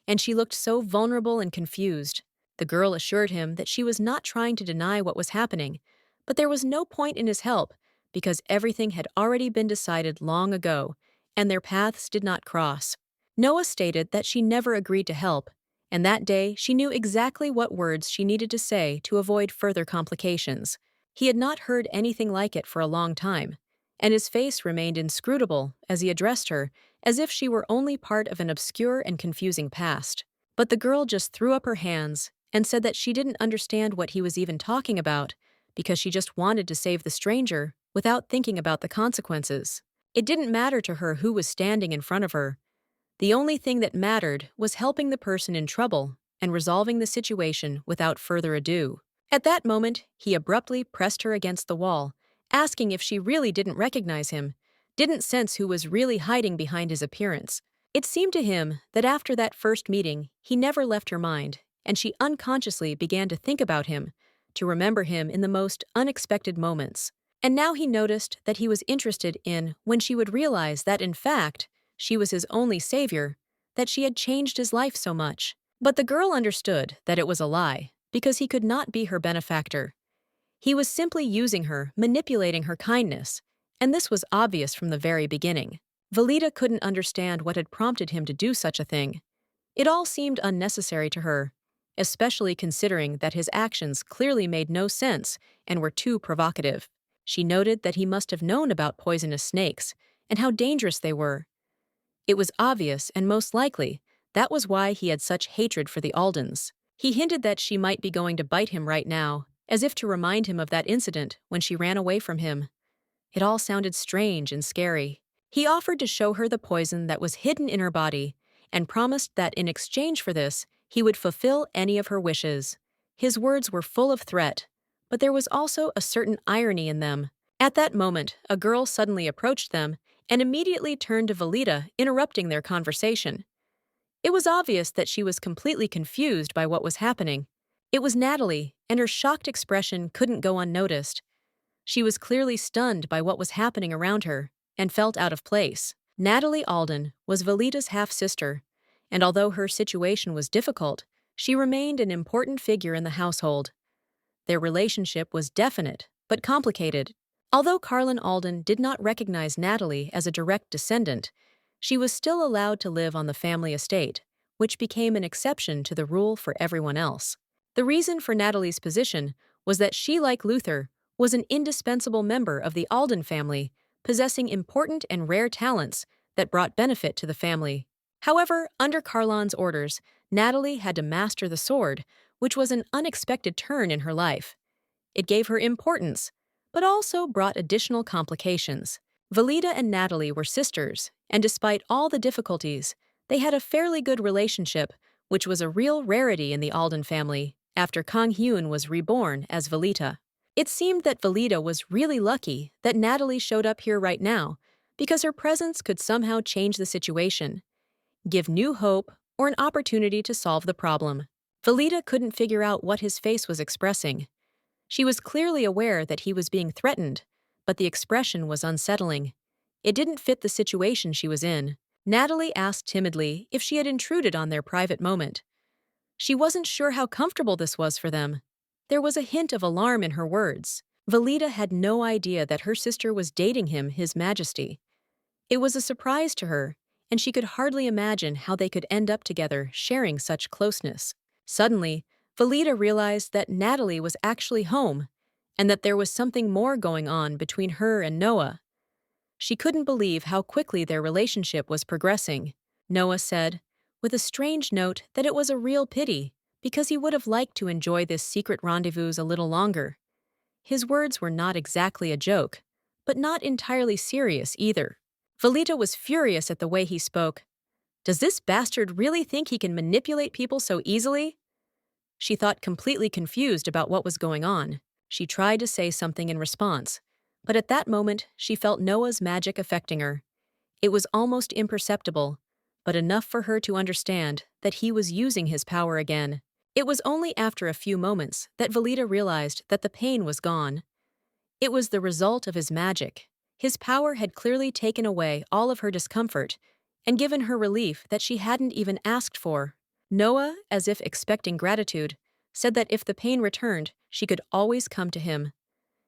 Speaker 1: and she looked so vulnerable and confused. The girl assured him that she was not trying to deny what was happening, but there was no point in his help because everything had already been decided long ago, and their paths did not cross. Noah stated that she never agreed to help, and that day she knew exactly what words she needed to say to avoid further complications. He had not heard anything like it for a long time, and his face remained inscrutable as he addressed her, as if she were only part of an obscure and confusing past. But the girl just threw up her hands and said that she didn't understand what he was even talking about because she just wanted to save the stranger without thinking about the consequences. It didn't matter to her who was standing in front of her. The only thing that mattered was helping the person in trouble and resolving the situation without further ado. At that moment, he abruptly pressed her against the wall, asking if she really didn't recognize him, didn't sense who was really hiding behind his appearance. It seemed to him that after that first meeting, he never left her mind, and she unconsciously began to think about him, to remember him in the most unexpected moments. And now he noticed that he was interested in when she would realize that, in fact, she was his only savior, that she had changed his life so much. But the girl understood that it was a lie, because he could not be her benefactor. He was simply using her, manipulating her kindness, and this was obvious from the very beginning. Valita couldn't understand what had prompted him to do such a thing. It all seemed unnecessary to her, especially considering that his actions clearly made no sense and were too provocative. She noted that he must have known about poisonous snakes and how dangerous they were. It was obvious, and most likely, that was why he had such hatred for the Aldens. He hinted that she might be going to bite him right now, as if to remind him of that incident when she ran away from him. It all sounded strange and scary. He offered to show her the poison that was hidden in her body, and promised that in exchange for this, he would fulfill any of her wishes. His words were full of threat, but there was also a certain irony in them. At that moment, a girl suddenly approached them and immediately turned to Valita, interrupting their conversation. It was obvious that she was completely confused by what was happening. It was Natalie, and her shocked expression couldn't go unnoticed. She was clearly stunned by what was happening around her and felt out of place. Natalie Alden was Valita's half-sister, and although her situation was difficult, she remained an important figure in the household. Their relationship was definite, but complicated. Although Carlin Alden did not recognize Natalie as a direct descendant, she was still allowed to live on the family estate, which became an exception to the rule for everyone else. The reason for Natalie's position was that she, like Luther, was an indispensable member of the Alden family, possessing important and rare talents that brought benefit to the family. However, under Carlin's orders, Natalie had to master the sword, which was an unexpected turn in her life. It gave her importance, but also brought additional complications. Valita and Natalie were sisters, and despite all the difficulties, they had a fairly good relationship, which was a real rarity in the Alden family after Kang Hyun was reborn as Valita. It seemed that Valita was really lucky that Natalie showed up here right now, because her presence could somehow change the situation, give new hope, or an opportunity to solve the problem. Valita couldn't figure out what his face was expressing. She was clearly aware that he was being threatened, but the expression was unsettling. It didn't fit the situation she was in. Natalie asked timidly if she had intruded on their private moment. She wasn't sure how comfortable this was for them. There was a hint of alarm in her words. Valita had no idea that her sister was dating him, His Majesty. It was a surprise to her, and she could hardly imagine how they could end up together sharing such closeness. Suddenly, Valita realized that Natalie was actually home, and that there was something more going on between her and Noah. She couldn't believe how quickly their relationship was progressing. Noah said, with a strange note, that it was a real pity, because he would have liked to enjoy this secret rendezvous a little longer. His words were not exactly a joke, but not entirely serious either. Valita was furious at the way he spoke. Does this bastard really think he can manipulate people so easily? She thought, completely confused about what was going on. She tried to say something in response, but at that moment she felt Noah's magic affecting her. It was almost imperceptible, but enough for her to understand that he was using his power again. It was only after a few moments that Valita realized that the pain was gone. It was the result of his magic. His power had clearly taken away all of her discomfort and given her relief that she hadn't even asked for. Noah, as if expecting gratitude, said that if the pain returned, she could always come to him.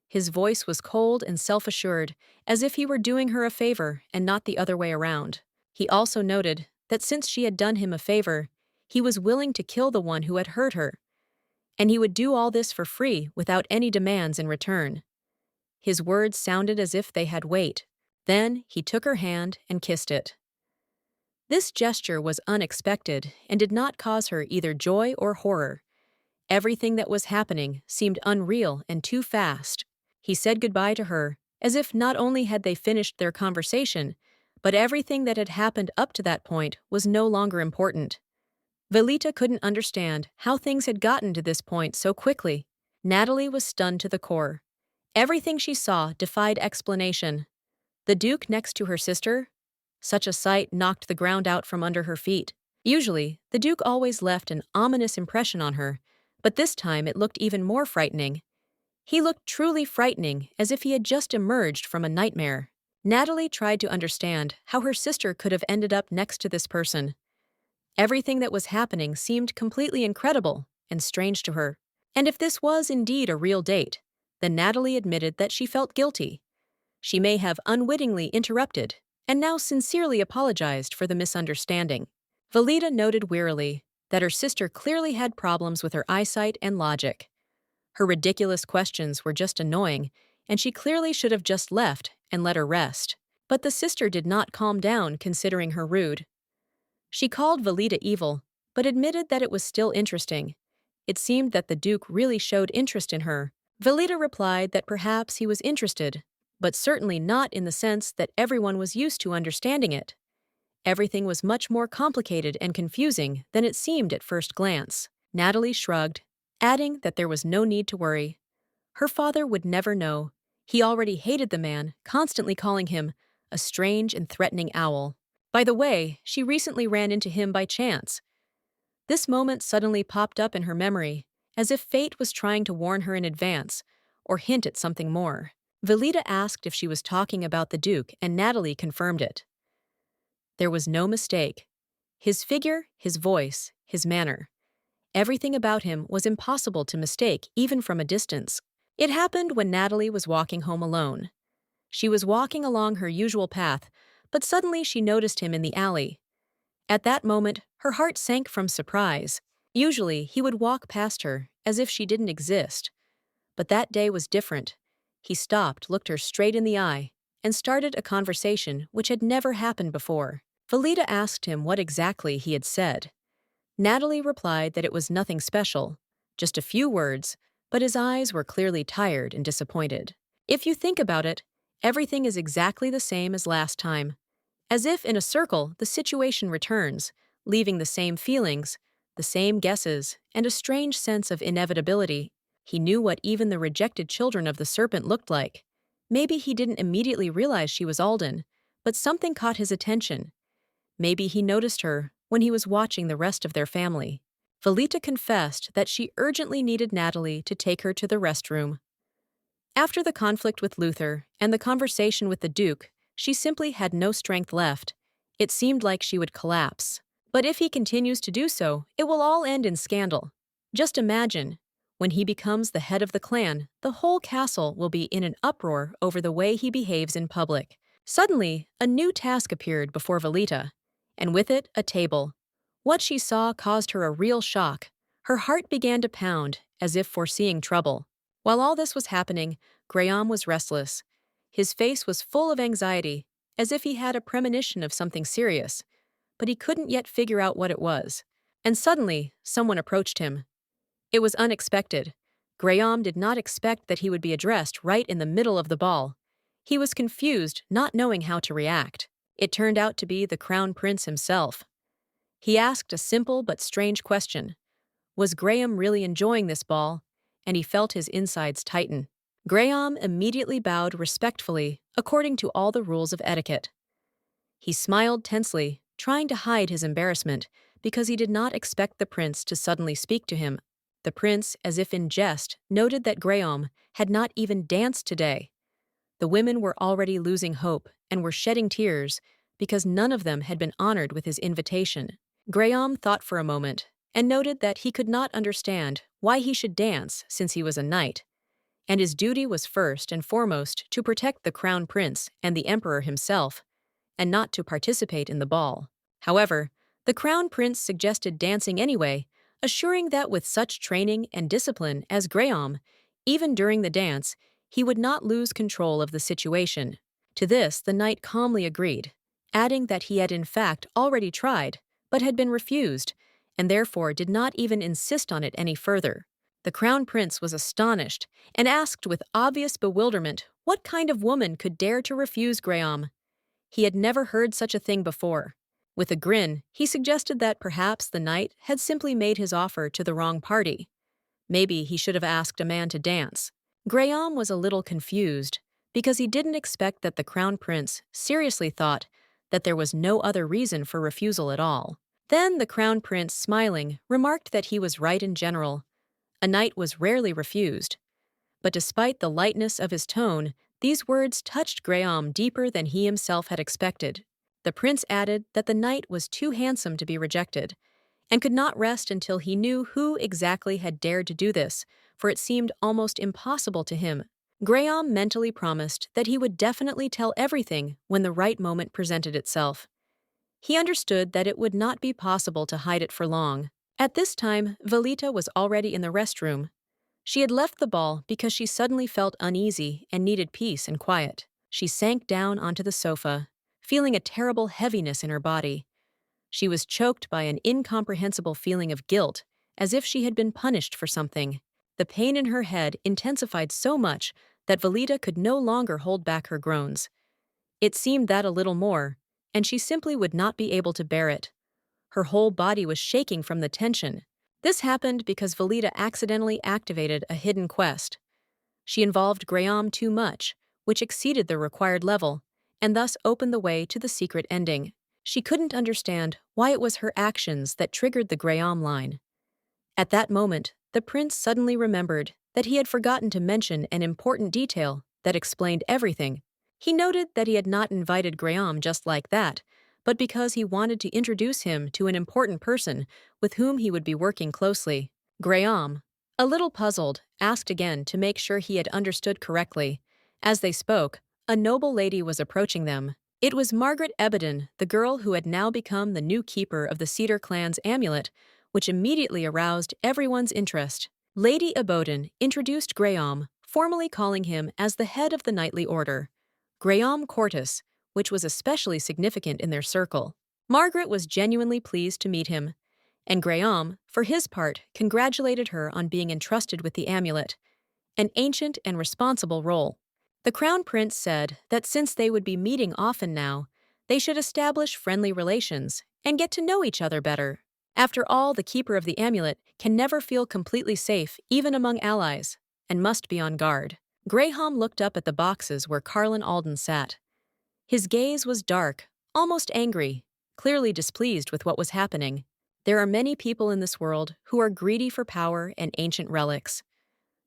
Speaker 1: His voice was cold and self-assured, as if he were doing her a favor and not the other way around. He also noted that since she had done him a favor, he was willing to kill the one who had hurt her, and he would do all this for free without any demands in return. His words sounded as if they had weight. Then he took her hand and kissed it. This gesture was unexpected and did not cause her either joy or horror. Everything that was happening seemed unreal and too fast. He said goodbye to her, as if not only had they finished their conversation, but everything that had happened up to that point was no longer important. Valita couldn't understand how things had gotten to this point so quickly. Natalie was stunned to the core. Everything she saw defied explanation. The Duke next to her sister? Such a sight knocked the ground out from under her feet. Usually, the Duke always left an ominous impression on her, but this time it looked even more frightening. He looked truly frightening, as if he had just emerged from a nightmare. Natalie tried to understand how her sister could have ended up next to this person. Everything that was happening seemed completely incredible and strange to her. And if this was indeed a real date, then Natalie admitted that she felt guilty. She may have unwittingly interrupted, and now sincerely apologized for the misunderstanding. Valita noted wearily that her sister clearly had problems with her eyesight and logic. Her ridiculous questions were just annoying, and she clearly should have just left and let her rest. But the sister did not calm down, considering her rude. She called Valita evil, but admitted that it was still interesting. It seemed that the Duke really showed interest in her. Valita replied that perhaps he was interested, but certainly not in the sense that everyone was used to understanding it. Everything was much more complicated and confusing than it seemed at first glance. Natalie shrugged, adding that there was no need to worry. Her father would never know. He already hated the man, constantly calling him a strange and threatening owl. By the way, she recently ran into him by chance. This moment suddenly popped up in her memory, as if fate was trying to warn her in advance, or hint at something more. Valita asked if she was talking about the Duke, and Natalie confirmed it. There was no mistake. His figure, his voice, his manner. Everything about him was impossible to mistake, even from a distance. It happened when Natalie was walking home alone. She was walking along her usual path, but suddenly she noticed him in the alley. At that moment, her heart sank from surprise. Usually, he would walk past her, as if she didn't exist. But that day was different. He stopped, looked her straight in the eye, and started a conversation which had never happened before. Valita asked him what exactly he had said. Natalie replied that it was nothing special, just a few words, but his eyes were clearly tired and disappointed. If you think about it, everything is exactly the same as last time. As if in a circle, the situation returns, leaving the same feelings, the same guesses, and a strange sense of inevitability. He knew what even the rejected children of the serpent looked like. Maybe he didn't immediately realize she was Alden, but something caught his attention. Maybe he noticed her when he was watching the rest of their family. Valita confessed that she urgently needed Natalie to take her to the restroom. After the conflict with Luther and the conversation with the Duke, she simply had no strength left. It seemed like she would collapse. But if he continues to do so, it will all end in scandal. Just imagine, when he becomes the head of the clan, the whole castle will be in an uproar over the way he behaves in public. Suddenly, a new task appeared before Valita, and with it, a table. What she saw caused her a real shock. Her heart began to pound, as if foreseeing trouble. While all this was happening, Jerome was restless. His face was full of anxiety, as if he had a premonition of something serious, but he couldn't yet figure out what it was. And suddenly, someone approached him. It was unexpected. Jerome did not expect that he would be addressed right in the middle of the ball. He was confused, not knowing how to react. It turned out to be the Crown Prince himself. He asked a simple but strange question. Was Graham really enjoying this ball? and he felt his insides tighten. Graham immediately bowed respectfully, according to all the rules of etiquette. He smiled tensely, trying to hide his embarrassment, because he did not expect the prince to suddenly speak to him. The prince, as if in jest, noted that Graham had not even danced today. The women were already losing hope and were shedding tears because none of them had been honored with his invitation. Graham thought for a moment and noted that he could not understand why he should dance since he was a knight, and his duty was first and foremost to protect the crown prince and the emperor himself, and not to participate in the ball. However, the crown prince suggested dancing anyway, assuring that with such training and discipline as Graham, even during the dance, he would not lose control of the situation. To this, the knight calmly agreed, adding that he had in fact already tried, but had been refused, and therefore did not even insist on it any further. The crown prince was astonished and asked with obvious bewilderment what kind of woman could dare to refuse Graham. He had never heard such a thing before. With a grin, he suggested that perhaps the knight had simply made his offer to the wrong party. Maybe he should have asked a man to dance. Graham was a little confused, because he didn't expect that the crown prince seriously thought that there was no other reason for refusal at all. Then the crown prince, smiling, remarked that he was right in general. A knight was rarely refused. But despite the lightness of his tone, these words touched Graham deeper than he himself had expected. The prince added that the knight was too handsome to be rejected, and could not rest until he knew who exactly had dared to do this, for it seemed almost impossible to him. Graham mentally promised that he would definitely tell everything when the right moment presented itself. He understood that it would not be possible to hide it for long. At this time, Valita was already in the restroom. She had left the ball because she suddenly felt uneasy and needed peace and quiet. She sank down onto the sofa, feeling a terrible heaviness in her body. She was choked by an incomprehensible feeling of guilt, as if she had been punished for something. The pain in her head intensified so much that Valita could no longer hold back her groans. It seemed that a little more, and she simply would not be able to bear it. Her whole body was shaking from the tension. This happened because Valita accidentally activated a hidden quest. She involved Graham too much, which exceeded the required level, and thus opened the way to the secret ending. She couldn't understand why it was her actions that triggered the Graham line. At that moment, the prince suddenly remembered that he had forgotten to mention an important detail that explained everything. He noted that he had not invited Graham just like that, but because he wanted to introduce him to an important person with whom he would be working closely. Graham, a little puzzled, asked again to make sure he had understood correctly. As they spoke, a noble lady was approaching them. It was Margaret Ebeden, the girl who had now become the new keeper of the Cedar clan's amulet, which immediately aroused everyone's interest. Lady Ebeden introduced Graham, formally calling him as the head of the knightly order, Graham Cortis, which was especially significant in their circle. Margaret was genuinely pleased to meet him, and Graham, for his part, congratulated her on being entrusted with the amulet, an ancient and responsible role. The crown prince said that since they would be meeting often now, they should establish friendly relations and get to know each other better. After all, the keeper of the amulet can never feel completely safe even among allies, and must be on guard. Graham looked up at the boxes where Carlin Alden sat. His gaze was dark, almost angry, clearly displeased with what was happening. There are many people in this world who are greedy for power and ancient relics.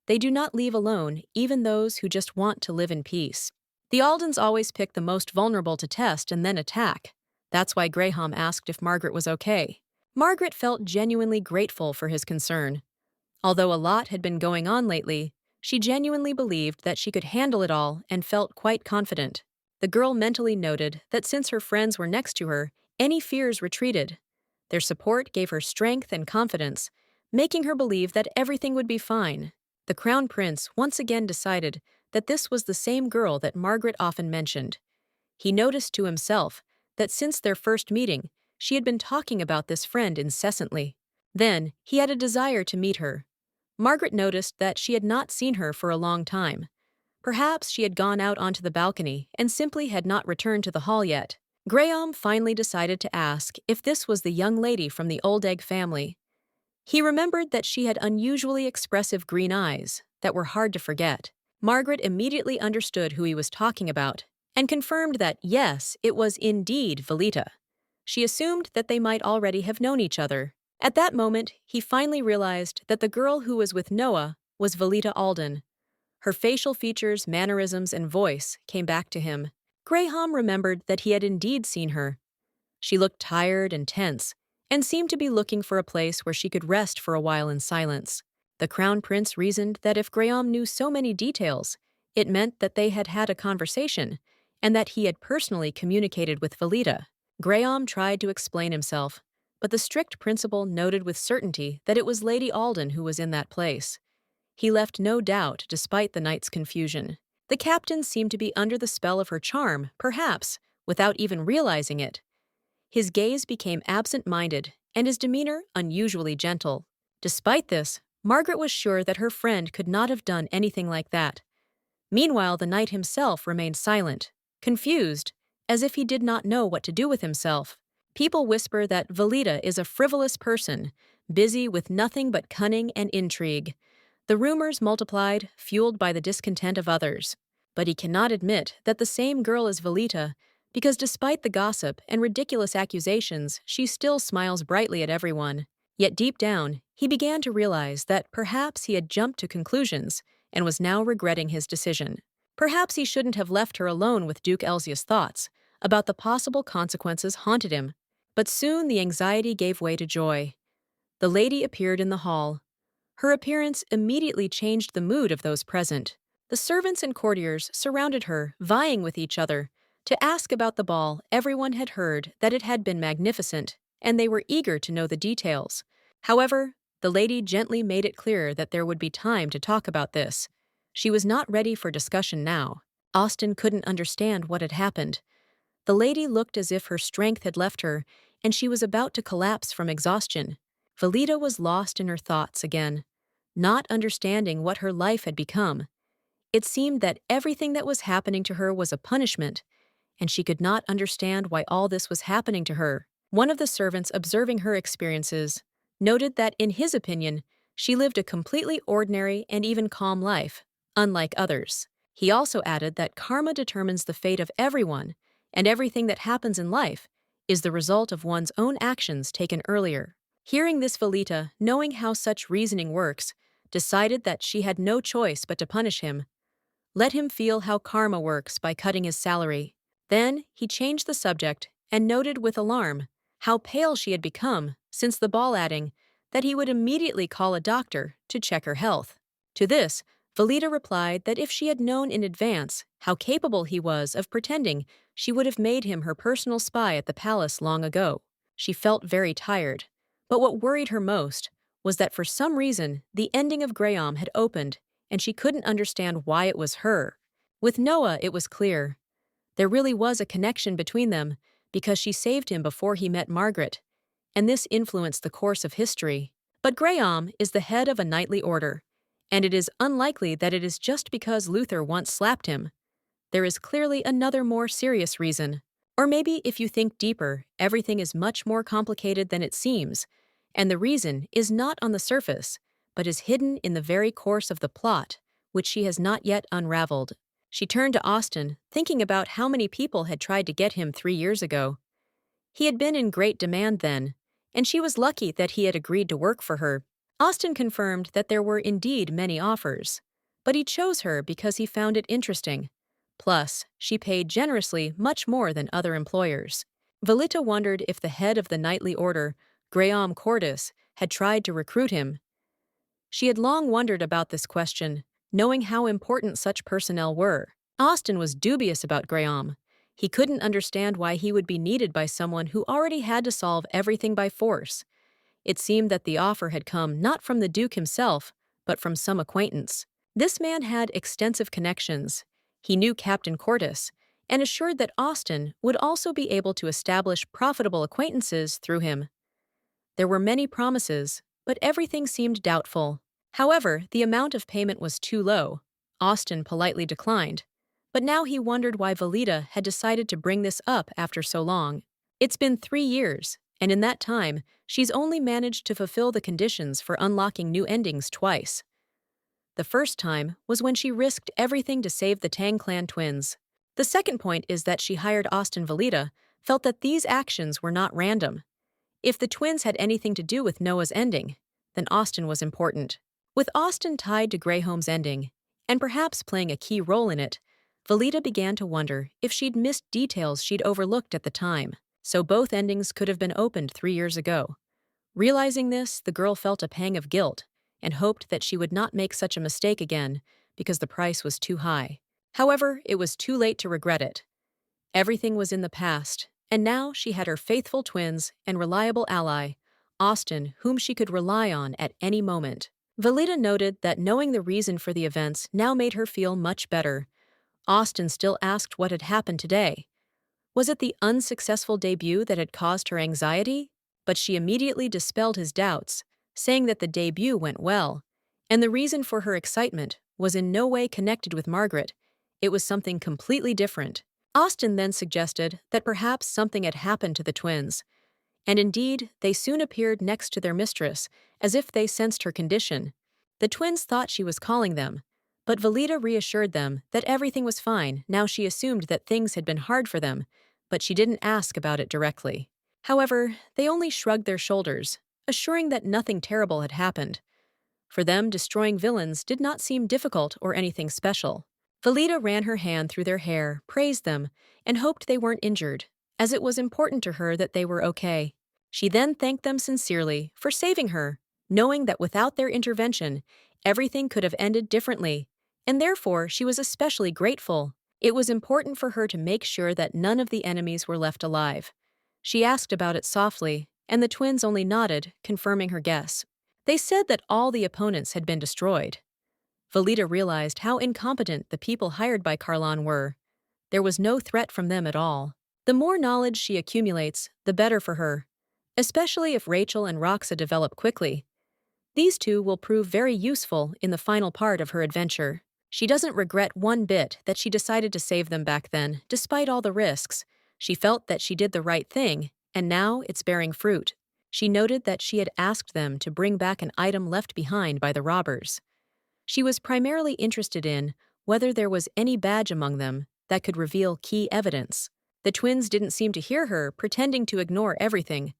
Speaker 1: They do not leave alone even those who just want to live in peace. The Aldens always pick the most vulnerable to test and then attack. That's why Graham asked if Margaret was okay. Margaret felt genuinely grateful for his concern. Although a lot had been going on lately, she genuinely believed that she could handle it all and felt quite confident. The girl mentally noted that since her friends were next to her, any fears retreated. Their support gave her strength and confidence, making her believe that everything would be fine. The crown prince once again decided that this was the same girl that Margaret often mentioned. He noticed to himself that since their first meeting, she had been talking about this friend incessantly. Then, he had a desire to meet her. Margaret noticed that she had not seen her for a long time. Perhaps she had gone out onto the balcony and simply had not returned to the hall yet. Graham finally decided to ask if this was the young lady from the Old Egg family. He remembered that she had unusually expressive green eyes that were hard to forget. Margaret immediately understood who he was talking about and confirmed that, yes, it was indeed Valita. She assumed that they might already have known each other. At that moment, he finally realized that the girl who was with Noah was Valita Alden. Her facial features, mannerisms, and voice came back to him. Graham remembered that he had indeed seen her. She looked tired and tense, and seemed to be looking for a place where she could rest for a while in silence. The Crown Prince reasoned that if Graham knew so many details, it meant that they had had a conversation, and that he had personally communicated with Valita. Graham tried to explain himself, but the strict principal noted with certainty that it was Lady Alden who was in that place. He left no doubt despite the knight's confusion. The captain seemed to be under the spell of her charm, perhaps, without even realizing it. His gaze became absent-minded, and his demeanor unusually gentle. Despite this, Margaret was sure that her friend could not have done anything like that. Meanwhile, the knight himself remained silent, confused, as if he did not know what to do with himself. People whisper that Valita is a frivolous person, busy with nothing but cunning and intrigue. The rumors multiplied, fueled by the discontent of others. But he cannot admit that the same girl is Valita, because despite the gossip and ridiculous accusations, she still smiles brightly at everyone. Yet deep down, he began to realize that perhaps he had jumped to conclusions and was now regretting his decision. Perhaps he shouldn't have left her alone with Duke Elsius' thoughts about the possible consequences haunted him. But soon the anxiety gave way to joy. The lady appeared in the hall. Her appearance immediately changed the mood of those present. The servants and courtiers surrounded her, vying with each other. To ask about the ball, everyone had heard that it had been magnificent, and they were eager to know the details. However, the lady gently made it clear that there would be time to talk about this. She was not ready for discussion now. Austin couldn't understand what had happened. The lady looked as if her strength had left her, and she was about to collapse from exhaustion. Valita was lost in her thoughts again, not understanding what her life had become. It seemed that everything that was happening to her was a punishment, and she could not understand why all this was happening to her. One of the servants observing her experiences noted that, in his opinion, she lived a completely ordinary and even calm life, unlike others. He also added that karma determines the fate of everyone, and everything that happens in life is the result of one's own actions taken earlier. Hearing this, Valita, knowing how such reasoning works, decided that she had no choice but to punish him. Let him feel how karma works by cutting his salary. Then he changed the subject and noted with alarm how pale she had become since the ball, adding that he would immediately call a doctor to check her health. To this, Valita replied that if she had known in advance how capable he was of pretending, she would have made him her personal spy at the palace long ago. She felt very tired, but what worried her most was that for some reason the ending of Graham had opened and she couldn't understand why it was her. With Noah, it was clear. There really was a connection between them because she saved him before he met Margaret, and this influenced the course of history. But Graham is the head of a knightly order, and it is unlikely that it is just because Luther once slapped him. There is clearly another more serious reason. Or maybe if you think deeper, everything is much more complicated than it seems, and the reason is not on the surface, but is hidden in the very course of the plot, which she has not yet unraveled. She turned to Austin, thinking about how many people had tried to get him 3 years ago. He had been in great demand then, and she was lucky that he had agreed to work for her. Austin confirmed that there were indeed many offers, but he chose her because he found it interesting. Plus, she paid generously much more than other employers. Valita wondered if the head of the knightly order, Graham Cortis, had tried to recruit him. She had long wondered about this question, knowing how important such personnel were. Austin was dubious about Graham. He couldn't understand why he would be needed by someone who already had to solve everything by force. It seemed that the offer had come not from the Duke himself, but from some acquaintance. This man had extensive connections. He knew Captain Cortis, and assured that Austin would also be able to establish profitable acquaintances through him. There were many promises, but everything seemed doubtful. However, the amount of payment was too low. Austin politely declined. But now he wondered why Valita had decided to bring this up after so long. It's been 3 years, and in that time, she's only managed to fulfill the conditions for unlocking new endings twice. The first time was when she risked everything to save the Tang clan twins. The second point is that she hired Austin Valita, felt that these actions were not random. If the twins had anything to do with Noah's ending, then Austin was important. With Austin tied to Greyholm's ending, and perhaps playing a key role in it, Valita began to wonder if she'd missed details she'd overlooked at the time, so both endings could have been opened 3 years ago. Realizing this, the girl felt a pang of guilt and hoped that she would not make such a mistake again because the price was too high. However, it was too late to regret it. Everything was in the past, and now she had her faithful twins and reliable ally, Austin, whom she could rely on at any moment. Valita noted that knowing the reason for the events now made her feel much better. Austin still asked what had happened today. Was it the unsuccessful debut that had caused her anxiety? But she immediately dispelled his doubts, saying that the debut went well, and the reason for her excitement was in no way connected with Margaret. It was something completely different. Austin then suggested that perhaps something had happened to the twins, and indeed, they soon appeared next to their mistress, as if they sensed her condition. The twins thought she was calling them, but Valita reassured them that everything was fine. Now she assumed that things had been hard for them, but she didn't ask about it directly. However, they only shrugged their shoulders, assuring that nothing terrible had happened. For them, destroying villains did not seem difficult or anything special. Valita ran her hand through their hair, praised them, and hoped they weren't injured, as it was important to her that they were okay. She then thanked them sincerely for saving her, knowing that without their intervention, everything could have ended differently, and therefore she was especially grateful. It was important for her to make sure that none of the enemies were left alive. She asked about it softly, and the twins only nodded, confirming her guess. They said that all the opponents had been destroyed. Valita realized how incompetent the people hired by Carlon were. There was no threat from them at all. The more knowledge she accumulates, the better for her, especially if Rachel and Roxa develop quickly. These two will prove very useful in the final part of her adventure. She doesn't regret one bit that she decided to save them back then, despite all the risks. She felt that she did the right thing, and now it's bearing fruit. She noted that she had asked them to bring back an item left behind by the robbers. She was primarily interested in whether there was any badge among them that could reveal key evidence. The twins didn't seem to hear her, pretending to ignore everything.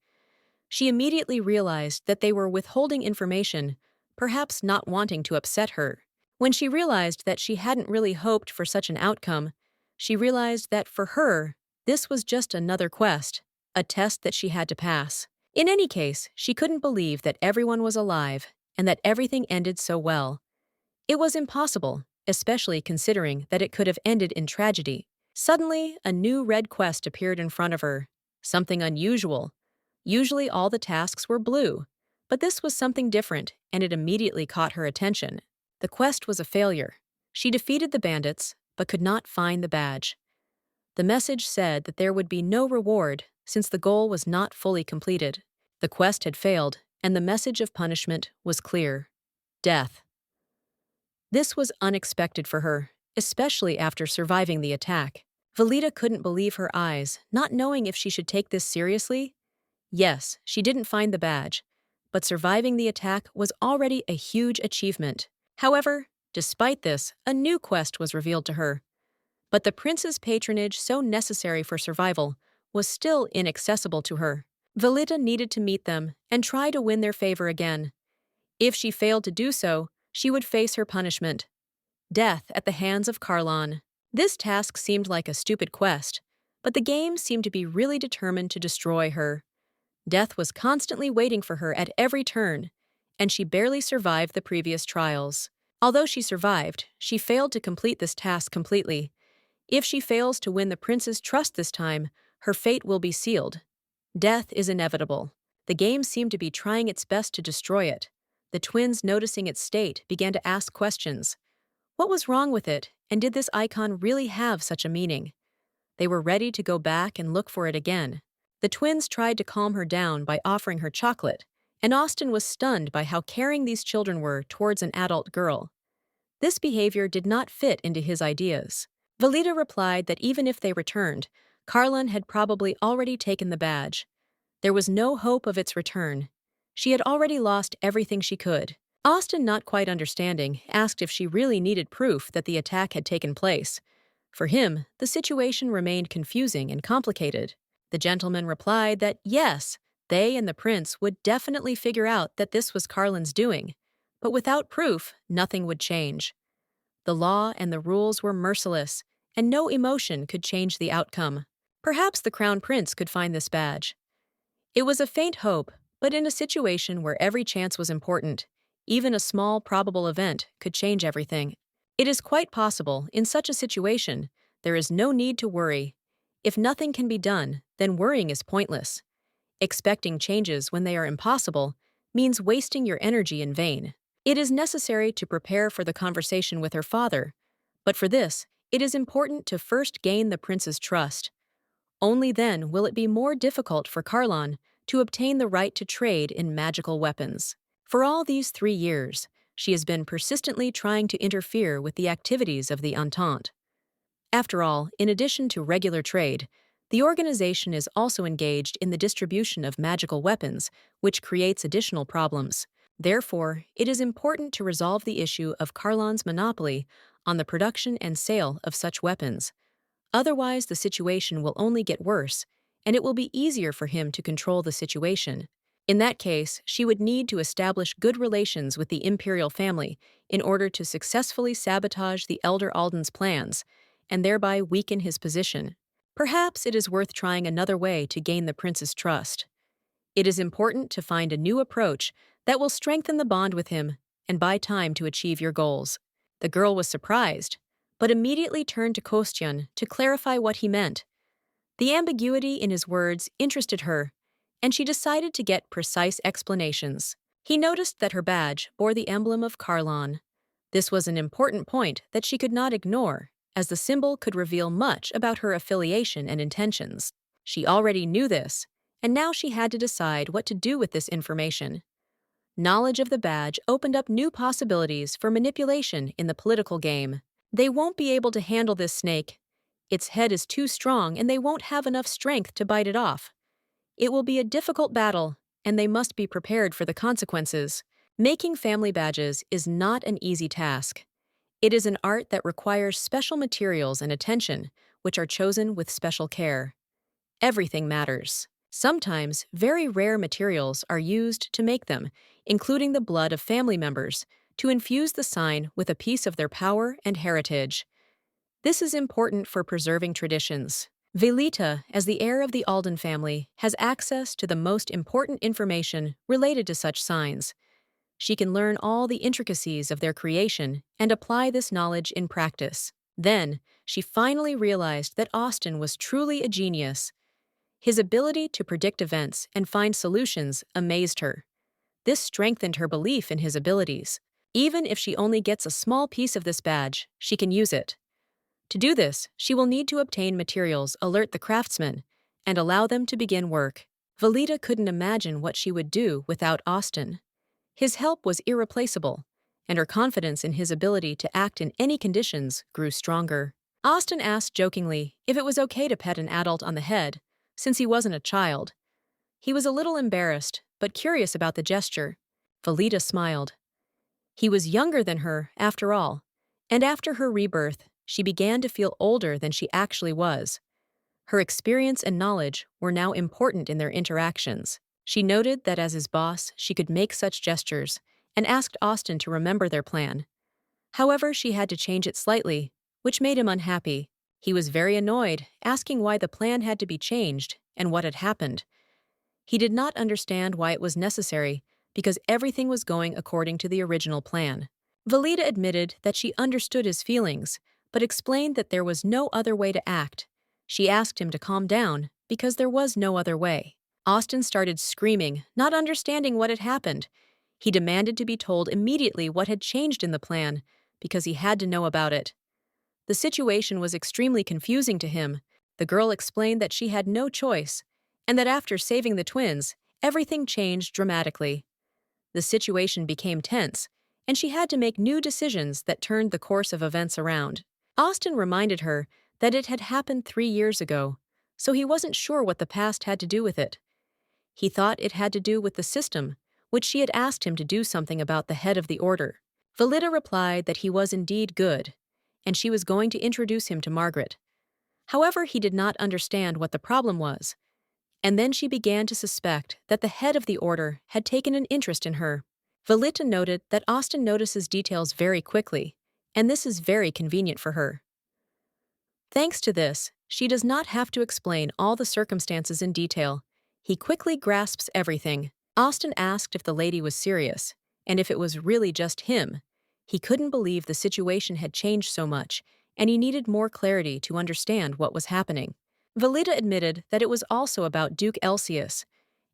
Speaker 1: She immediately realized that they were withholding information, perhaps not wanting to upset her. When she realized that she hadn't really hoped for such an outcome, she realized that for her, this was just another quest, a test that she had to pass. In any case, she couldn't believe that everyone was alive and that everything ended so well. It was impossible, especially considering that it could have ended in tragedy. Suddenly, a new red quest appeared in front of her, something unusual. Usually all the tasks were blue, but this was something different, and it immediately caught her attention. The quest was a failure. She defeated the bandits, but could not find the badge. The message said that there would be no reward since the goal was not fully completed. The quest had failed, and the message of punishment was clear: death. This was unexpected for her, especially after surviving the attack. Valita couldn't believe her eyes, not knowing if she should take this seriously. Yes, she didn't find the badge, but surviving the attack was already a huge achievement. However, despite this, a new quest was revealed to her. But the prince's patronage, so necessary for survival, was still inaccessible to her. Valita needed to meet them and try to win their favor again. If she failed to do so, she would face her punishment: death at the hands of Carlon. This task seemed like a stupid quest, but the game seemed to be really determined to destroy her. Death was constantly waiting for her at every turn, and she barely survived the previous trials. Although she survived, she failed to complete this task completely. If she fails to win the prince's trust this time, her fate will be sealed. Death is inevitable. The game seemed to be trying its best to destroy it. The twins, noticing its state, began to ask questions. What was wrong with it, and did this icon really have such a meaning? They were ready to go back and look for it again. The twins tried to calm her down by offering her chocolate, and Austin was stunned by how caring these children were towards an adult girl. This behavior did not fit into his ideas. Valita replied that even if they returned, Carlon had probably already taken the badge. There was no hope of its return. She had already lost everything she could. Austin, not quite understanding, asked if she really needed proof that the attack had taken place. For him, the situation remained confusing and complicated. The gentleman replied that yes, they and the prince would definitely figure out that this was Carlin's doing, but without proof, nothing would change. The law and the rules were merciless, and no emotion could change the outcome. Perhaps the crown prince could find this badge. It was a faint hope, but in a situation where every chance was important, even a small probable event could change everything. It is quite possible, in such a situation, there is no need to worry. If nothing can be done, then worrying is pointless. Expecting changes when they are impossible means wasting your energy in vain. It is necessary to prepare for the conversation with her father, but for this, it is important to first gain the prince's trust. Only then will it be more difficult for Carlon to obtain the right to trade in magical weapons. For all these 3 years, she has been persistently trying to interfere with the activities of the Entente. After all, in addition to regular trade, the organization is also engaged in the distribution of magical weapons, which creates additional problems. Therefore, it is important to resolve the issue of Carlon's monopoly on the production and sale of such weapons. Otherwise, the situation will only get worse, and it will be easier for him to control the situation. In that case, she would need to establish good relations with the imperial family in order to successfully sabotage the elder Alden's plans, and thereby weaken his position. Perhaps it is worth trying another way to gain the prince's trust. It is important to find a new approach that will strengthen the bond with him and buy time to achieve your goals. The girl was surprised, but immediately turned to Kostyan to clarify what he meant. The ambiguity in his words interested her, and she decided to get precise explanations. He noticed that her badge bore the emblem of Carlon. This was an important point that she could not ignore, as the symbol could reveal much about her affiliation and intentions. She already knew this, and now she had to decide what to do with this information. Knowledge of the badge opened up new possibilities for manipulation in the political game. They won't be able to handle this snake. Its head is too strong and they won't have enough strength to bite it off. It will be a difficult battle, and they must be prepared for the consequences. Making family badges is not an easy task. It is an art that requires special materials and attention, which are chosen with special care. Everything matters. Sometimes, very rare materials are used to make them, including the blood of family members, to infuse the sign with a piece of their power and heritage. This is important for preserving traditions. Valita, as the heir of the Alden family, has access to the most important information related to such signs. She can learn all the intricacies of their creation and apply this knowledge in practice. Then, she finally realized that Austin was truly a genius. His ability to predict events and find solutions amazed her. This strengthened her belief in his abilities. Even if she only gets a small piece of this badge, she can use it. To do this, she will need to obtain materials, alert the craftsmen, and allow them to begin work. Valita couldn't imagine what she would do without Austin. His help was irreplaceable, and her confidence in his ability to act in any conditions grew stronger. Austin asked jokingly if it was okay to pet an adult on the head, since he wasn't a child. He was a little embarrassed, but curious about the gesture. Valita smiled. He was younger than her, after all, and after her rebirth, she began to feel older than she actually was. Her experience and knowledge were now important in their interactions. She noted that as his boss, she could make such gestures, and asked Austin to remember their plan. However, she had to change it slightly, which made him unhappy. He was very annoyed, asking why the plan had to be changed and what had happened. He did not understand why it was necessary, because everything was going according to the original plan. Valita admitted that she understood his feelings, but explained that there was no other way to act. She asked him to calm down, because there was no other way. Austin started screaming, not understanding what had happened. He demanded to be told immediately what had changed in the plan, because he had to know about it. The situation was extremely confusing to him. The girl explained that she had no choice, and that after saving the twins, everything changed dramatically. The situation became tense, and she had to make new decisions that turned the course of events around. Austin reminded her that it had happened 3 years ago, so he wasn't sure what the past had to do with it. He thought it had to do with the system, which she had asked him to do something about the head of the order. Valita replied that he was indeed good, and she was going to introduce him to Margaret. However, he did not understand what the problem was, and then she began to suspect that the head of the order had taken an interest in her. Valita noted that Austin notices details very quickly, and this is very convenient for her. Thanks to this, she does not have to explain all the circumstances in detail. He quickly grasps everything. Austin asked if the lady was serious, and if it was really just him. He couldn't believe the situation had changed so much, and he needed more clarity to understand what was happening. Valita admitted that it was also about Duke Elsius,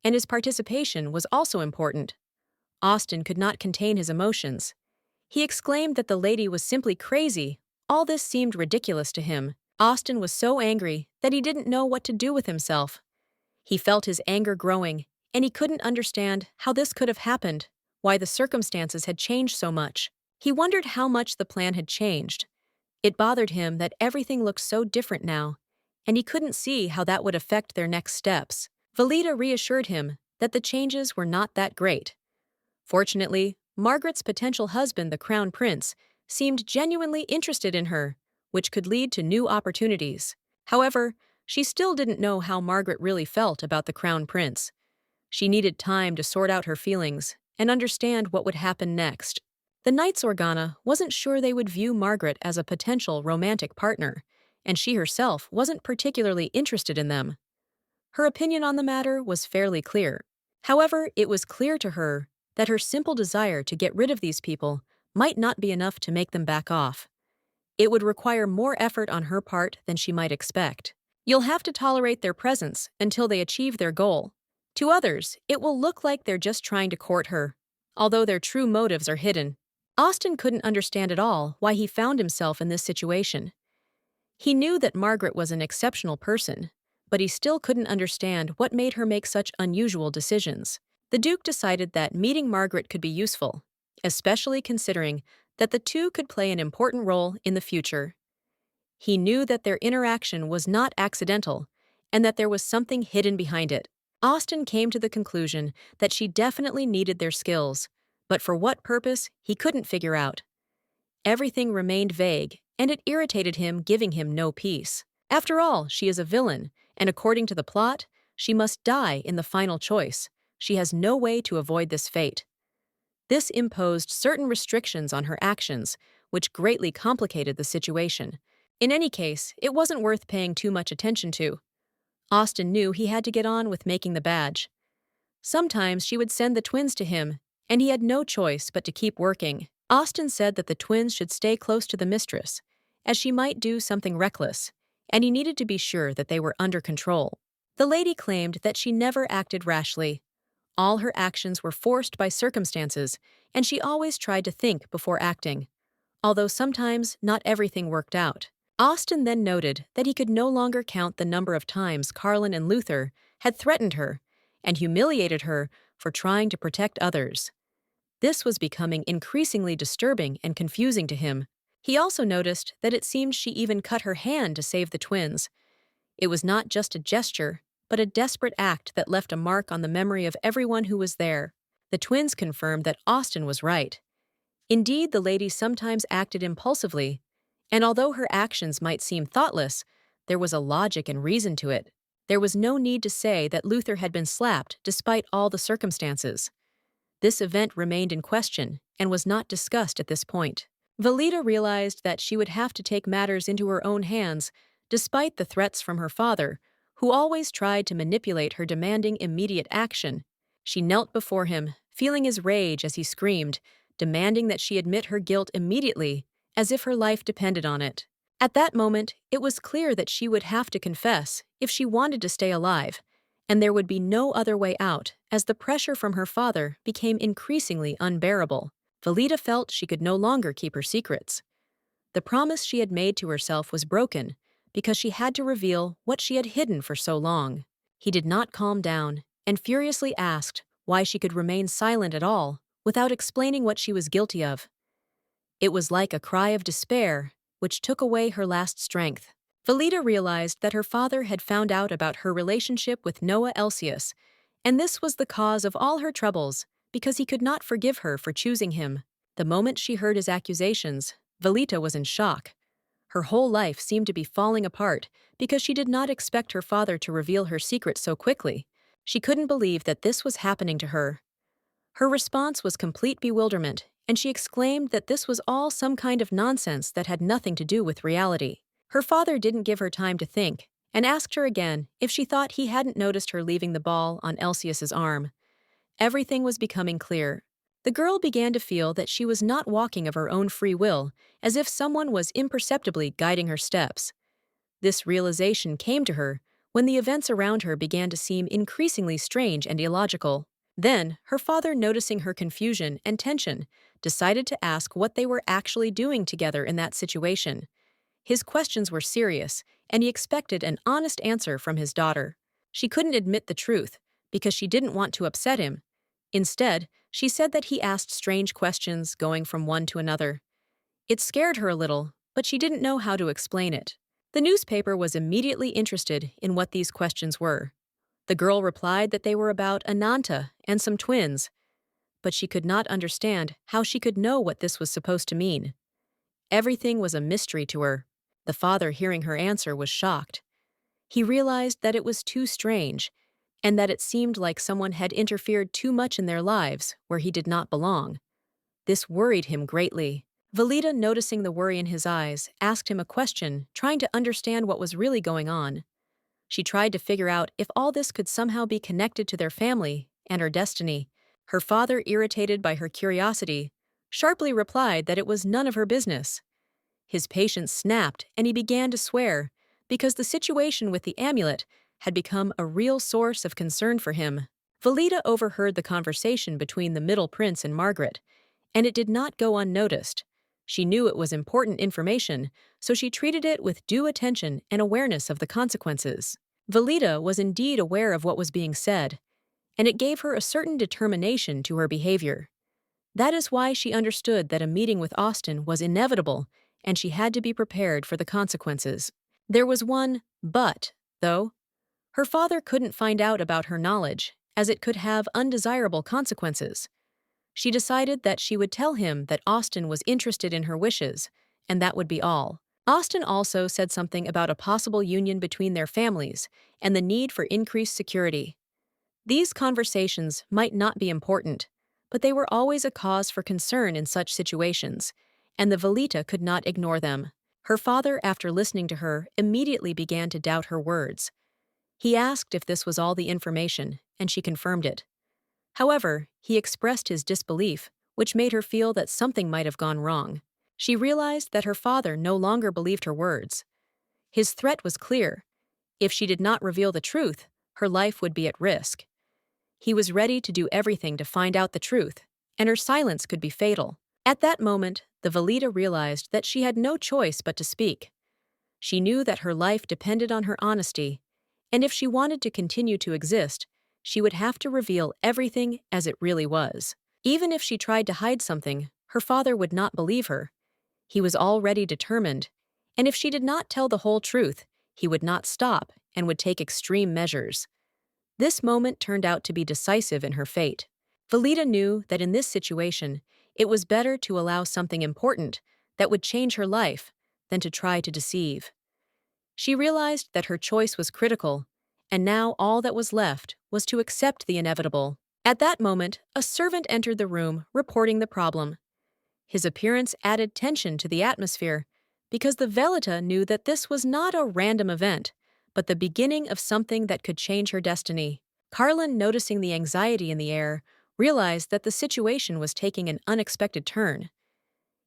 Speaker 1: and his participation was also important. Austin could not contain his emotions. He exclaimed that the lady was simply crazy. All this seemed ridiculous to him. Austin was so angry that he didn't know what to do with himself. He felt his anger growing, and he couldn't understand how this could have happened, why the circumstances had changed so much. He wondered how much the plan had changed. It bothered him that everything looked so different now, and he couldn't see how that would affect their next steps. Valita reassured him that the changes were not that great. Fortunately, Margaret's potential husband, the Crown Prince, seemed genuinely interested in her, which could lead to new opportunities. However, she still didn't know how Margaret really felt about the Crown Prince. She needed time to sort out her feelings and understand what would happen next. The Knights Organa wasn't sure they would view Margaret as a potential romantic partner, and she herself wasn't particularly interested in them. Her opinion on the matter was fairly clear. However, it was clear to her that her simple desire to get rid of these people might not be enough to make them back off. It would require more effort on her part than she might expect. You'll have to tolerate their presence until they achieve their goal. To others, it will look like they're just trying to court her, although their true motives are hidden. Austin couldn't understand at all why he found himself in this situation. He knew that Margaret was an exceptional person, but he still couldn't understand what made her make such unusual decisions. The Duke decided that meeting Margaret could be useful, especially considering that the two could play an important role in the future. He knew that their interaction was not accidental, and that there was something hidden behind it. Austin came to the conclusion that she definitely needed their skills, but for what purpose, he couldn't figure out. Everything remained vague, and it irritated him, giving him no peace. After all, she is a villain, and according to the plot, she must die in the final choice. She has no way to avoid this fate. This imposed certain restrictions on her actions, which greatly complicated the situation. In any case, it wasn't worth paying too much attention to. Austin knew he had to get on with making the badge. Sometimes she would send the twins to him, and he had no choice but to keep working. Austin said that the twins should stay close to the mistress, as she might do something reckless, and he needed to be sure that they were under control. The lady claimed that she never acted rashly. All her actions were forced by circumstances, and she always tried to think before acting, although sometimes not everything worked out. Austin then noted that he could no longer count the number of times Carlin and Luther had threatened her and humiliated her for trying to protect others. This was becoming increasingly disturbing and confusing to him. He also noticed that it seemed she even cut her hand to save the twins. It was not just a gesture, but a desperate act that left a mark on the memory of everyone who was there. The twins confirmed that Austin was right. Indeed, the lady sometimes acted impulsively, and although her actions might seem thoughtless, there was a logic and reason to it. There was no need to say that Luther had been slapped despite all the circumstances. This event remained in question and was not discussed at this point. Valita realized that she would have to take matters into her own hands, despite the threats from her father, who always tried to manipulate her, demanding immediate action. She knelt before him, feeling his rage as he screamed, demanding that she admit her guilt immediately, as if her life depended on it. At that moment, it was clear that she would have to confess if she wanted to stay alive, and there would be no other way out, as the pressure from her father became increasingly unbearable. Valita felt she could no longer keep her secrets. The promise she had made to herself was broken, because she had to reveal what she had hidden for so long. He did not calm down, and furiously asked why she could remain silent at all, without explaining what she was guilty of. It was like a cry of despair, which took away her last strength. Valita realized that her father had found out about her relationship with Noah Elsius, And this was the cause of all her troubles, because he could not forgive her for choosing him. The moment she heard his accusations, Valita was in shock. Her whole life seemed to be falling apart because she did not expect her father to reveal her secret so quickly. She couldn't believe that this was happening to her. Her response was complete bewilderment, and she exclaimed that this was all some kind of nonsense that had nothing to do with reality. Her father didn't give her time to think, and asked her again if she thought he hadn't noticed her leaving the ball on Elsius's arm. Everything was becoming clear. The girl began to feel that she was not walking of her own free will, as if someone was imperceptibly guiding her steps. This realization came to her when the events around her began to seem increasingly strange and illogical. Then, her father, noticing her confusion and tension, decided to ask what they were actually doing together in that situation. His questions were serious, and he expected an honest answer from his daughter. She couldn't admit the truth, because she didn't want to upset him. Instead, she said that he asked strange questions, going from one to another. It scared her a little, but she didn't know how to explain it. The newspaper was immediately interested in what these questions were. The girl replied that they were about Ananta and some twins, but she could not understand how she could know what this was supposed to mean. Everything was a mystery to her. The father, hearing her answer, was shocked. He realized that it was too strange, and that it seemed like someone had interfered too much in their lives where he did not belong. This worried him greatly. Valita, noticing the worry in his eyes, asked him a question, trying to understand what was really going on. She tried to figure out if all this could somehow be connected to their family and her destiny. Her father, irritated by her curiosity, sharply replied that it was none of her business. His patience snapped, and he began to swear, because the situation with the amulet had become a real source of concern for him. Valita overheard the conversation between the middle prince and Margaret, and it did not go unnoticed. She knew it was important information, so she treated it with due attention and awareness of the consequences. Valita was indeed aware of what was being said, and it gave her a certain determination to her behavior. That is why she understood that a meeting with Austin was inevitable, and she had to be prepared for the consequences. There was one but, though. Her father couldn't find out about her knowledge, as it could have undesirable consequences. She decided that she would tell him that Austin was interested in her wishes, and that would be all. Austin also said something about a possible union between their families and the need for increased security. These conversations might not be important, but they were always a cause for concern in such situations, and the Valita could not ignore them. Her father, after listening to her, immediately began to doubt her words. He asked if this was all the information, and she confirmed it. However, he expressed his disbelief, which made her feel that something might have gone wrong. She realized that her father no longer believed her words. His threat was clear. If she did not reveal the truth, her life would be at risk. He was ready to do everything to find out the truth, and her silence could be fatal. At that moment, the Valita realized that she had no choice but to speak. She knew that her life depended on her honesty, and if she wanted to continue to exist, she would have to reveal everything as it really was. Even if she tried to hide something, her father would not believe her. He was already determined, and if she did not tell the whole truth, he would not stop and would take extreme measures. This moment turned out to be decisive in her fate. Valita knew that in this situation, it was better to allow something important that would change her life than to try to deceive. She realized that her choice was critical, and now all that was left was to accept the inevitable. At that moment, a servant entered the room, reporting the problem. His appearance added tension to the atmosphere, because the Valita knew that this was not a random event, but the beginning of something that could change her destiny. Carlin, noticing the anxiety in the air, realized that the situation was taking an unexpected turn.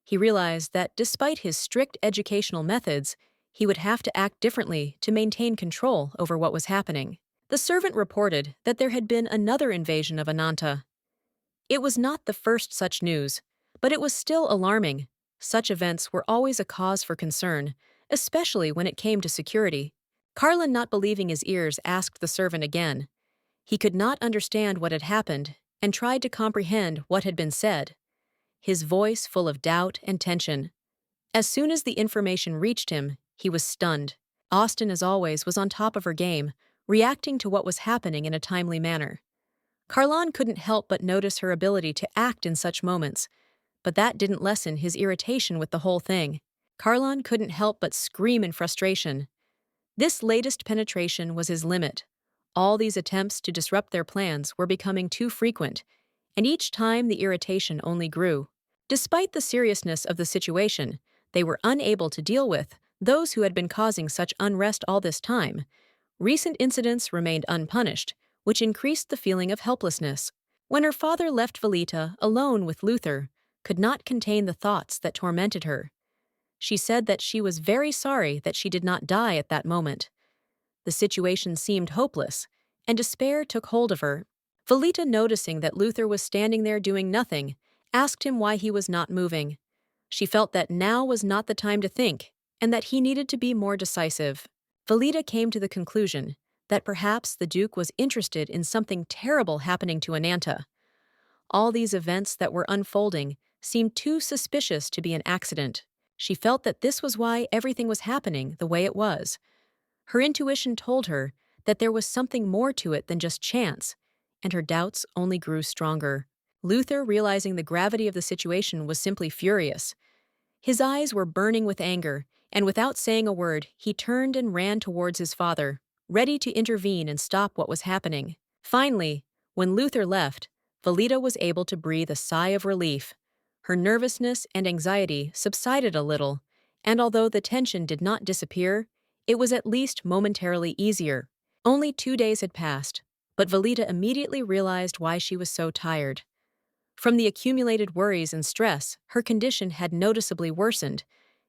Speaker 1: He realized that despite his strict educational methods, he would have to act differently to maintain control over what was happening. The servant reported that there had been another invasion of Ananta. It was not the first such news, but it was still alarming. Such events were always a cause for concern, especially when it came to security. Carlin, not believing his ears, asked the servant again. He could not understand what had happened and tried to comprehend what had been said, his voice full of doubt and tension. As soon as the information reached him, he was stunned. Austin, as always, was on top of her game, reacting to what was happening in a timely manner. Carlon couldn't help but notice her ability to act in such moments, but that didn't lessen his irritation with the whole thing. Carlon couldn't help but scream in frustration. This latest penetration was his limit. All these attempts to disrupt their plans were becoming too frequent, and each time the irritation only grew. Despite the seriousness of the situation, they were unable to deal with those who had been causing such unrest all this time. Recent incidents remained unpunished, which increased the feeling of helplessness. When her father left Valita alone with Luther, could not contain the thoughts that tormented her. She said that she was very sorry that she did not die at that moment. The situation seemed hopeless, and despair took hold of her. Valita, noticing that Luther was standing there doing nothing, asked him why he was not moving. She felt that now was not the time to think, and that he needed to be more decisive. Valita came to the conclusion that perhaps the Duke was interested in something terrible happening to Ananta. All these events that were unfolding seemed too suspicious to be an accident. She felt that this was why everything was happening the way it was. Her intuition told her that there was something more to it than just chance, and her doubts only grew stronger. Luther, realizing the gravity of the situation, was simply furious. His eyes were burning with anger, and without saying a word, he turned and ran towards his father, ready to intervene and stop what was happening. Finally, when Luther left, Valita was able to breathe a sigh of relief. Her nervousness and anxiety subsided a little, and although the tension did not disappear, it was at least momentarily easier. Only 2 days had passed, but Valita immediately realized why she was so tired. From the accumulated worries and stress, her condition had noticeably worsened,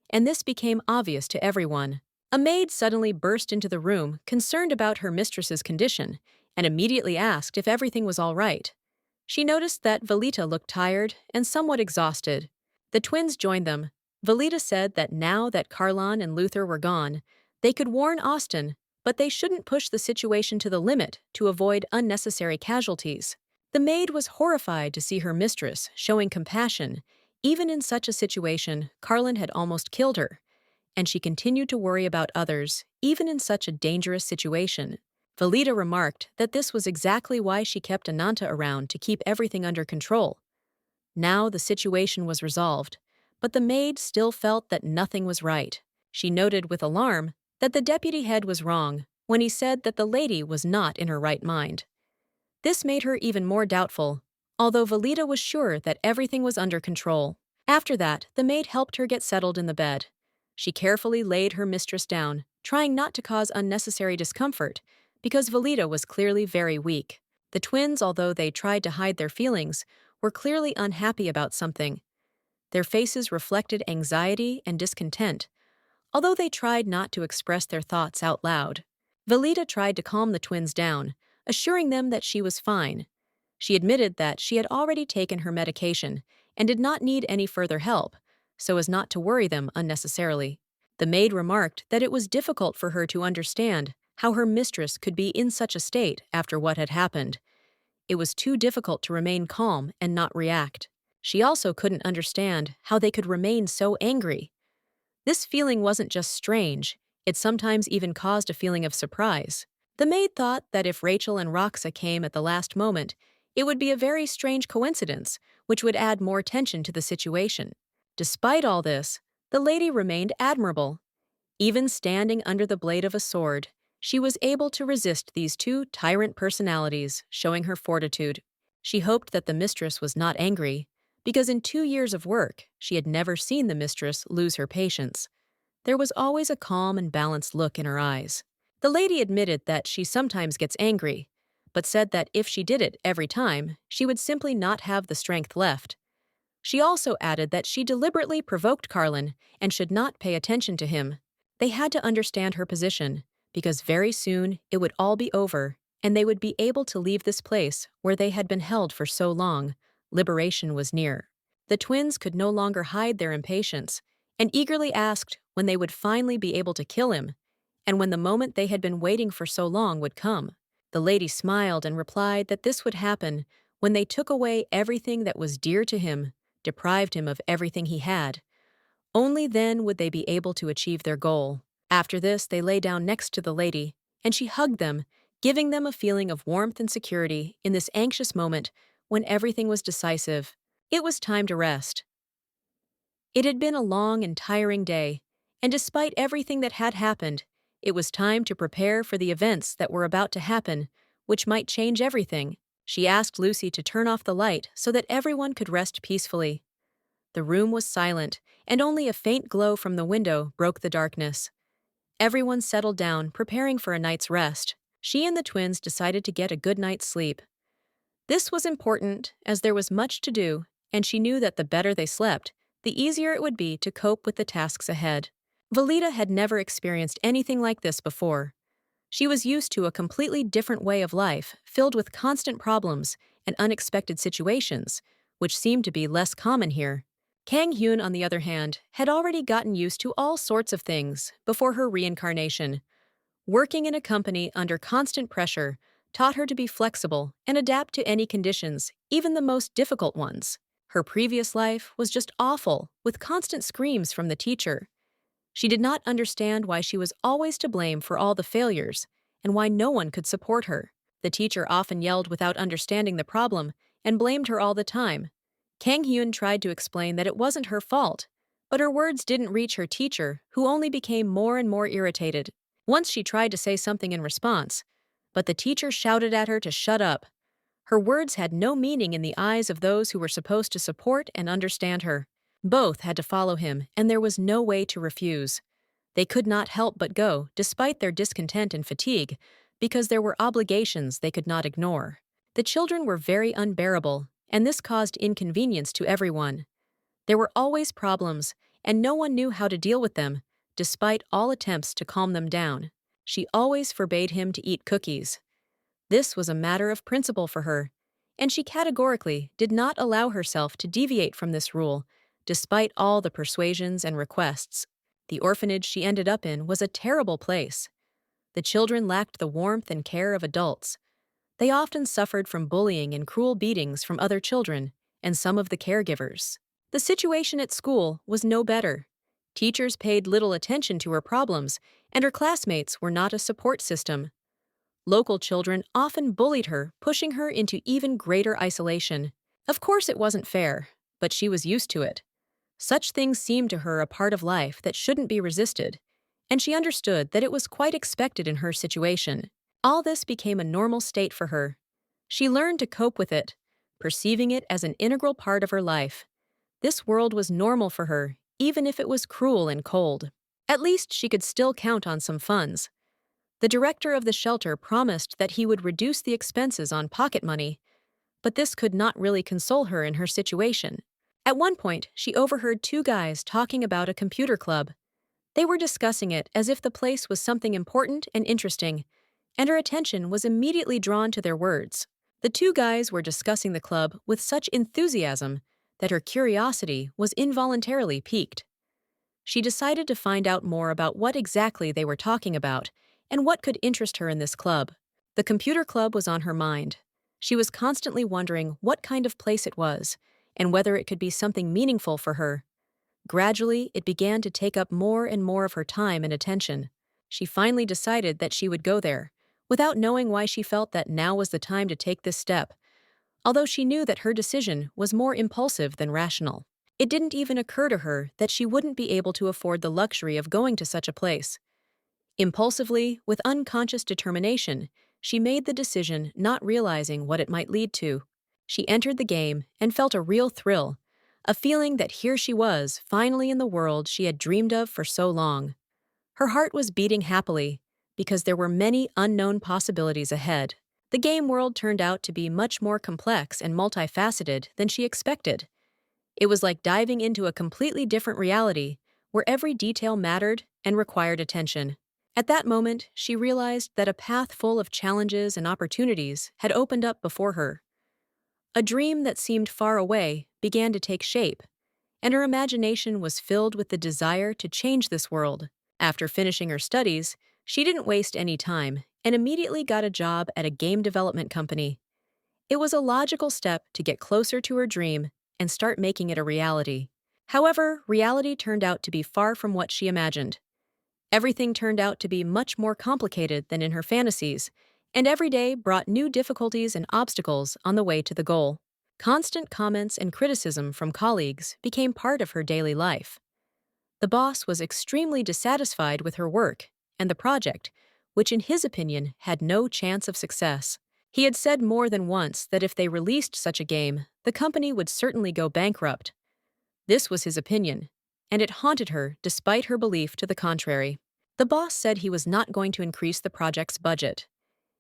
Speaker 1: and this became obvious to everyone. A maid suddenly burst into the room, concerned about her mistress's condition, and immediately asked if everything was all right. She noticed that Valita looked tired and somewhat exhausted. The twins joined them. Valita said that now that Carlon and Luther were gone, they could warn Austin, but they shouldn't push the situation to the limit to avoid unnecessary casualties. The maid was horrified to see her mistress showing compassion. Even in such a situation, Carlon had almost killed her, and she continued to worry about others, even in such a dangerous situation. Valita remarked that this was exactly why she kept Ananta around, to keep everything under control. Now the situation was resolved, but the maid still felt that nothing was right. She noted with alarm that the deputy head was wrong when he said that the lady was not in her right mind. This made her even more doubtful, although Valita was sure that everything was under control. After that, the maid helped her get settled in the bed. She carefully laid her mistress down, trying not to cause unnecessary discomfort, because Valita was clearly very weak. The twins, although they tried to hide their feelings, were clearly unhappy about something. Their faces reflected anxiety and discontent, although they tried not to express their thoughts out loud. Valita tried to calm the twins down, assuring them that she was fine. She admitted that she had already taken her medication and did not need any further help, so as not to worry them unnecessarily. The maid remarked that it was difficult for her to understand how her mistress could be in such a state after what had happened. It was too difficult to remain calm and not react. She also couldn't understand how they could remain so angry. This feeling wasn't just strange, it sometimes even caused a feeling of surprise. The maid thought that if Rachel and Roxa came at the last moment, it would be a very strange coincidence, which would add more tension to the situation. Despite all this, the lady remained admirable. Even standing under the blade of a sword, she was able to resist these two tyrant personalities, showing her fortitude. She hoped that the mistress was not angry, because in 2 years of work, she had never seen the mistress lose her patience. There was always a calm and balanced look in her eyes. The lady admitted that she sometimes gets angry, but said that if she did it every time, she would simply not have the strength left. She also added that she deliberately provoked Carlon and should not pay attention to him. They had to understand her position, because very soon it would all be over, and they would be able to leave this place where they had been held for so long. Liberation was near. The twins could no longer hide their impatience, and eagerly asked when they would finally be able to kill him, and when the moment they had been waiting for so long would come. The lady smiled and replied that this would happen when they took away everything that was dear to him, deprived him of everything he had. Only then would they be able to achieve their goal. After this, they lay down next to the lady, and she hugged them, giving them a feeling of warmth and security in this anxious moment when everything was decisive. It was time to rest. It had been a long and tiring day, and despite everything that had happened, it was time to prepare for the events that were about to happen, which might change everything. She asked Lucy to turn off the light so that everyone could rest peacefully. The room was silent, and only a faint glow from the window broke the darkness. Everyone settled down, preparing for a night's rest. She and the twins decided to get a good night's sleep. This was important, as there was much to do, and she knew that the better they slept, the easier it would be to cope with the tasks ahead. Valita had never experienced anything like this before. She was used to a completely different way of life, filled with constant problems and unexpected situations, which seemed to be less common here. Kang Hyun, on the other hand, had already gotten used to all sorts of things before her reincarnation. Working in a company under constant pressure taught her to be flexible and adapt to any conditions, even the most difficult ones. Her previous life was just awful, with constant screams from the teacher. She did not understand why she was always to blame for all the failures, and why no one could support her. The teacher often yelled without understanding the problem and blamed her all the time. Kang Hyun tried to explain that it wasn't her fault, but her words didn't reach her teacher, who only became more and more irritated. Once she tried to say something in response, but the teacher shouted at her to shut up. Her words had no meaning in the eyes of those who were supposed to support and understand her. Both had to follow him, and there was no way to refuse. They could not help but go, despite their discontent and fatigue, because there were obligations they could not ignore. The children were very unbearable, and this caused inconvenience to everyone. There were always problems, and no one knew how to deal with them, despite all attempts to calm them down. She always forbade him to eat cookies. This was a matter of principle for her, and she categorically did not allow herself to deviate from this rule, despite all the persuasions and requests. The orphanage she ended up in was a terrible place. The children lacked the warmth and care of adults. They often suffered from bullying and cruel beatings from other children and some of the caregivers. The situation at school was no better. Teachers paid little attention to her problems, and her classmates were not a support system. Local children often bullied her, pushing her into even greater isolation. Of course, it wasn't fair, but she was used to it. Such things seemed to her a part of life that shouldn't be resisted, and she understood that it was quite expected in her situation. All this became a normal state for her. She learned to cope with it, perceiving it as an integral part of her life. This world was normal for her, even if it was cruel and cold. At least she could still count on some funds. The director of the shelter promised that he would reduce the expenses on pocket money, but this could not really console her in her situation. At one point, she overheard two guys talking about a computer club. They were discussing it as if the place was something important and interesting, and her attention was immediately drawn to their words. The two guys were discussing the club with such enthusiasm that her curiosity was involuntarily piqued. She decided to find out more about what exactly they were talking about and what could interest her in this club. The computer club was on her mind. She was constantly wondering what kind of place it was and whether it could be something meaningful for her. Gradually, it began to take up more and more of her time and attention. She finally decided that she would go there, without knowing why she felt that now was the time to take this step, although she knew that her decision was more impulsive than rational. It didn't even occur to her that she wouldn't be able to afford the luxury of going to such a place. Impulsively, with unconscious determination, she made the decision, not realizing what it might lead to. She entered the game and felt a real thrill, a feeling that here she was, finally in the world she had dreamed of for so long. Her heart was beating happily, because there were many unknown possibilities ahead. The game world turned out to be much more complex and multifaceted than she expected. It was like diving into a completely different reality, where every detail mattered and required attention. At that moment, she realized that a path full of challenges and opportunities had opened up before her. A dream that seemed far away began to take shape, and her imagination was filled with the desire to change this world. After finishing her studies, she didn't waste any time and immediately got a job at a game development company. It was a logical step to get closer to her dream and start making it a reality. However, reality turned out to be far from what she imagined. Everything turned out to be much more complicated than in her fantasies, And every day brought new difficulties and obstacles on the way to the goal. Constant comments and criticism from colleagues became part of her daily life. The boss was extremely dissatisfied with her work and the project, which in his opinion had no chance of success. He had said more than once that if they released such a game, the company would certainly go bankrupt. This was his opinion, and it haunted her despite her belief to the contrary. The boss said he was not going to increase the project's budget.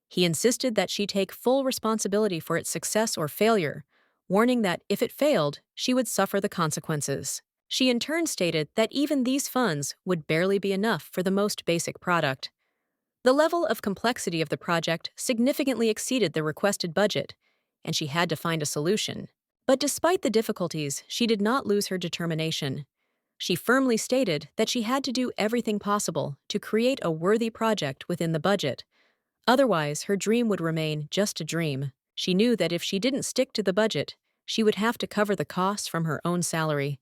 Speaker 1: He insisted that she take full responsibility for its success or failure, warning that if it failed, she would suffer the consequences. She in turn stated that even these funds would barely be enough for the most basic product. The level of complexity of the project significantly exceeded the requested budget, and she had to find a solution. But despite the difficulties, she did not lose her determination. She firmly stated that she had to do everything possible to create a worthy project within the budget. Otherwise, her dream would remain just a dream. She knew that if she didn't stick to the budget, she would have to cover the costs from her own salary.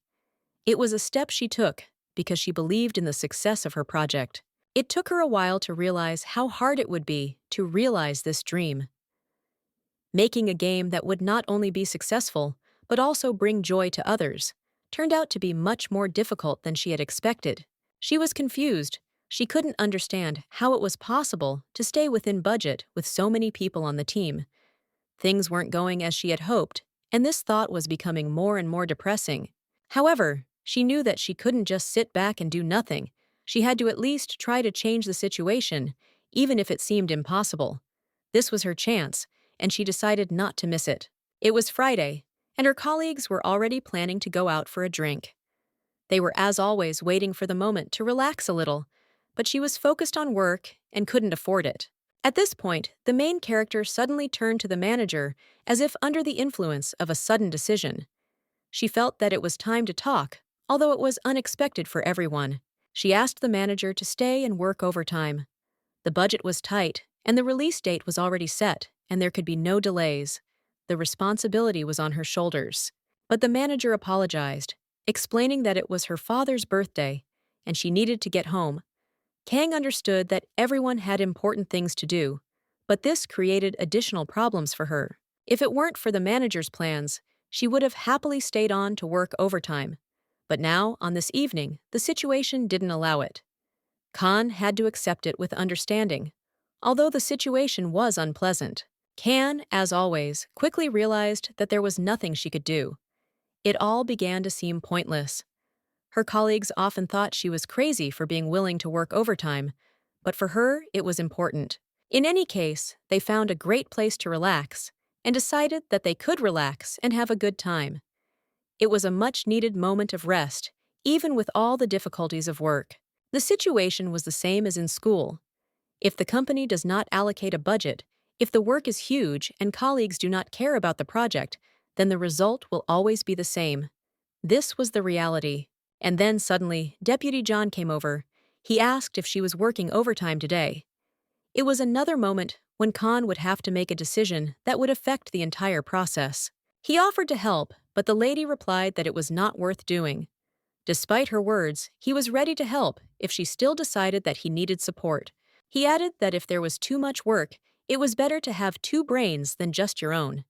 Speaker 1: It was a step she took because she believed in the success of her project. It took her a while to realize how hard it would be to realize this dream. Making a game that would not only be successful, but also bring joy to others, turned out to be much more difficult than she had expected. She was confused. She couldn't understand how it was possible to stay within budget with so many people on the team. Things weren't going as she had hoped, and this thought was becoming more and more depressing. However, she knew that she couldn't just sit back and do nothing. She had to at least try to change the situation, even if it seemed impossible. This was her chance, and she decided not to miss it. It was Friday, and her colleagues were already planning to go out for a drink. They were, as always, waiting for the moment to relax a little, but she was focused on work and couldn't afford it. At this point, the main character suddenly turned to the manager as if under the influence of a sudden decision. She felt that it was time to talk, although it was unexpected for everyone. She asked the manager to stay and work overtime. The budget was tight, and the release date was already set, and there could be no delays. The responsibility was on her shoulders. But the manager apologized, explaining that it was her father's birthday, and she needed to get home. Kang understood that everyone had important things to do, but this created additional problems for her. If it weren't for the manager's plans, she would have happily stayed on to work overtime. But now, on this evening, the situation didn't allow it. Khan had to accept it with understanding, although the situation was unpleasant. Khan, as always, quickly realized that there was nothing she could do. It all began to seem pointless. Her colleagues often thought she was crazy for being willing to work overtime, but for her, it was important. In any case, they found a great place to relax and decided that they could relax and have a good time. It was a much-needed moment of rest, even with all the difficulties of work. The situation was the same as in school. If the company does not allocate a budget, if the work is huge and colleagues do not care about the project, then the result will always be the same. This was the reality. And then suddenly, Deputy John came over. He asked if she was working overtime today. It was another moment when Khan would have to make a decision that would affect the entire process. He offered to help, but the lady replied that it was not worth doing. Despite her words, he was ready to help if she still decided that he needed support. He added that if there was too much work, it was better to have two brains than just your own.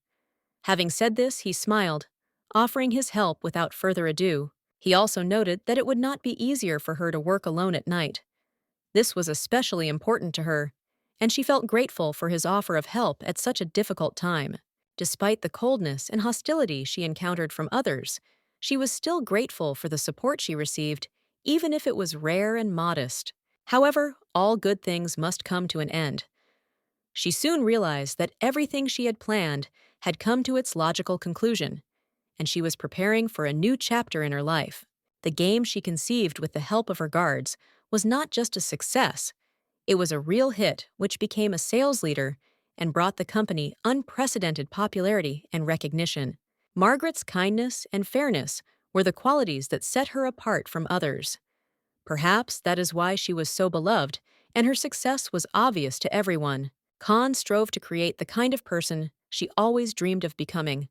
Speaker 1: Having said this, he smiled, offering his help without further ado. He also noted that it would not be easier for her to work alone at night. This was especially important to her, and she felt grateful for his offer of help at such a difficult time. Despite the coldness and hostility she encountered from others, she was still grateful for the support she received, even if it was rare and modest. However, all good things must come to an end. She soon realized that everything she had planned had come to its logical conclusion, and she was preparing for a new chapter in her life. The game she conceived with the help of her guards was not just a success. It was a real hit which became a sales leader and brought the company unprecedented popularity and recognition. Margaret's kindness and fairness were the qualities that set her apart from others. Perhaps that is why she was so beloved, and her success was obvious to everyone. Khan strove to create the kind of person she always dreamed of becoming.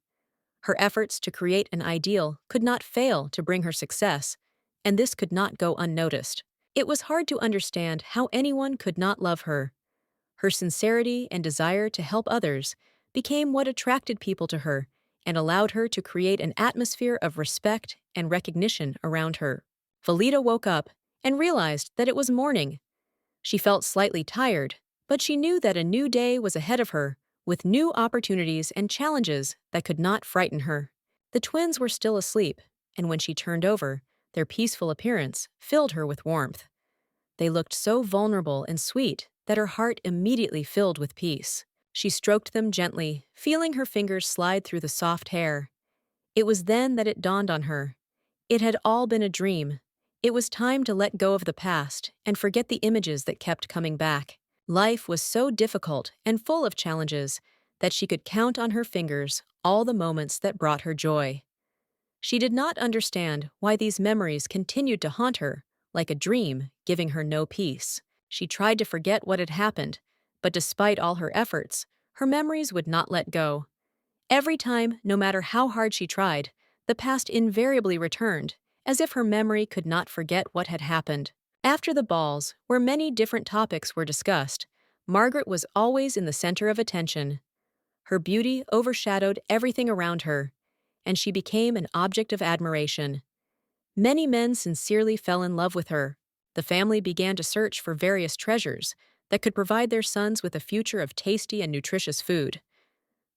Speaker 1: Her efforts to create an ideal could not fail to bring her success, and this could not go unnoticed. It was hard to understand how anyone could not love her. Her sincerity and desire to help others became what attracted people to her and allowed her to create an atmosphere of respect and recognition around her. Valita woke up and realized that it was morning. She felt slightly tired, but she knew that a new day was ahead of her, with new opportunities and challenges that could not frighten her. The twins were still asleep, and when she turned over, their peaceful appearance filled her with warmth. They looked so vulnerable and sweet that her heart immediately filled with peace. She stroked them gently, feeling her fingers slide through the soft hair. It was then that it dawned on her. It had all been a dream. It was time to let go of the past and forget the images that kept coming back. Life was so difficult and full of challenges that she could count on her fingers all the moments that brought her joy. She did not understand why these memories continued to haunt her, like a dream, giving her no peace. She tried to forget what had happened, but despite all her efforts, her memories would not let go. Every time, no matter how hard she tried, the past invariably returned, as if her memory could not forget what had happened. After the balls, where many different topics were discussed, Margaret was always in the center of attention. Her beauty overshadowed everything around her, and she became an object of admiration. Many men sincerely fell in love with her. The family began to search for various treasures that could provide their sons with a future of tasty and nutritious food.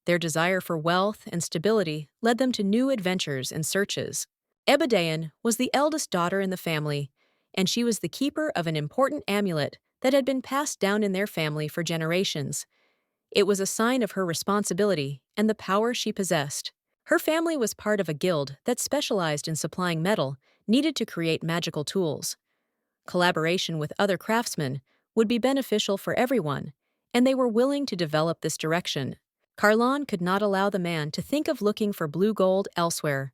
Speaker 1: Their desire for wealth and stability led them to new adventures and searches. Ebidayan was the eldest daughter in the family, and she was the keeper of an important amulet that had been passed down in their family for generations. It was a sign of her responsibility and the power she possessed. Her family was part of a guild that specialized in supplying metal needed to create magical tools. Collaboration with other craftsmen would be beneficial for everyone, and they were willing to develop this direction. Carlon could not allow the man to think of looking for blue gold elsewhere.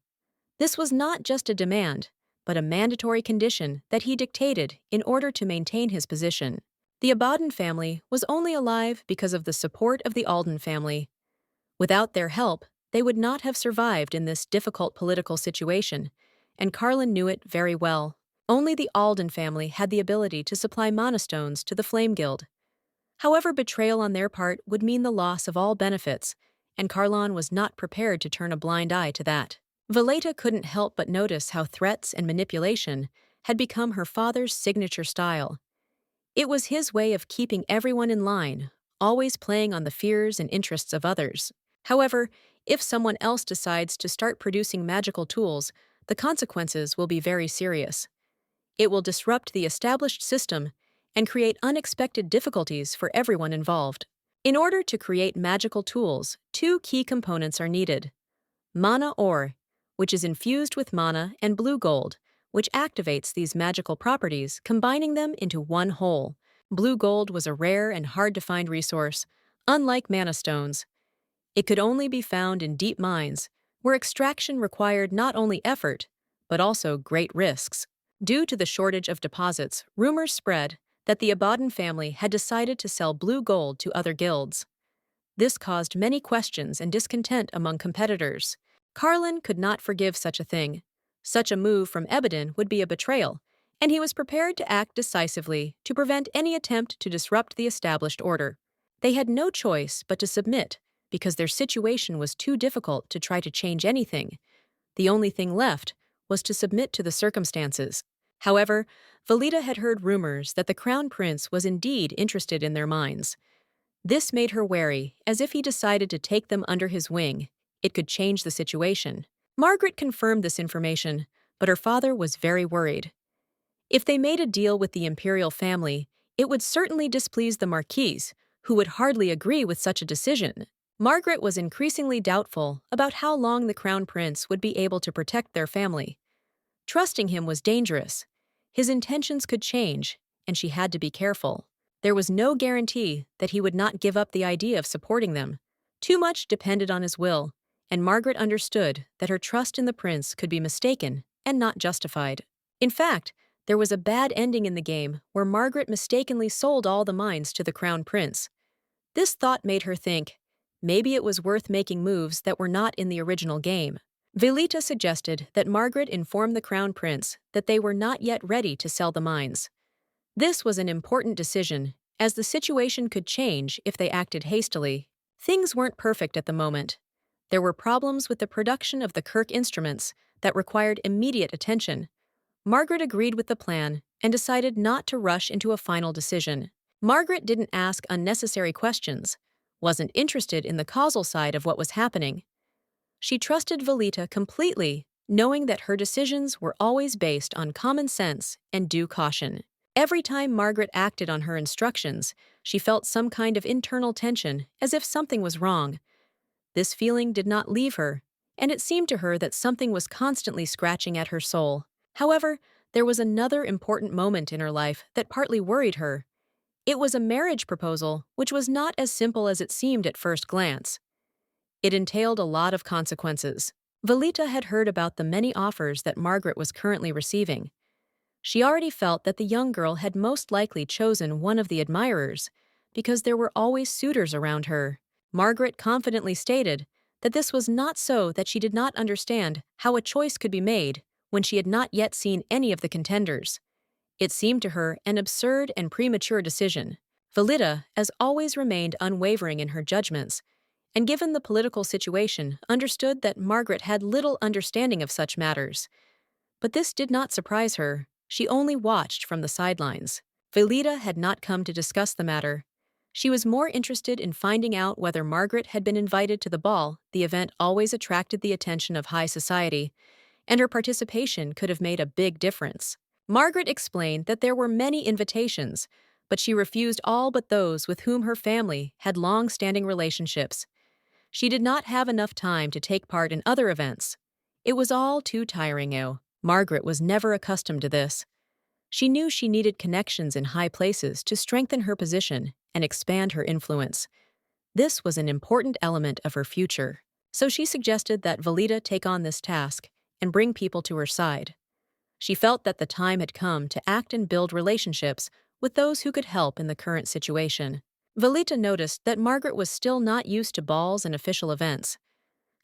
Speaker 1: This was not just a demand, but a mandatory condition that he dictated in order to maintain his position. The Alden family was only alive because of the support of the Alden family. Without their help, they would not have survived in this difficult political situation, and Carlon knew it very well. Only the Alden family had the ability to supply monastones to the Flame Guild. However, betrayal on their part would mean the loss of all benefits, and Carlon was not prepared to turn a blind eye to that. Valita couldn't help but notice how threats and manipulation had become her father's signature style. It was his way of keeping everyone in line, always playing on the fears and interests of others. However, if someone else decides to start producing magical tools, the consequences will be very serious. It will disrupt the established system and create unexpected difficulties for everyone involved. In order to create magical tools, two key components are needed. Mana ore, which is infused with mana, and blue gold, which activates these magical properties, combining them into one whole. Blue gold was a rare and hard-to-find resource, unlike mana stones. It could only be found in deep mines, where extraction required not only effort, but also great risks. Due to the shortage of deposits, rumors spread that the Alden family had decided to sell blue gold to other guilds. This caused many questions and discontent among competitors. Carlon could not forgive such a thing. Such a move from Ebidan would be a betrayal, and he was prepared to act decisively to prevent any attempt to disrupt the established order. They had no choice but to submit, because their situation was too difficult to try to change anything. The only thing left was to submit to the circumstances. However, Valita had heard rumors that the Crown Prince was indeed interested in their minds. This made her wary, as if he decided to take them under his wing, it could change the situation. Margaret confirmed this information, but her father was very worried. If they made a deal with the imperial family, it would certainly displease the Marquise, who would hardly agree with such a decision. Margaret was increasingly doubtful about how long the Crown Prince would be able to protect their family. Trusting him was dangerous. His intentions could change, and she had to be careful. There was no guarantee that he would not give up the idea of supporting them. Too much depended on his will, and Margaret understood that her trust in the prince could be mistaken and not justified. In fact, there was a bad ending in the game where Margaret mistakenly sold all the mines to the Crown Prince. This thought made her think, maybe it was worth making moves that were not in the original game. Valita suggested that Margaret inform the Crown Prince that they were not yet ready to sell the mines. This was an important decision, as the situation could change if they acted hastily. Things weren't perfect at the moment. There were problems with the production of the Kirk instruments that required immediate attention. Margaret agreed with the plan and decided not to rush into a final decision. Margaret didn't ask unnecessary questions, wasn't interested in the causal side of what was happening. She trusted Valita completely, knowing that her decisions were always based on common sense and due caution. Every time Margaret acted on her instructions, she felt some kind of internal tension, as if something was wrong. This feeling did not leave her, and it seemed to her that something was constantly scratching at her soul. However, there was another important moment in her life that partly worried her. It was a marriage proposal, which was not as simple as it seemed at first glance. It entailed a lot of consequences. Valita had heard about the many offers that Margaret was currently receiving. She already felt that the young girl had most likely chosen one of the admirers, because there were always suitors around her. Margaret confidently stated that this was not so, that she did not understand how a choice could be made when she had not yet seen any of the contenders. It seemed to her an absurd and premature decision. Valita, as always, remained unwavering in her judgments, and given the political situation, understood that Margaret had little understanding of such matters. But this did not surprise her. She only watched from the sidelines. Valita had not come to discuss the matter. She was more interested in finding out whether Margaret had been invited to the ball. The event always attracted the attention of high society, and her participation could have made a big difference. Margaret explained that there were many invitations, but she refused all but those with whom her family had long-standing relationships. She did not have enough time to take part in other events. It was all too tiring. Margaret was never accustomed to this. She knew she needed connections in high places to strengthen her position and expand her influence. This was an important element of her future, so she suggested that Valita take on this task and bring people to her side. She felt that the time had come to act and build relationships with those who could help in the current situation. Valita noticed that Margaret was still not used to balls and official events.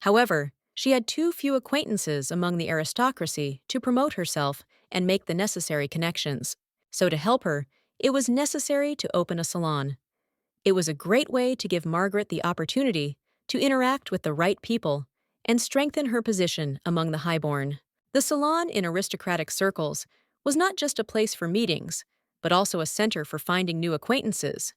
Speaker 1: However, she had too few acquaintances among the aristocracy to promote herself and make the necessary connections. So to help her, it was necessary to open a salon. It was a great way to give Margaret the opportunity to interact with the right people and strengthen her position among the highborn. The salon in aristocratic circles was not just a place for meetings, but also a center for finding new acquaintances.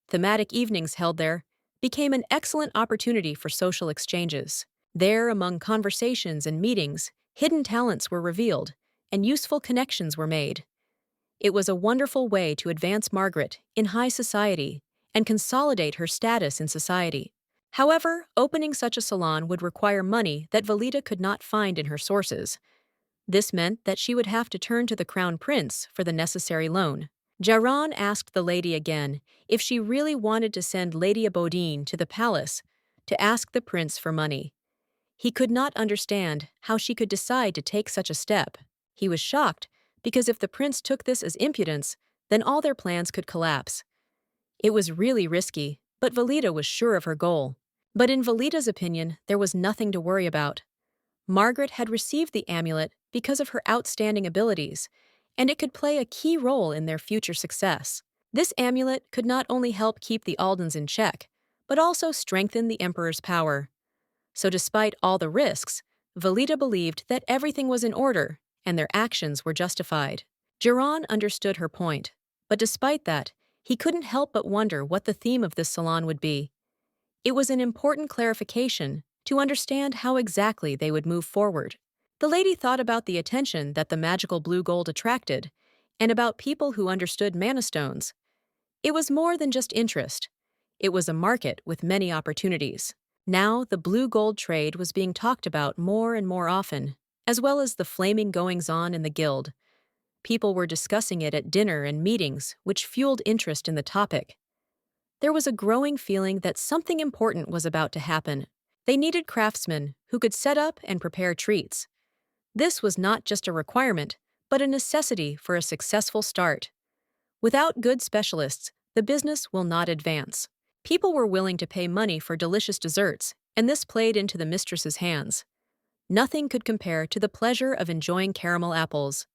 Speaker 1: Thematic evenings held there became an excellent opportunity for social exchanges. There, among conversations and meetings, hidden talents were revealed and useful connections were made. It was a wonderful way to advance Margaret in high society and consolidate her status in society. However, opening such a salon would require money that Valita could not find in her sources. This meant that she would have to turn to the Crown Prince for the necessary loan. Jerome asked the lady again if she really wanted to send Lady Abodine to the palace to ask the prince for money. He could not understand how she could decide to take such a step. He was shocked, because if the prince took this as impudence, then all their plans could collapse. It was really risky, but Valita was sure of her goal. But in Valita's opinion, there was nothing to worry about. Margaret had received the amulet because of her outstanding abilities, and it could play a key role in their future success. This amulet could not only help keep the Aldens in check, but also strengthen the Emperor's power. So despite all the risks, Valita believed that everything was in order and their actions were justified. Jerome understood her point, but despite that, he couldn't help but wonder what the theme of this salon would be. It was an important clarification to understand how exactly they would move forward. The lady thought about the attention that the magical blue gold attracted, and about people who understood mana stones. It was more than just interest. It was a market with many opportunities. Now, the blue gold trade was being talked about more and more often, as well as the flaming goings-on in the guild. People were discussing it at dinner and meetings, which fueled interest in the topic. There was a growing feeling that something important was about to happen. They needed craftsmen who could set up and prepare treats. This was not just a requirement, but a necessity for a successful start. Without good specialists, the business will not advance. People were willing to pay money for delicious desserts, and this played into the mistress's hands. Nothing could compare to the pleasure of enjoying caramel apples.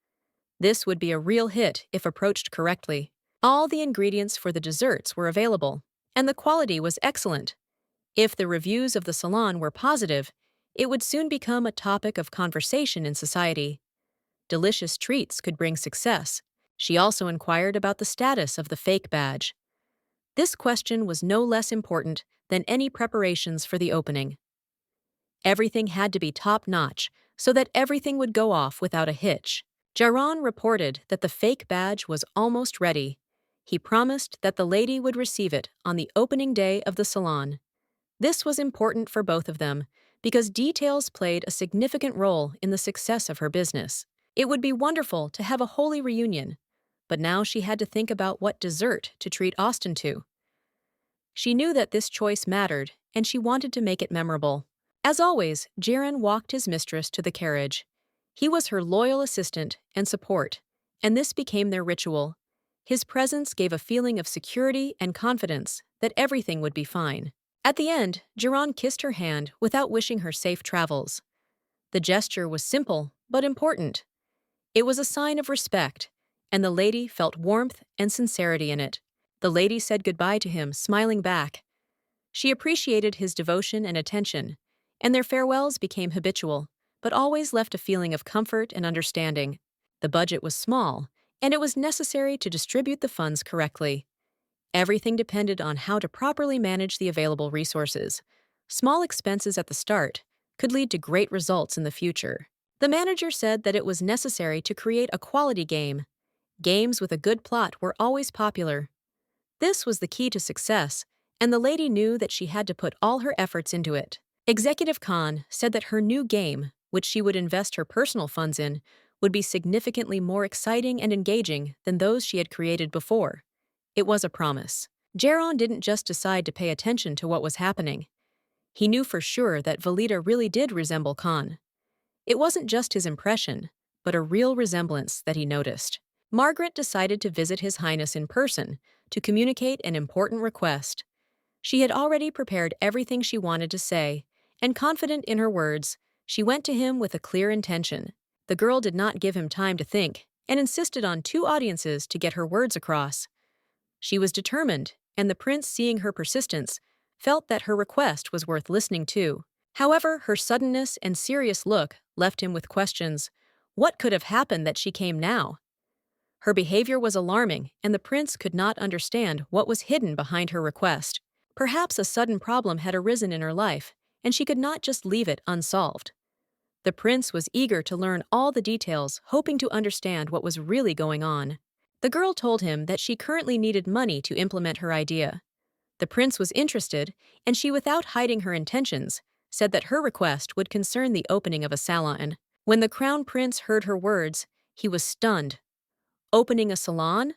Speaker 1: This would be a real hit if approached correctly. All the ingredients for the desserts were available, and the quality was excellent. If the reviews of the salon were positive, it would soon become a topic of conversation in society. Delicious treats could bring success. She also inquired about the status of the fake badge. This question was no less important than any preparations for the opening. Everything had to be top-notch so that everything would go off without a hitch. Jerome reported that the fake badge was almost ready. He promised that the lady would receive it on the opening day of the salon. This was important for both of them because details played a significant role in the success of her business. It would be wonderful to have a holy reunion, but now she had to think about what dessert to treat Austin to. She knew that this choice mattered, and she wanted to make it memorable. As always, Jerome walked his mistress to the carriage. He was her loyal assistant and support, and this became their ritual. His presence gave a feeling of security and confidence that everything would be fine. At the end, Jerome kissed her hand without wishing her safe travels. The gesture was simple but important. It was a sign of respect, and the lady felt warmth and sincerity in it. The lady said goodbye to him, smiling back. She appreciated his devotion and attention, and their farewells became habitual, but always left a feeling of comfort and understanding. The budget was small, and it was necessary to distribute the funds correctly. Everything depended on how to properly manage the available resources. Small expenses at the start could lead to great results in the future. The manager said that it was necessary to create a quality game. Games with a good plot were always popular. This was the key to success, and the lady knew that she had to put all her efforts into it. Executive Khan said that her new game, which she would invest her personal funds in, would be significantly more exciting and engaging than those she had created before. It was a promise. Jerome didn't just decide to pay attention to what was happening. He knew for sure that Valita really did resemble Khan. It wasn't just his impression, but a real resemblance that he noticed. Margaret decided to visit His Highness in person to communicate an important request. She had already prepared everything she wanted to say, and confident in her words, she went to him with a clear intention. The girl did not give him time to think and insisted on 2 audiences to get her words across. She was determined, and the prince, seeing her persistence, felt that her request was worth listening to. However, her suddenness and serious look left him with questions. What could have happened that she came now? Her behavior was alarming, and the prince could not understand what was hidden behind her request. Perhaps a sudden problem had arisen in her life, and she could not just leave it unsolved. The prince was eager to learn all the details, hoping to understand what was really going on. The girl told him that she currently needed money to implement her idea. The prince was interested, and she, without hiding her intentions, said that her request would concern the opening of a salon. When the crown prince heard her words, he was stunned. Opening a salon?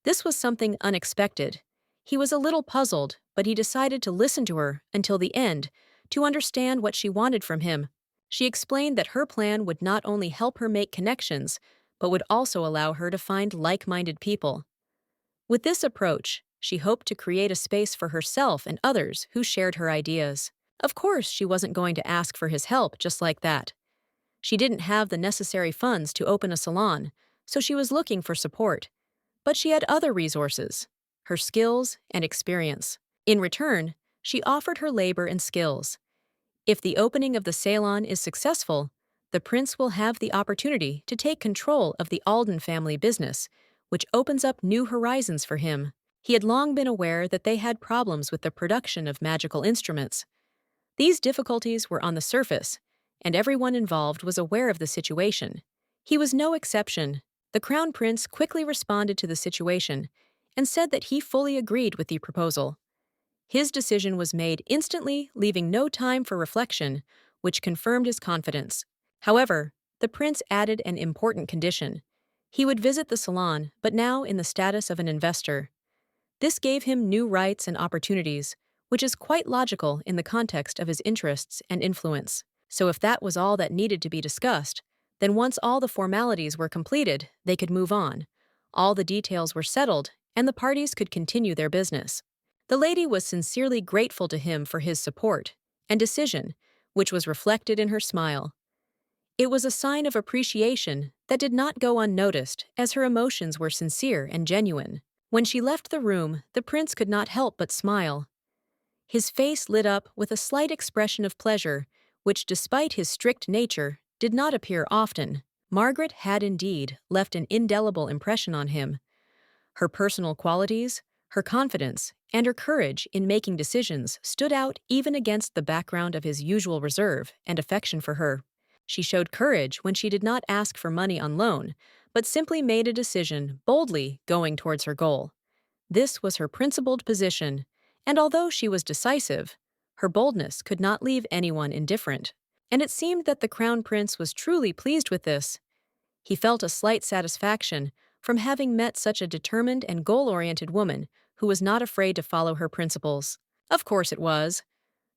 Speaker 1: This was something unexpected. He was a little puzzled, but he decided to listen to her until the end to understand what she wanted from him. She explained that her plan would not only help her make connections, but would also allow her to find like-minded people. With this approach, she hoped to create a space for herself and others who shared her ideas. Of course, she wasn't going to ask for his help just like that. She didn't have the necessary funds to open a salon, so she was looking for support. But she had other resources, her skills and experience. In return, she offered her labor and skills. If the opening of the salon is successful, the prince will have the opportunity to take control of the Alden family business, which opens up new horizons for him. He had long been aware that they had problems with the production of magical instruments. These difficulties were on the surface, and everyone involved was aware of the situation. He was no exception. The crown prince quickly responded to the situation and said that he fully agreed with the proposal. His decision was made instantly, leaving no time for reflection, which confirmed his confidence. However, the prince added an important condition. He would visit the salon, but now in the status of an investor. This gave him new rights and opportunities, which is quite logical in the context of his interests and influence. So if that was all that needed to be discussed, then once all the formalities were completed, they could move on. All the details were settled, and the parties could continue their business. The lady was sincerely grateful to him for his support and decision, which was reflected in her smile. It was a sign of appreciation that did not go unnoticed, as her emotions were sincere and genuine. When she left the room, the prince could not help but smile. His face lit up with a slight expression of pleasure, which, despite his strict nature, did not appear often. Margaret had indeed left an indelible impression on him. Her personal qualities, her confidence, and her courage in making decisions stood out even against the background of his usual reserve and affection for her. She showed courage when she did not ask for money on loan, but simply made a decision, boldly going towards her goal. This was her principled position, and although she was decisive, her boldness could not leave anyone indifferent. And it seemed that the Crown Prince was truly pleased with this. He felt a slight satisfaction from having met such a determined and goal-oriented woman who was not afraid to follow her principles. Of course it was.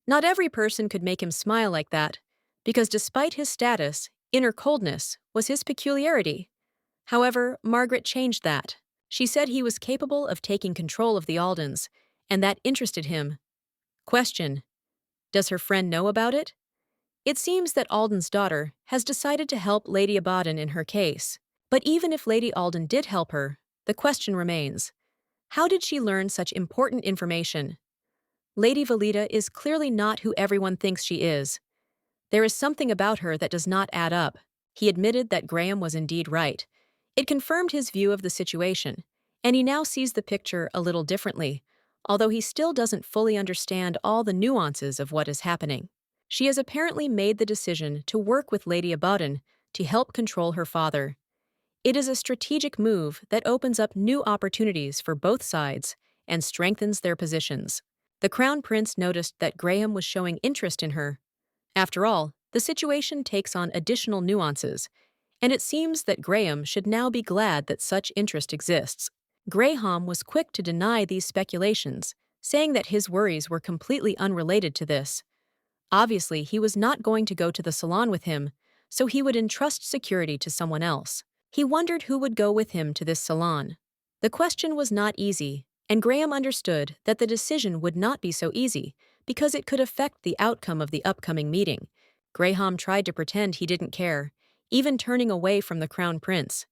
Speaker 1: Not every person could make him smile like that, because despite his status, inner coldness was his peculiarity. However, Margaret changed that. She said he was capable of taking control of the Aldens, and that interested him. Question: does her friend know about it? It seems that Alden's daughter has decided to help Lady Abaddon in her case. But even if Lady Alden did help her, the question remains: how did she learn such important information? Lady Valita is clearly not who everyone thinks she is. There is something about her that does not add up. He admitted that Graham was indeed right. It confirmed his view of the situation, and he now sees the picture a little differently, although he still doesn't fully understand all the nuances of what is happening. She has apparently made the decision to work with Lady Abaddon to help control her father. It is a strategic move that opens up new opportunities for both sides and strengthens their positions. The Crown Prince noticed that Graham was showing interest in her. After all, the situation takes on additional nuances, and it seems that Graham should now be glad that such interest exists. Graham was quick to deny these speculations, saying that his worries were completely unrelated to this. Obviously, he was not going to go to the salon with him, so he would entrust security to someone else. He wondered who would go with him to this salon. The question was not easy, and Graham understood that the decision would not be so easy because it could affect the outcome of the upcoming meeting. Graham tried to pretend he didn't care, even turning away from the Crown Prince.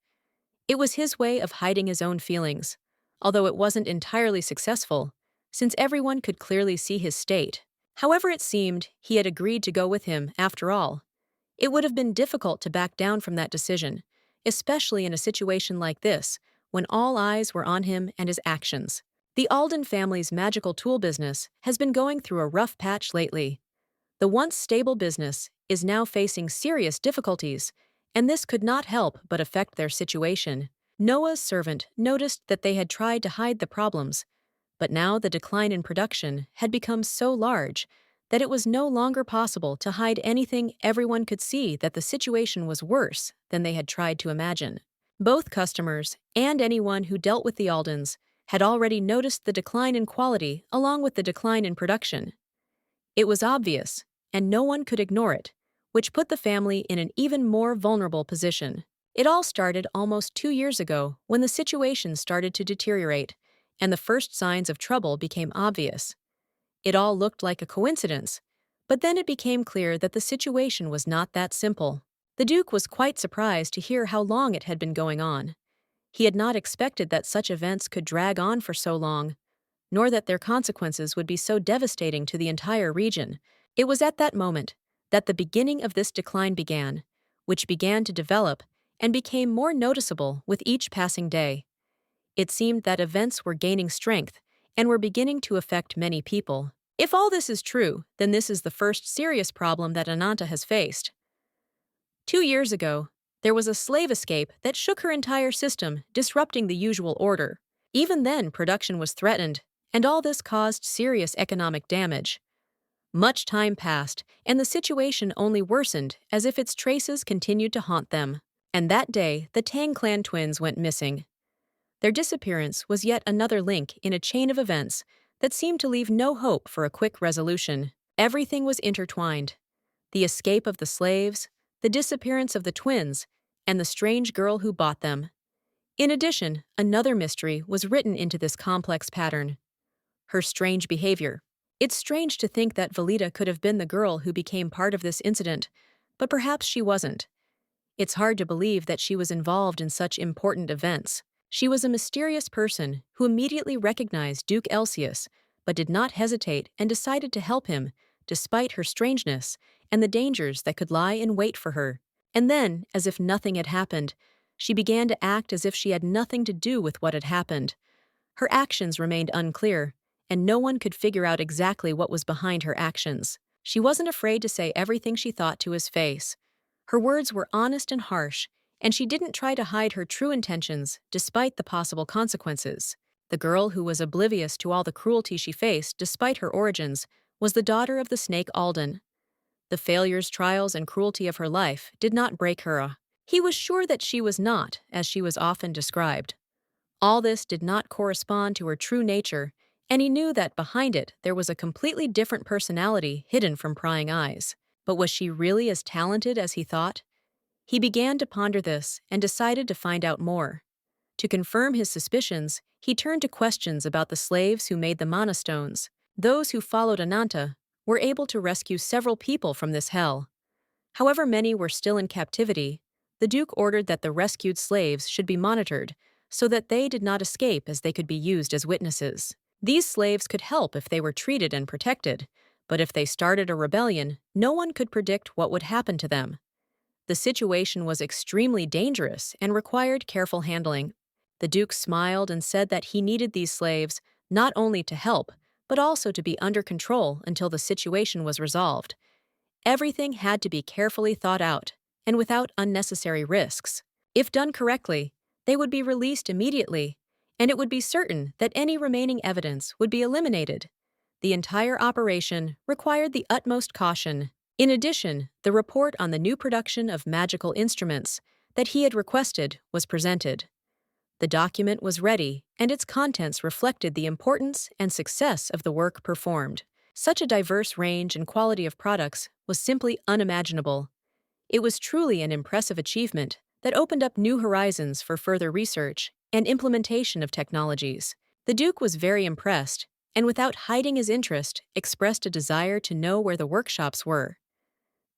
Speaker 1: It was his way of hiding his own feelings, although it wasn't entirely successful, since everyone could clearly see his state. However, it seemed he had agreed to go with him after all. It would have been difficult to back down from that decision, especially in a situation like this, when all eyes were on him and his actions. The Alden family's magical tool business has been going through a rough patch lately. The once stable business is now facing serious difficulties, and this could not help but affect their situation. Noah's servant noticed that they had tried to hide the problems, but now the decline in production had become so large that it was no longer possible to hide anything. Everyone could see that the situation was worse than they had tried to imagine. Both customers and anyone who dealt with the Aldens had already noticed the decline in quality along with the decline in production. It was obvious, and no one could ignore it, which put the family in an even more vulnerable position. It all started almost 2 years ago when the situation started to deteriorate, and the first signs of trouble became obvious. It all looked like a coincidence, but then it became clear that the situation was not that simple. The Duke was quite surprised to hear how long it had been going on. He had not expected that such events could drag on for so long, nor that their consequences would be so devastating to the entire region. It was at that moment that the beginning of this decline began, which began to develop and became more noticeable with each passing day. It seemed that events were gaining strength and were beginning to affect many people. If all this is true, then this is the first serious problem that Ananta has faced. 2 years ago, there was a slave escape that shook her entire system, disrupting the usual order. Even then, production was threatened, and all this caused serious economic damage. Much time passed, and the situation only worsened as if its traces continued to haunt them. And that day, the Tang clan twins went missing. Their disappearance was yet another link in a chain of events that seemed to leave no hope for a quick resolution. Everything was intertwined: the escape of the slaves, the disappearance of the twins, and the strange girl who bought them. In addition, another mystery was written into this complex pattern: her strange behavior. It's strange to think that Valita could have been the girl who became part of this incident, but perhaps she wasn't. It's hard to believe that she was involved in such important events. She was a mysterious person who immediately recognized Duke Elsius, but did not hesitate and decided to help him, despite her strangeness and the dangers that could lie in wait for her. And then, as if nothing had happened, she began to act as if she had nothing to do with what had happened. Her actions remained unclear, and no one could figure out exactly what was behind her actions. She wasn't afraid to say everything she thought to his face. Her words were honest and harsh, and she didn't try to hide her true intentions despite the possible consequences. The girl who was oblivious to all the cruelty she faced despite her origins was the daughter of the snake Alden. The failures, trials, and cruelty of her life did not break her. He was sure that she was not, as she was often described. All this did not correspond to her true nature, and he knew that behind it there was a completely different personality hidden from prying eyes. But was she really as talented as he thought? He began to ponder this and decided to find out more. To confirm his suspicions, he turned to questions about the slaves who made the mana stones. Those who followed Ananta were able to rescue several people from this hell. However, many were still in captivity. The Duke ordered that the rescued slaves should be monitored so that they did not escape, as they could be used as witnesses. These slaves could help if they were treated and protected, but if they started a rebellion, no one could predict what would happen to them. The situation was extremely dangerous and required careful handling. The Duke smiled and said that he needed these slaves not only to help, but also to be under control until the situation was resolved. Everything had to be carefully thought out, and without unnecessary risks. If done correctly, they would be released immediately, and it would be certain that any remaining evidence would be eliminated. The entire operation required the utmost caution. In addition, the report on the new production of magical instruments that he had requested was presented. The document was ready, and its contents reflected the importance and success of the work performed. Such a diverse range and quality of products was simply unimaginable. It was truly an impressive achievement that opened up new horizons for further research and implementation of technologies. The Duke was very impressed, and without hiding his interest, expressed a desire to know where the workshops were.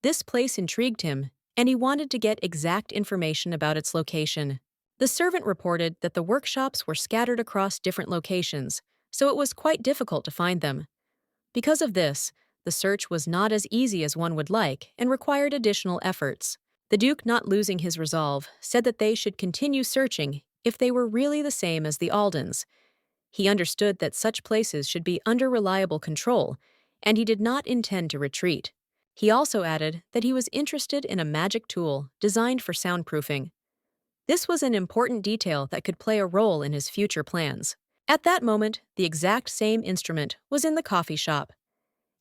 Speaker 1: This place intrigued him, and he wanted to get exact information about its location. The servant reported that the workshops were scattered across different locations, so it was quite difficult to find them. Because of this, the search was not as easy as one would like and required additional efforts. The Duke, not losing his resolve, said that they should continue searching if they were really the same as the Aldens. He understood that such places should be under reliable control, and he did not intend to retreat. He also added that he was interested in a magic tool designed for soundproofing. This was an important detail that could play a role in his future plans. At that moment, the exact same instrument was in the coffee shop.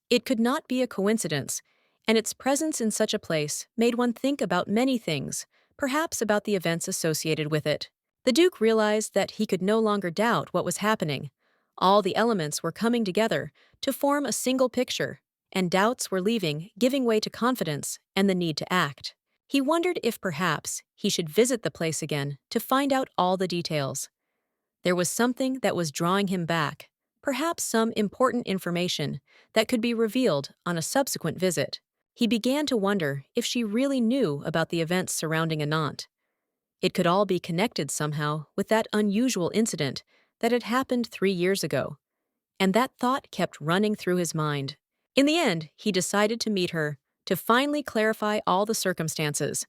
Speaker 1: It could not be a coincidence, and its presence in such a place made one think about many things, perhaps about the events associated with it. The Duke realized that he could no longer doubt what was happening. All the elements were coming together to form a single picture, and doubts were leaving, giving way to confidence and the need to act. He wondered if perhaps he should visit the place again to find out all the details. There was something that was drawing him back, perhaps some important information that could be revealed on a subsequent visit. He began to wonder if she really knew about the events surrounding Ananta. It could all be connected somehow with that unusual incident that had happened 3 years ago, and that thought kept running through his mind. In the end, he decided to meet her to finally clarify all the circumstances.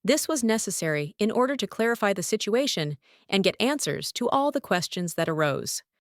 Speaker 1: This was necessary in order to clarify the situation and get answers to all the questions that arose.